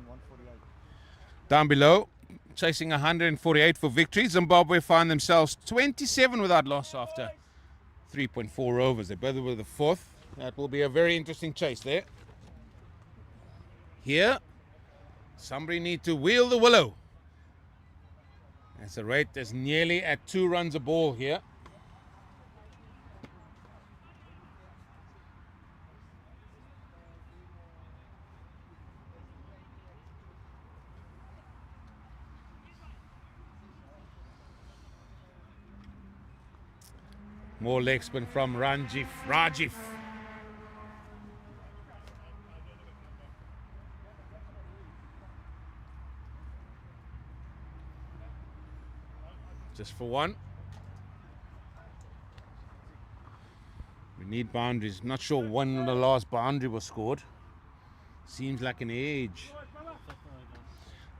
148. Down below, chasing 148 for victory. Zimbabwe find themselves 27 without loss after 3.4 overs. They both were the fourth. That will be a very interesting chase there. Here, somebody need to wheel the willow. As the rate is nearly at 2 runs a ball here. More leg spin from Rajiv. Just for one. We need boundaries. Not sure when the last boundary was scored. Seems like an age.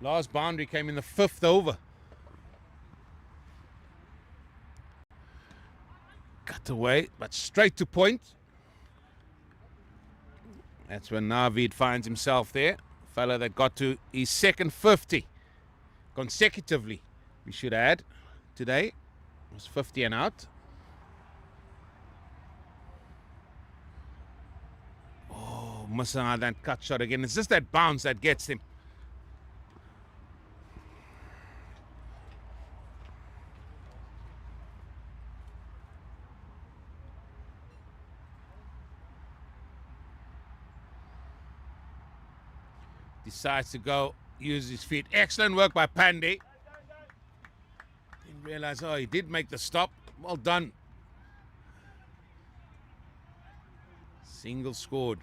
Last boundary came in the 5th over. Cut away, but straight to point. That's when Navid finds himself there. Fellow that got to his second 50 consecutively, we should add. Today was 50 and out. Oh, missing out that cut shot again. It's just that bounce that gets him. Decides to go use his feet. Excellent work by Pandey. Didn't realize, oh, he did make the stop. Well done. Single scored.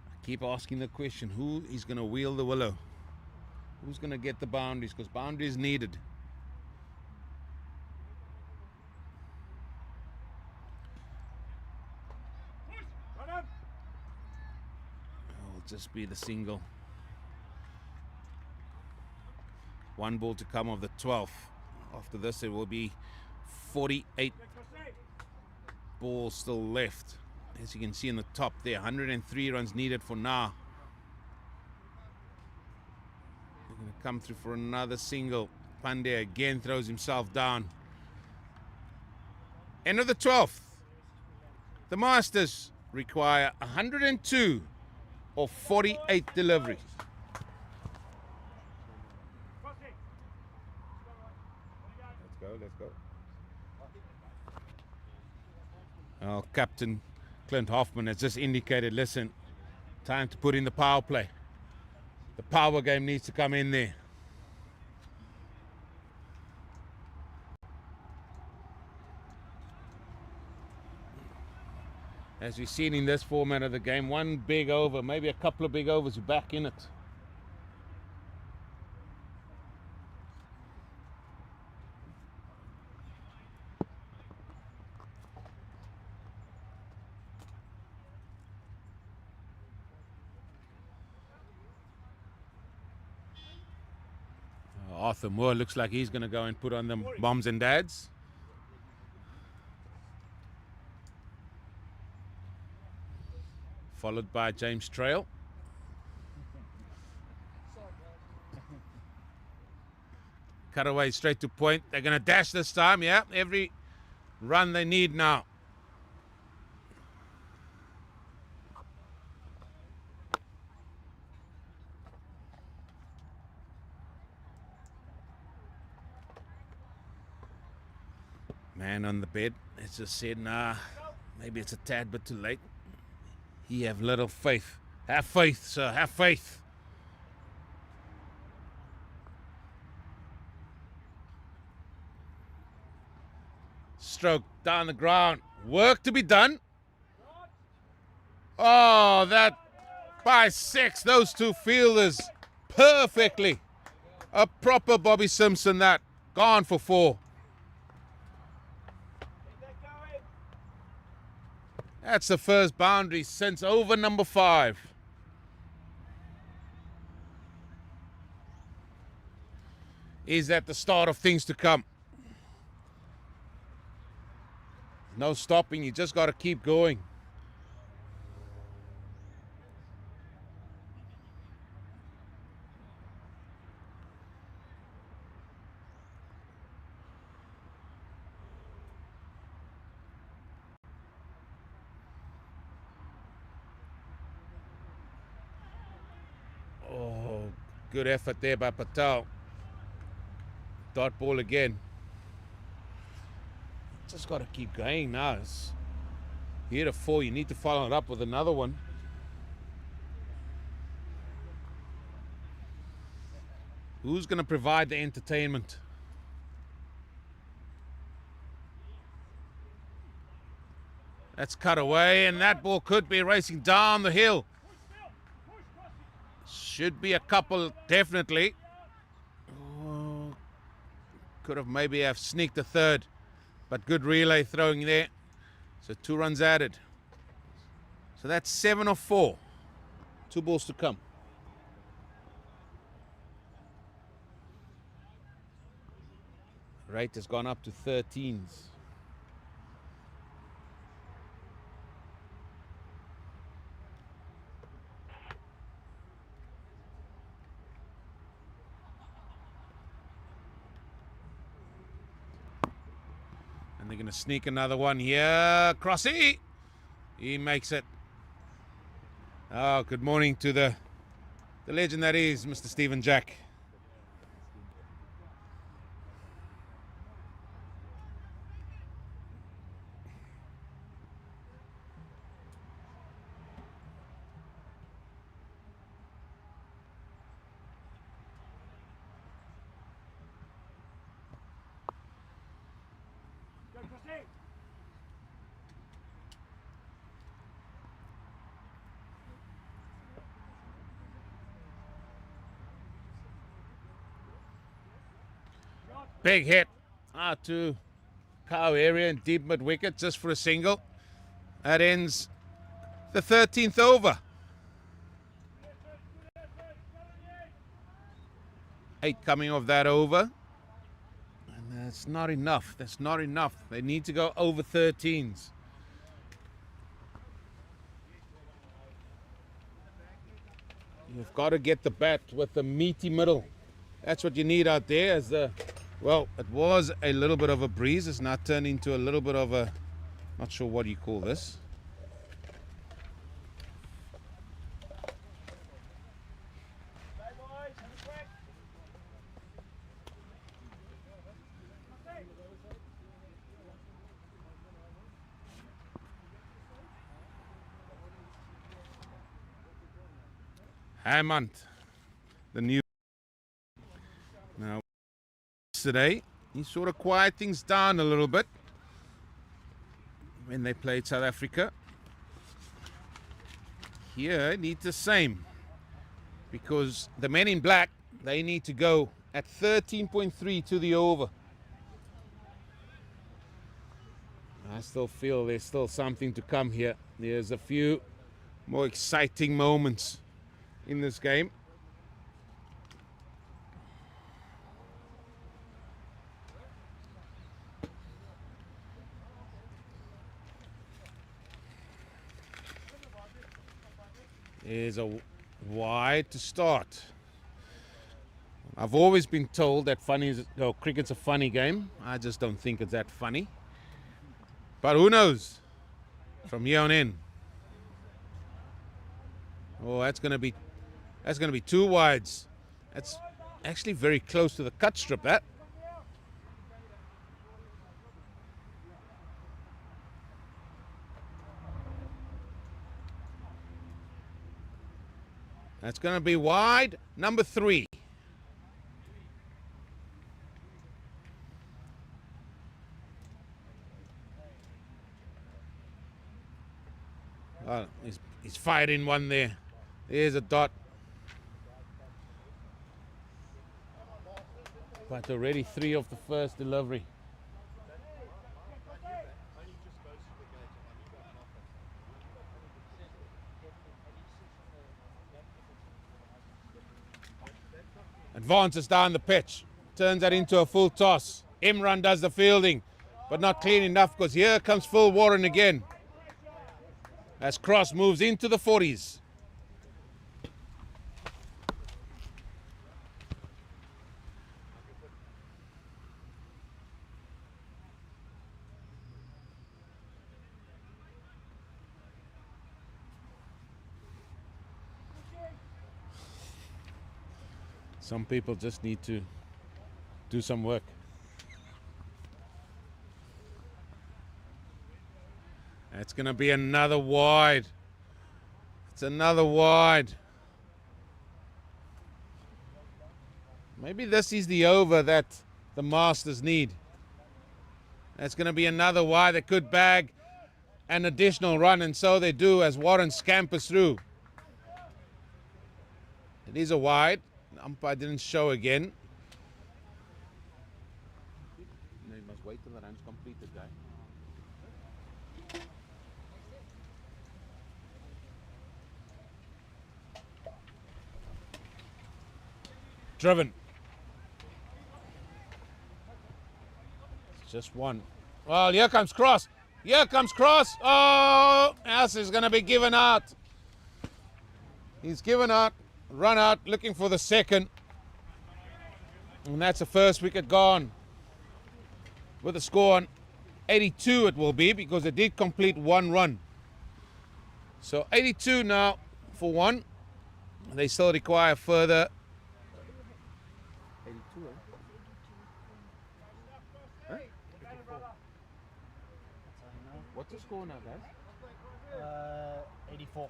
I keep asking the question, who is going to wheel the willow? Who's going to get the boundaries? Because boundaries needed. Just be the single. One ball to come of the 12th. After this, it will be 48 balls still left. As you can see in the top there, 103 runs needed for now. They're going to come through for another single. Pandey again throws himself down. End of the 12th. The Masters require 102 or 48 deliveries. Let's go. Well, Captain Clint Hoffman has just indicated, listen, time to put in the power play. The power game needs to come in there. As we've seen in this format of the game, one big over, maybe a couple of big overs, you're back in it. Arthur Moore looks like he's going to go and put on them moms and dads. Followed by James Trail. Cutaway straight to point. They're going to dash this time, yeah. Every run they need now. Man on the bed has just said, nah, maybe it's a tad bit too late. He have little faith. Have faith, sir, have faith. Stroke down the ground. Work to be done. Oh, that by 6. Those two fielders perfectly. A proper Bobby Simpson that. Gone for 4. That's the first boundary since over number 5. Is that the start of things to come? No stopping, you just got to keep going. Oh, good effort there by Patel. Dot ball again. Just got to keep going now. It's here to 4. You need to follow it up with another one. Who's going to provide the entertainment? That's cut away, and that ball could be racing down the hill. Should be a couple, definitely. Oh, could have maybe have sneaked a third, but good relay throwing there. So 2 runs added. So that's 7 of 4. 2 balls to come. Rate has gone up to 13s. And they're going to sneak another one here. Crossy! He makes it. Oh, good morning to the legend that is Mr. Stephen Jack. Big hit out to cow area and deep mid wicket just for a single. That ends the 13th over. 8 coming off that over. And that's not enough. That's not enough. They need to go over 13s. You've got to get the bat with the meaty middle. That's what you need out there. As the, well, it was a little bit of a breeze. It's now turned into a little bit of a, not sure what you call this. Hammond, the new. Now, today, he sort of quieted things down a little bit when they played South Africa. Here, need the same, because the men in black, they need to go at 13.3 to the over. I still feel there's still something to come here. There's a few more exciting moments in this game. There's a wide to start. I've always been told that cricket's a funny game. I just don't think it's that funny. But who knows? From here on in. Oh, that's going to be 2 wides. That's actually very close to the cut strip, that. That's going to be wide, number 3. Oh, he's fired in one there. There's a dot. But already 3 of the first delivery. Advances down the pitch. Turns that into a full toss. Imran does the fielding, but not clean enough, because here comes Phil Warren again. As Cross moves into the 40s. Some people just need to do some work. It's going to be another wide. It's another wide. Maybe this is the over that the Masters need. That's going to be another wide that could bag an additional run, and so they do as Warren scampers through. It is a wide. Umpire didn't show again. No, you must wait till the run's completed, guy. Driven. It's just one. Well, here comes Cross. Here comes Cross. Oh, House is going to be given out. He's given out. Run out, looking for the second. And that's the first wicket gone. With a score on 82 it will be, because they did complete one run. So 82 now for one. They still require further. 82, eh? Huh? 84. What's the score now, guys? 84.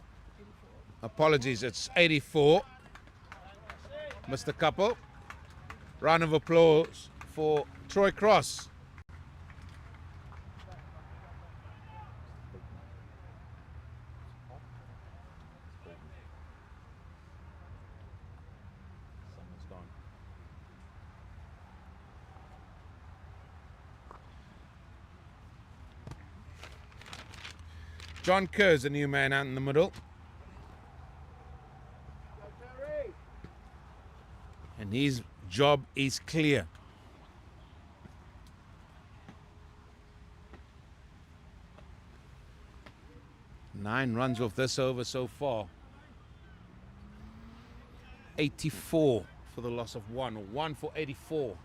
Apologies, it's 84. Mr. Couple. Round of applause for Troy Cross. Someone's gone. John Kerr's the new man out in the middle. And his job is clear. 9 runs off this over so far. 84 for the loss of 1, or 1 for 84.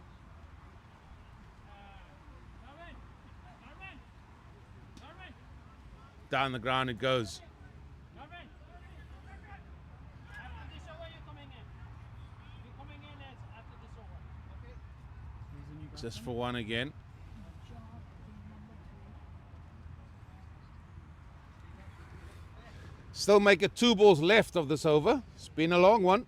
Down the ground it goes. Just for 1 again. Still make it 2 balls left of this over. It's been a long one.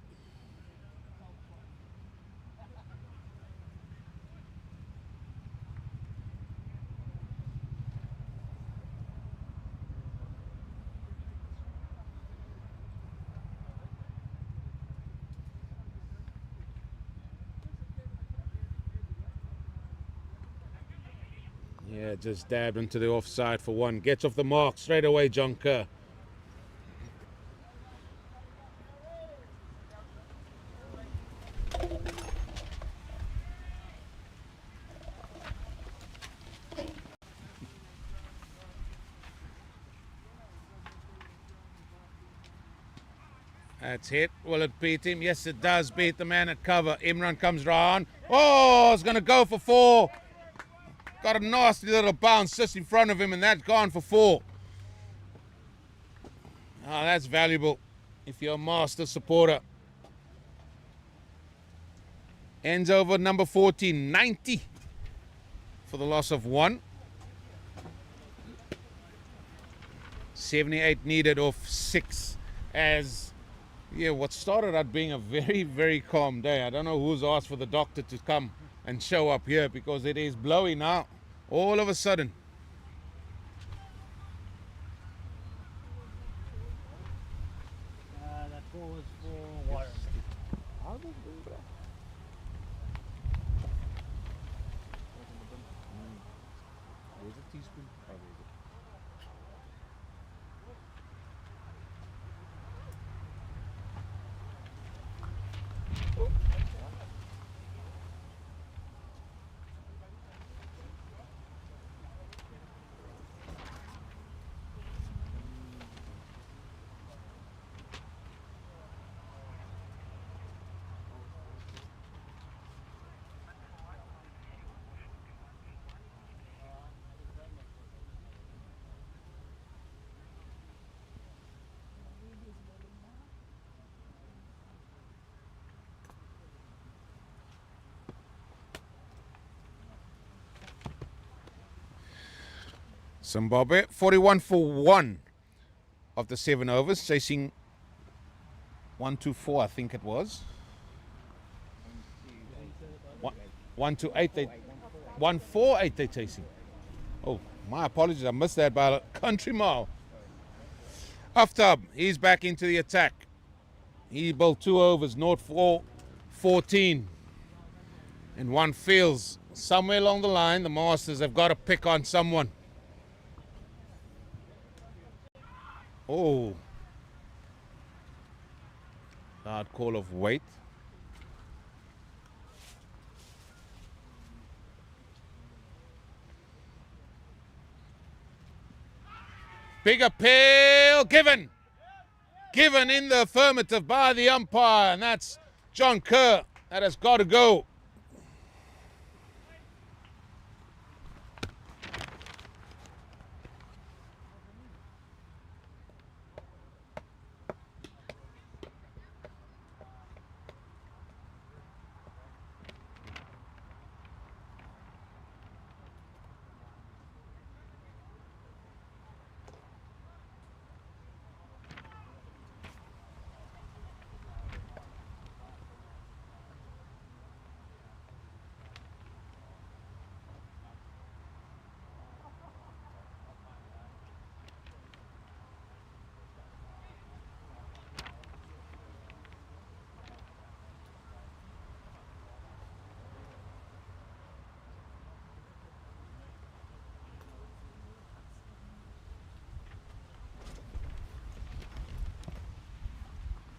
Yeah, just dabbed into the offside for 1. Gets off the mark straight away, John Kerr. That's hit. Will it beat him? Yes, it does beat the man at cover. Imran comes round. Oh, it's going to go for 4. Got a nasty little bounce just in front of him, and that's gone for 4. Oh, that's valuable if you're a Master supporter. Ends over number 14, 90 for the loss of 1. 78 needed off 6 as, yeah, what started out being a very, very calm day. I don't know who's asked for the doctor to come and show up here, because it is blowing now all of a sudden. That ball was for Warren. Where's the teaspoon? Oh, there it is. Zimbabwe, 41 for 1 of the 7 overs, chasing 1-4, I think it was. 1-8, 1-4-8 they're chasing. Oh, My apologies, I missed that by a country mile. Aftab, he's back into the attack. He bowled 2 overs, 0-4-14. And one feels somewhere along the line, the Masters have got to pick on someone. Oh. Hard call of weight. Big appeal given. Given in the affirmative by the umpire, and that's John Kerr. That has got to go.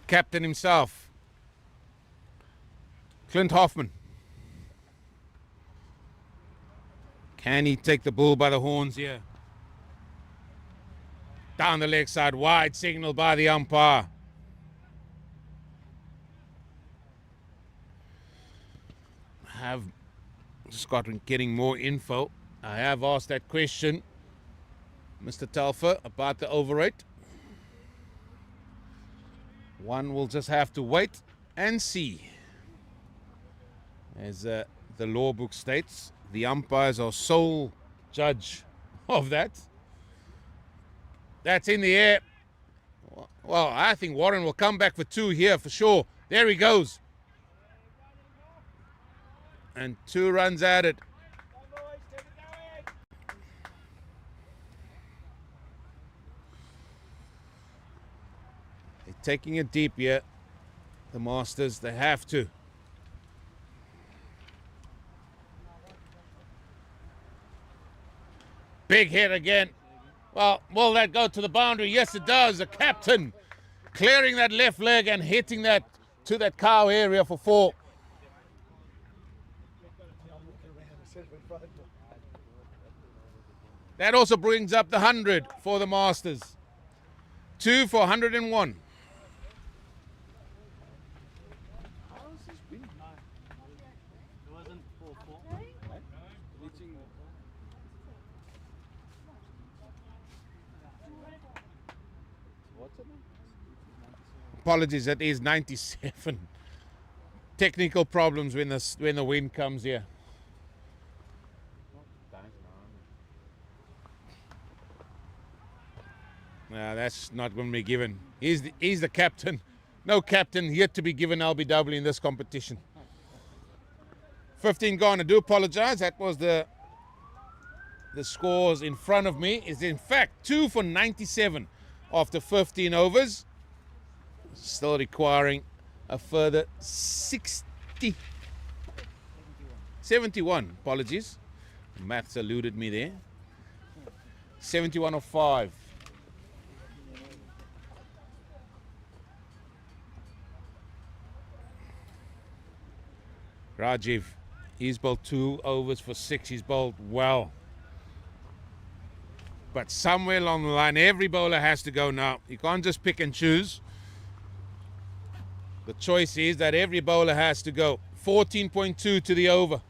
Captain himself, Clint Hoffman. Can he take the bull by the horns here? Down the leg side, wide signal by the umpire. Have Scotland getting more info? I have asked that question, Mr. Telfer, about the over rate. One will just have to wait and see. As the law book states, the umpires are sole judge of that. That's in the air. Well, I think Warren will come back for 2 here for sure. There he goes. And 2 runs added. They're taking it deep here. The Masters, they have to. Big hit again. Well, will that go to the boundary? Yes, it does. The captain clearing that left leg and hitting that to that cow area for 4. That also brings up the 100 for the Masters. 2 for 101. Apologies, that is 97. Technical problems when the wind comes here. No, that's not going to be given. He's the captain. No captain yet to be given LBW in this competition. 15 gone. I do apologize. That was the scores in front of me. Is in fact 2 for 97 after 15 overs. Still requiring a further 71. Apologies. Maths eluded me there. 71 of 5. Rajiv, he's bowled 2 overs for 6. He's bowled well. But somewhere along the line, every bowler has to go now. You can't just pick and choose. The choice is that every bowler has to go. 14.2 to the over.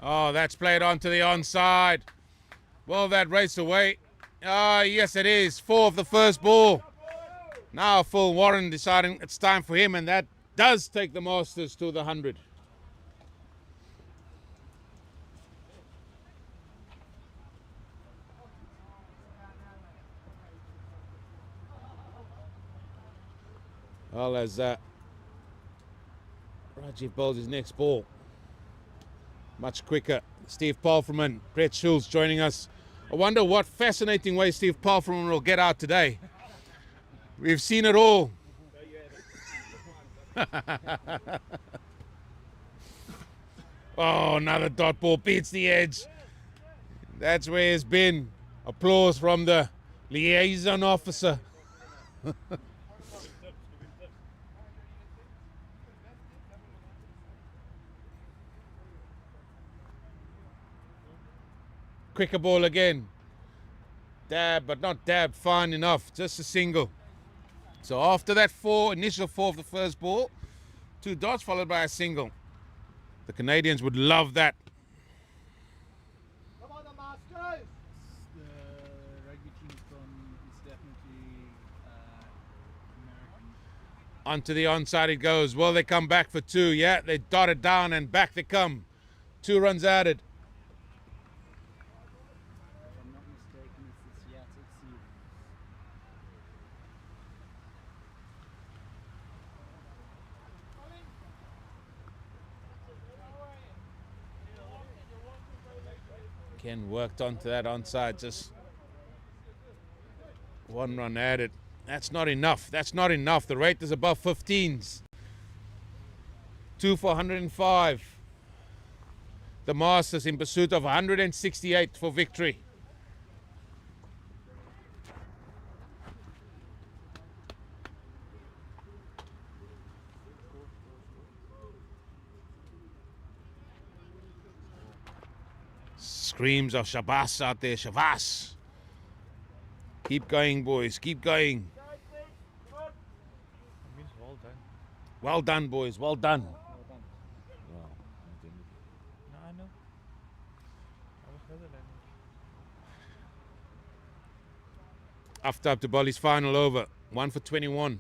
Oh, that's played onto the onside. Will that race away? Ah, yes it is. 4 of the first ball. Now Phil Warren deciding it's time for him, and that does take the Masters to the 100. Well, as Rajiv bowls his next ball. Much quicker. Steve Palfreman, Brett Schulz joining us. I wonder what fascinating way Steve Palfreman will get out today. We've seen it all. Oh, another dot ball beats the edge. That's where it's been. Applause from the liaison officer. Quicker ball again. Dab, but not dab, fine enough. Just a single. So after that initial four of the first ball, 2 dots followed by a single. The Canadians would love that. Come on, the Masters! The rugby team is definitely American. Onto the onside it goes. Will they come back for 2? Yeah, they dot it down and back they come. 2 runs added. If I'm not mistaken, it's the Seattle Seals. Ken worked onto that onside. Just 1 run added. That's not enough. That's not enough. The rate is above 15s. 2 for 105. The Masters in pursuit of 168 for victory. Screams of Shabazz out there. Shabazz. Keep going, boys. Keep going. Means well done. Well done, boys. Well done. No, I know. I was Netherlands. Aftab to bowl his final over. 1 for 21.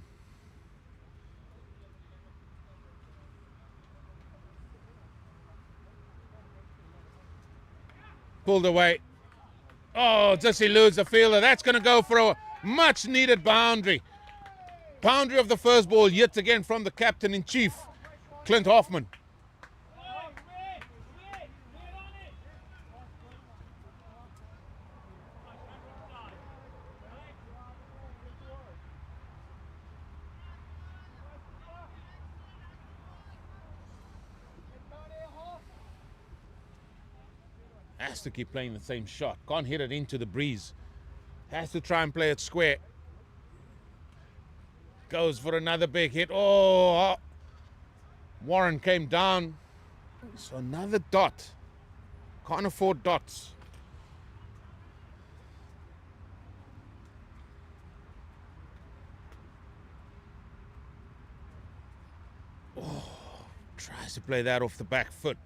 Pulled away. Oh, just eludes the fielder. That's going to go for a much needed boundary. Boundary of the first ball yet again from the captain-in-chief, Clint Hoffman. Has to keep playing the same shot. Can't hit it into the breeze. Has to try and play it square. Goes for another big hit. Oh, Warren came down. So another dot. Can't afford dots. Oh, tries to play that off the back foot.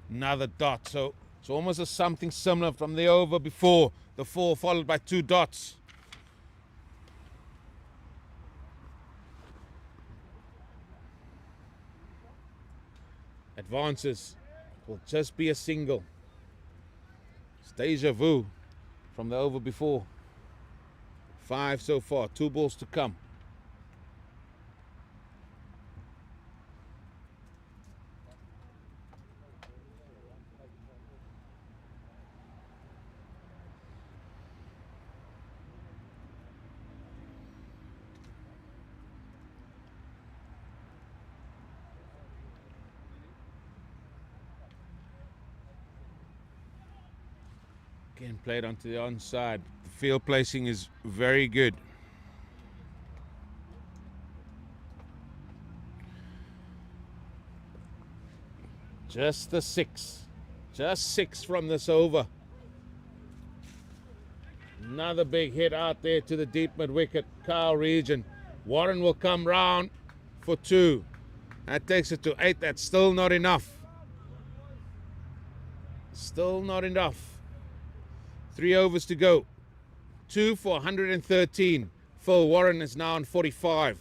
Another dot. So it's almost a something similar from the over before. The 4 followed by 2 dots. Advances. Will just be a single. It's deja vu from the over before. 5 so far. 2 balls to come. Again, played onto the onside. The field placing is very good. Just the 6. Just 6 from this over. Another big hit out there to the deep mid wicket, Kyle region. Warren will come round for 2. That takes it to 8. That's still not enough. Still not enough. 3 overs to go. 2 for 113. Phil Warren is now on 45.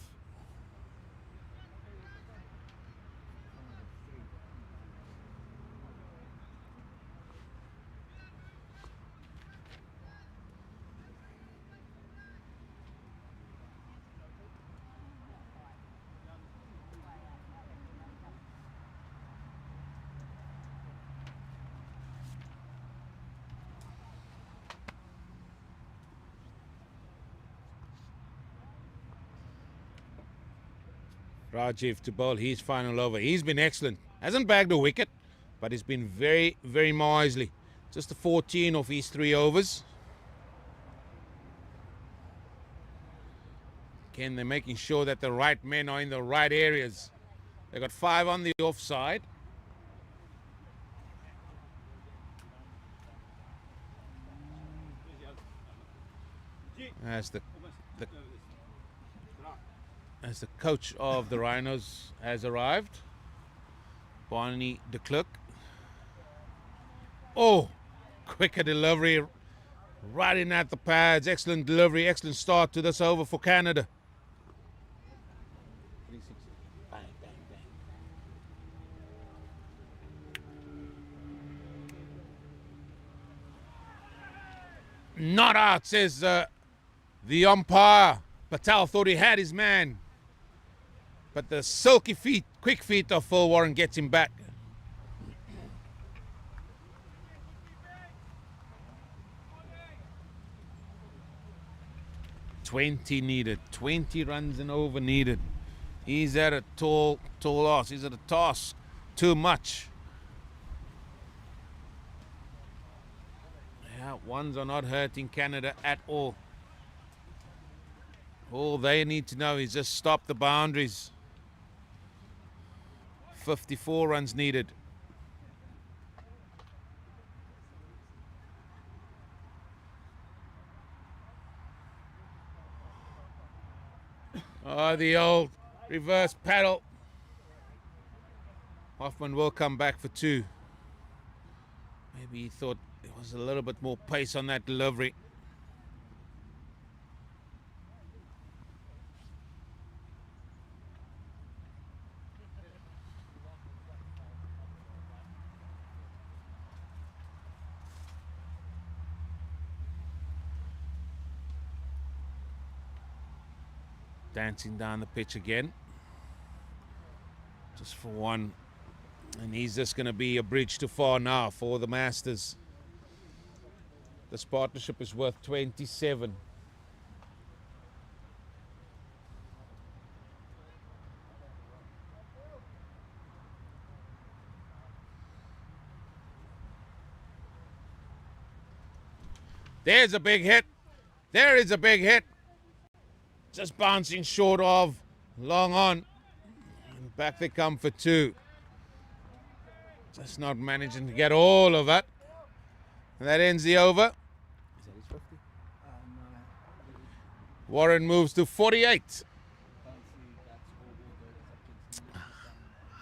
Rajiv to bowl his final over. He's been excellent. Hasn't bagged a wicket, but he's been very, very miserly. Just a 14 of his 3 overs. Again, they're making sure that the right men are in the right areas. They've got 5 on the offside. As the coach of the Rhinos has arrived, Barney de Klerk. Oh, quicker delivery, right in at the pads. Excellent delivery, excellent start to this over for Canada. Bang, bang, bang. Not out, says the umpire. Patel thought he had his man, but the silky feet, quick feet of Phil Warren gets him back. $20 needed, 20 runs and over needed. He's at a tall loss. He's at a toss. Too much. Yeah, ones are not hurting Canada at all. All they need to know is just stop the boundaries. 54 runs needed. Oh, the old reverse paddle. Hoffman will come back for 2. Maybe he thought there was a little bit more pace on that delivery. Dancing down the pitch again. Just for 1. And he's just going to be a bridge too far now for the Masters. This partnership is worth 27. There's a big hit. There is a big hit. Just bouncing short of, long on. And back they come for 2. Just not managing to get all of it. And that ends the over. Is that his 50? Warren moves to 48.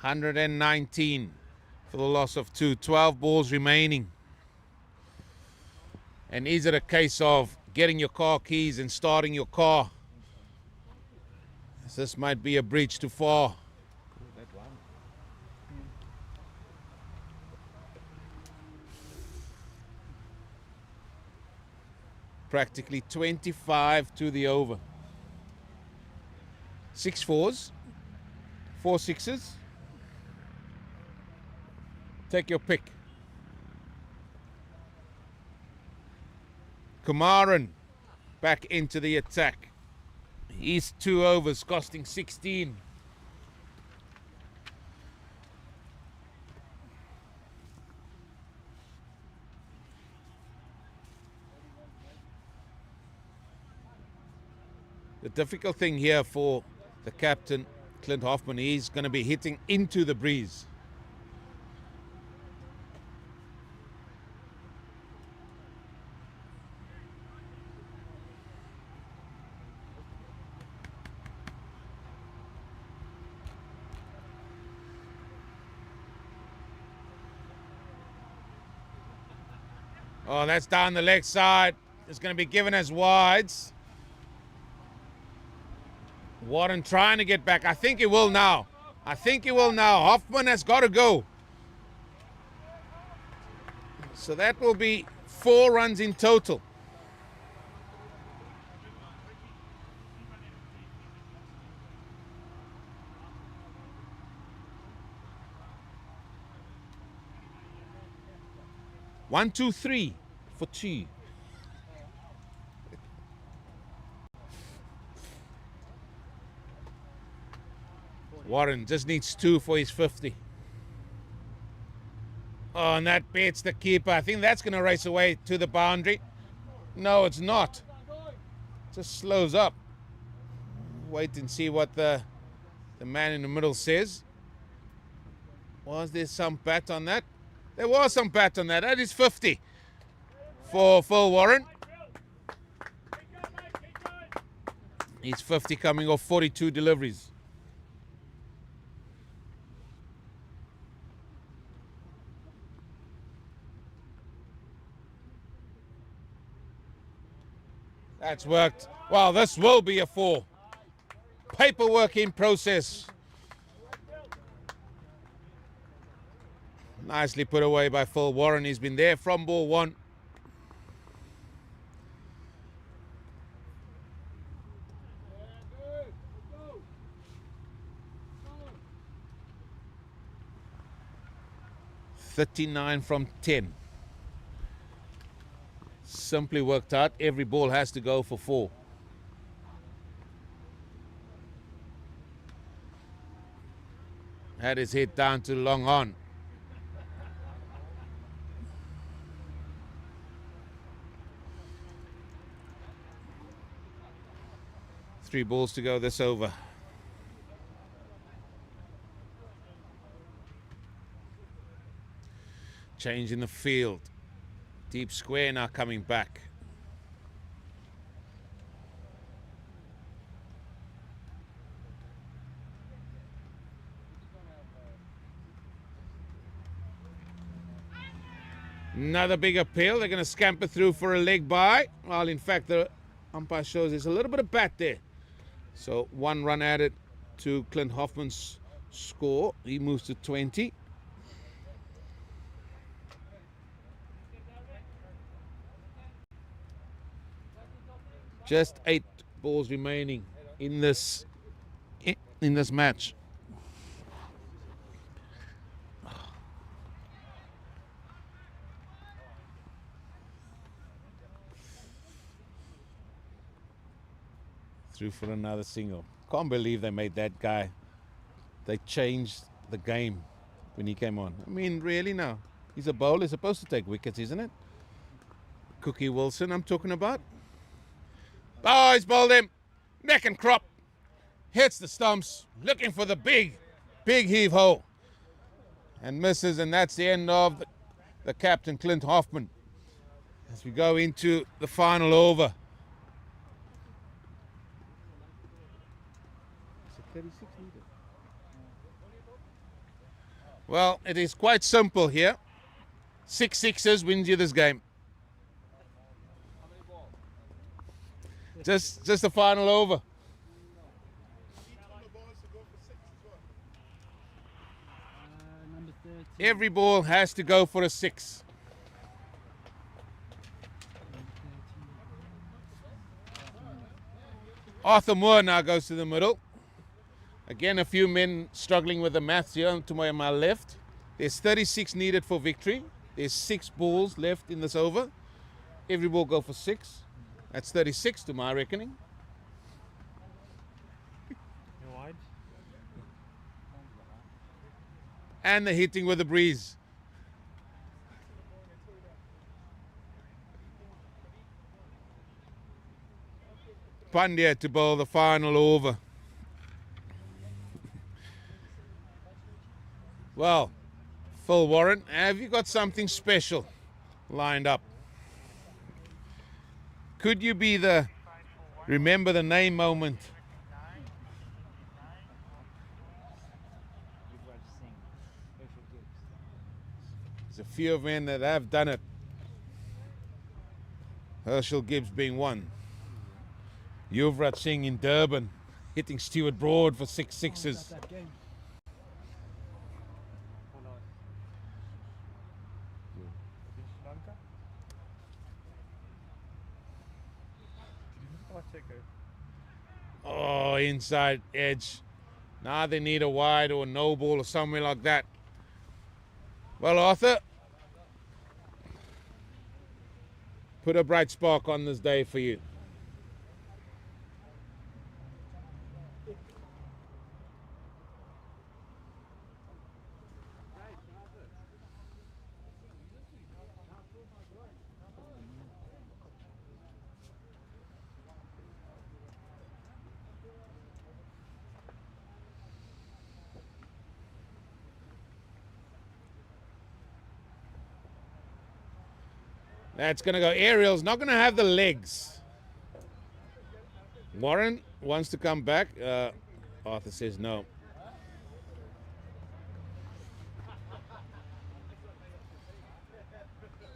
119 for the loss of 2. 12 balls remaining. And is it a case of getting your car keys and starting your car? This might be a bridge too far. That one. Practically 25 to the over. 6 fours, 4 sixes. Take your pick. Kumaran back into the attack. He's 2 overs, costing 16. The difficult thing here for the captain, Clint Hoffman, he's going to be hitting into the breeze. Oh, that's down the leg side. It's going to be given as wides. Warren trying to get back. I think he will now. Hoffman has got to go. So that will be 4 runs in total. One, two, three for 2. Warren just needs 2 for his 50. Oh, and that beats the keeper. I think that's going to race away to the boundary. No, it's not. Just slows up. Wait and see what the man in the middle says. Was there some bat on that? There was some bat on that. That is 50 for Phil Warren. He's 50 coming off 42 deliveries. That's worked. Well, this will be a 4. Paperwork in process. Nicely put away by Phil Warren. He's been there from ball 1. $39 from 10. Simply worked out. Every ball has to go for 4. Had his head down to long on. Three balls to go this over. Change in the field. Deep square now coming back. Another big appeal. They're going to scamper through for a leg by. Well, in fact, the umpire shows there's a little bit of bat there. So 1 run added to Clint Hoffman's score. He moves to 20. Just 8 balls remaining in this match. Through for another single. Can't believe they made that guy. They changed the game when he came on. I mean, really now. He's a bowler. He's supposed to take wickets, isn't it? Cookie Wilson I'm talking about. Oh, he's bowled him. Neck and crop. Hits the stumps. Looking for the big heave-ho. And misses, and that's the end of the captain, Clint Hoffman. As we go into the final over. Well, it is quite simple here. 6 sixes wins you this game. Just the final over. Every ball has to go for a 6. Arthur Moore now goes to the middle. Again, a few men struggling with the maths here to my left. There's 36 needed for victory. There's 6 balls left in this over. Every ball go for 6. That's 36 to my reckoning. You're wide. And the hitting with the breeze. Pandya to bowl the final over. Well, Phil Warren, have you got something special lined up? Could you be the remember the name moment? There's a few of men that have done it. Herschel Gibbs being one. Yuvraj Singh in Durban, hitting Stuart Broad for 6 sixes. That game. Sri Lanka? Oh, inside edge. Now they need a wide or no ball or somewhere like that. Well, Arthur, put a bright spark on this day for you. That's going to go. Ariel's not going to have the legs. Warren wants to come back. Arthur says no.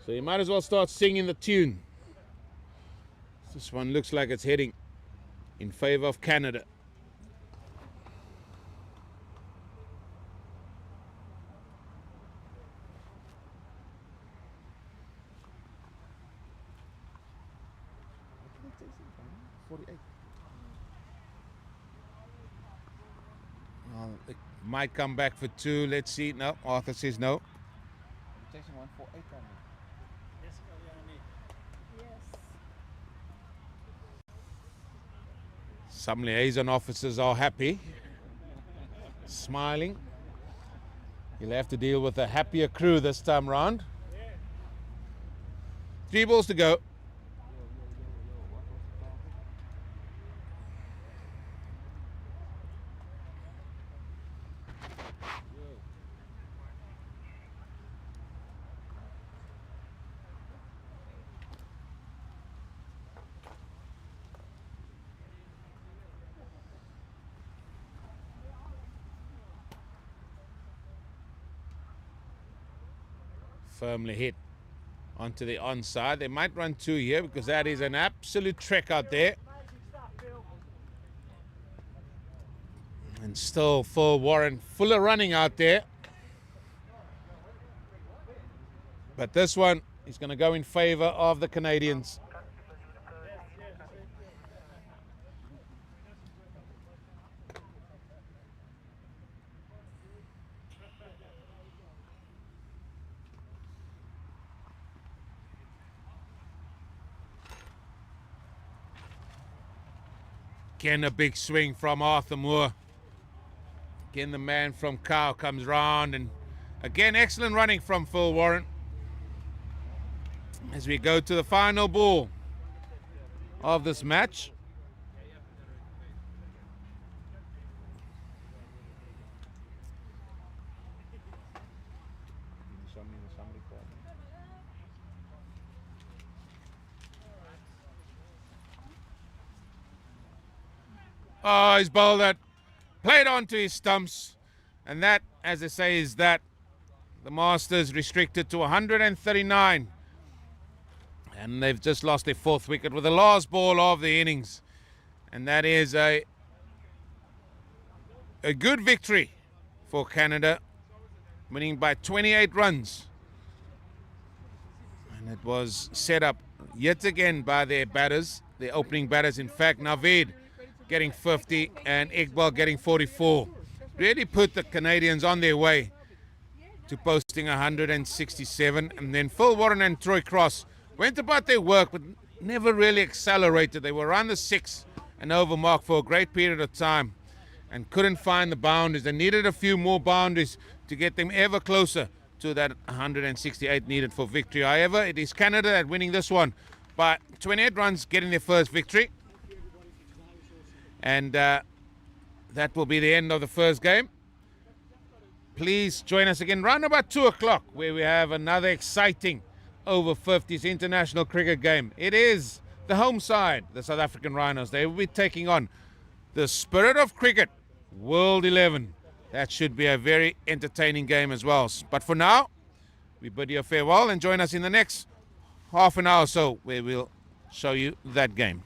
So you might as well start singing the tune. This one looks like it's heading in favor of Canada. It might come back for two. Let's see. No, Arthur says no. Jason 148 only. Yes, Yes. Some liaison officers are happy, smiling. You'll have to deal with a happier crew this time round. 3 balls to go. Firmly hit onto the onside. They might run 2 here because that is an absolute trek out there. And still Phil Warren fuller running out there. But this one is going to go in favor of the Canadians. Again, a big swing from Arthur Moore. Again, the man from Cow comes round. And again, excellent running from Phil Warren. As we go to the final ball of this match. Oh, he's bowled that. Played onto his stumps. And that, as I say, is that. The Masters restricted to 139. And they've just lost their 4th wicket with the last ball of the innings. And that is a good victory for Canada, winning by 28 runs. And it was set up yet again by their batters, their opening batters. In fact, Navid getting 50 and Iqbal getting 44. Really put the Canadians on their way to posting 167. And then Phil Warren and Troy Cross went about their work but never really accelerated. They were around the 6 and over mark for a great period of time and couldn't find the boundaries. They needed a few more boundaries to get them ever closer to that 168 needed for victory. However, it is Canada that winning this one by 28 runs, getting their first victory. And that will be the end of the first game. Please join us again round about 2 o'clock where we have another exciting over-50s international cricket game. It is the home side, the South African Rhinos. They will be taking on the Spirit of Cricket, World 11. That should be a very entertaining game as well. But for now, we bid you a farewell and join us in the next half an hour or so where we'll show you that game.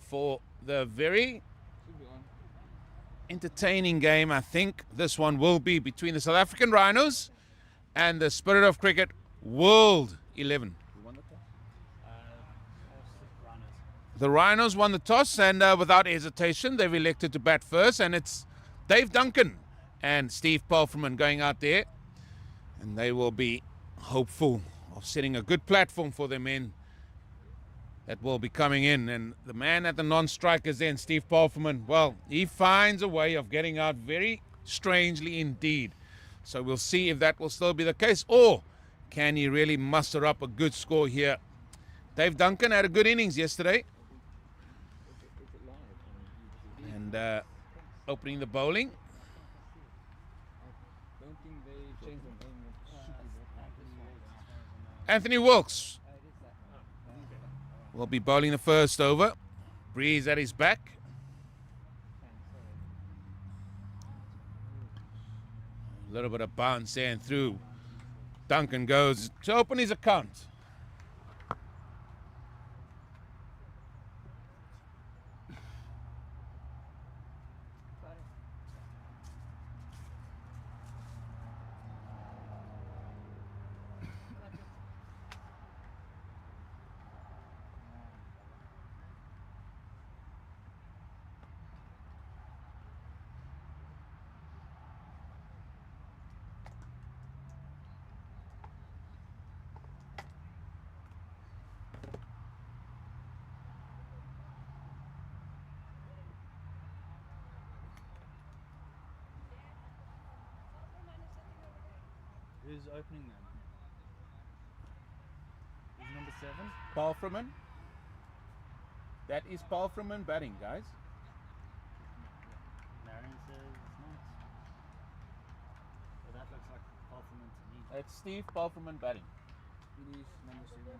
for the very Should be on. entertaining game. I think this one will be between the South African Rhinos and the Spirit of Cricket World 11. Who won the toss? Runners. The Rhinos won the toss, and without hesitation, they've elected to bat first, and it's Dave Duncan and Steve Palfreman going out there, and they will be hopeful of setting a good platform for their men that will be coming in. And the man at the non-strikers then, Steve Palfreman, well, he finds a way of getting out very strangely indeed. So we'll see if that will still be the case, or can he really muster up a good score here. Dave Duncan had a good innings yesterday. And opening the bowling. I don't think they changed the name. It should be Anthony Wilkes will be bowling the first over. Breeze at his back. A little bit of bounce there and through. Duncan goes to open his account. Who's opening them? Who's number 7? Palfreman. That is Palfreman batting, guys. Marion says it's not. But that looks like Palfreman to me. It's Steve Palfreman batting. It is number 7.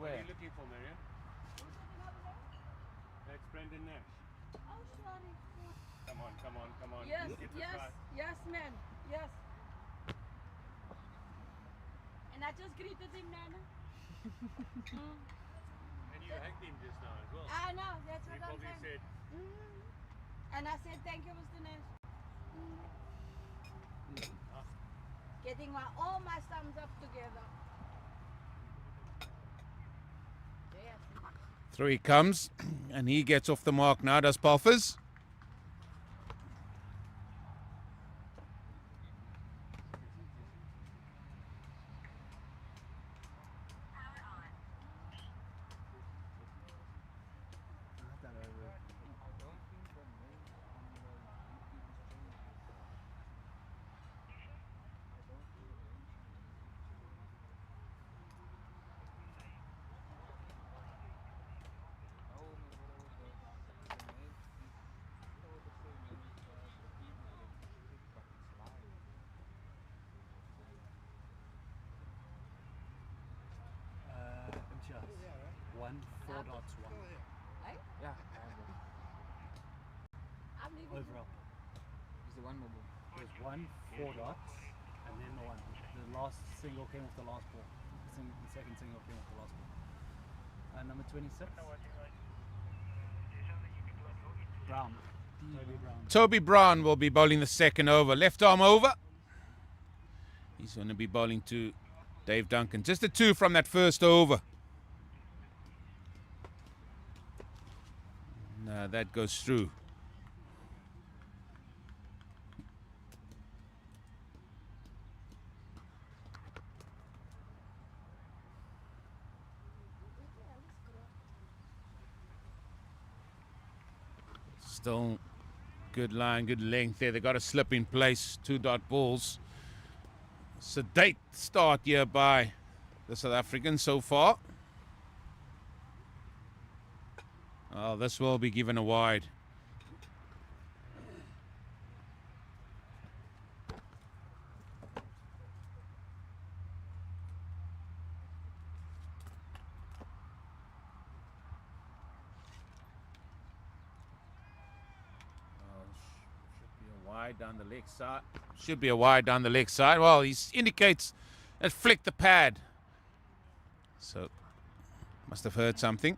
Where? Looking for Marion? That's Brendan Nash. Oh, sorry. Come on, come on, come on. Yes, Get this yes, right. yes, man. Yes. And I just greeted him, Nana. And you hacked him just now as well. I know, that's You what I'm probably saying. said, And I said, thank you, Mr. Nash. Getting all my thumbs up together. Yes. Through he comes, and he gets off the mark now, does Palfers. One, 4 dots, 1. Hey? Yeah, I'm leaving. Overall. it's the one mobile. There's 1, 4 dots, and then the 1. The last single came off the last ball. The second single came off the last ball. Number 26. Brown. Toby Brown. Toby Brown will be bowling the second over. Left arm over. He's going to be bowling to Dave Duncan. Just a 2 from that first over. No, that goes through. Still good line, good length there. They got a slip in place. 2-dot balls. Sedate start here by the South Africans so far. Oh, this will be given a wide. Wide down the leg side. Should be a wide down the leg side. Well, he indicates it flicked the pad. So, must have heard something.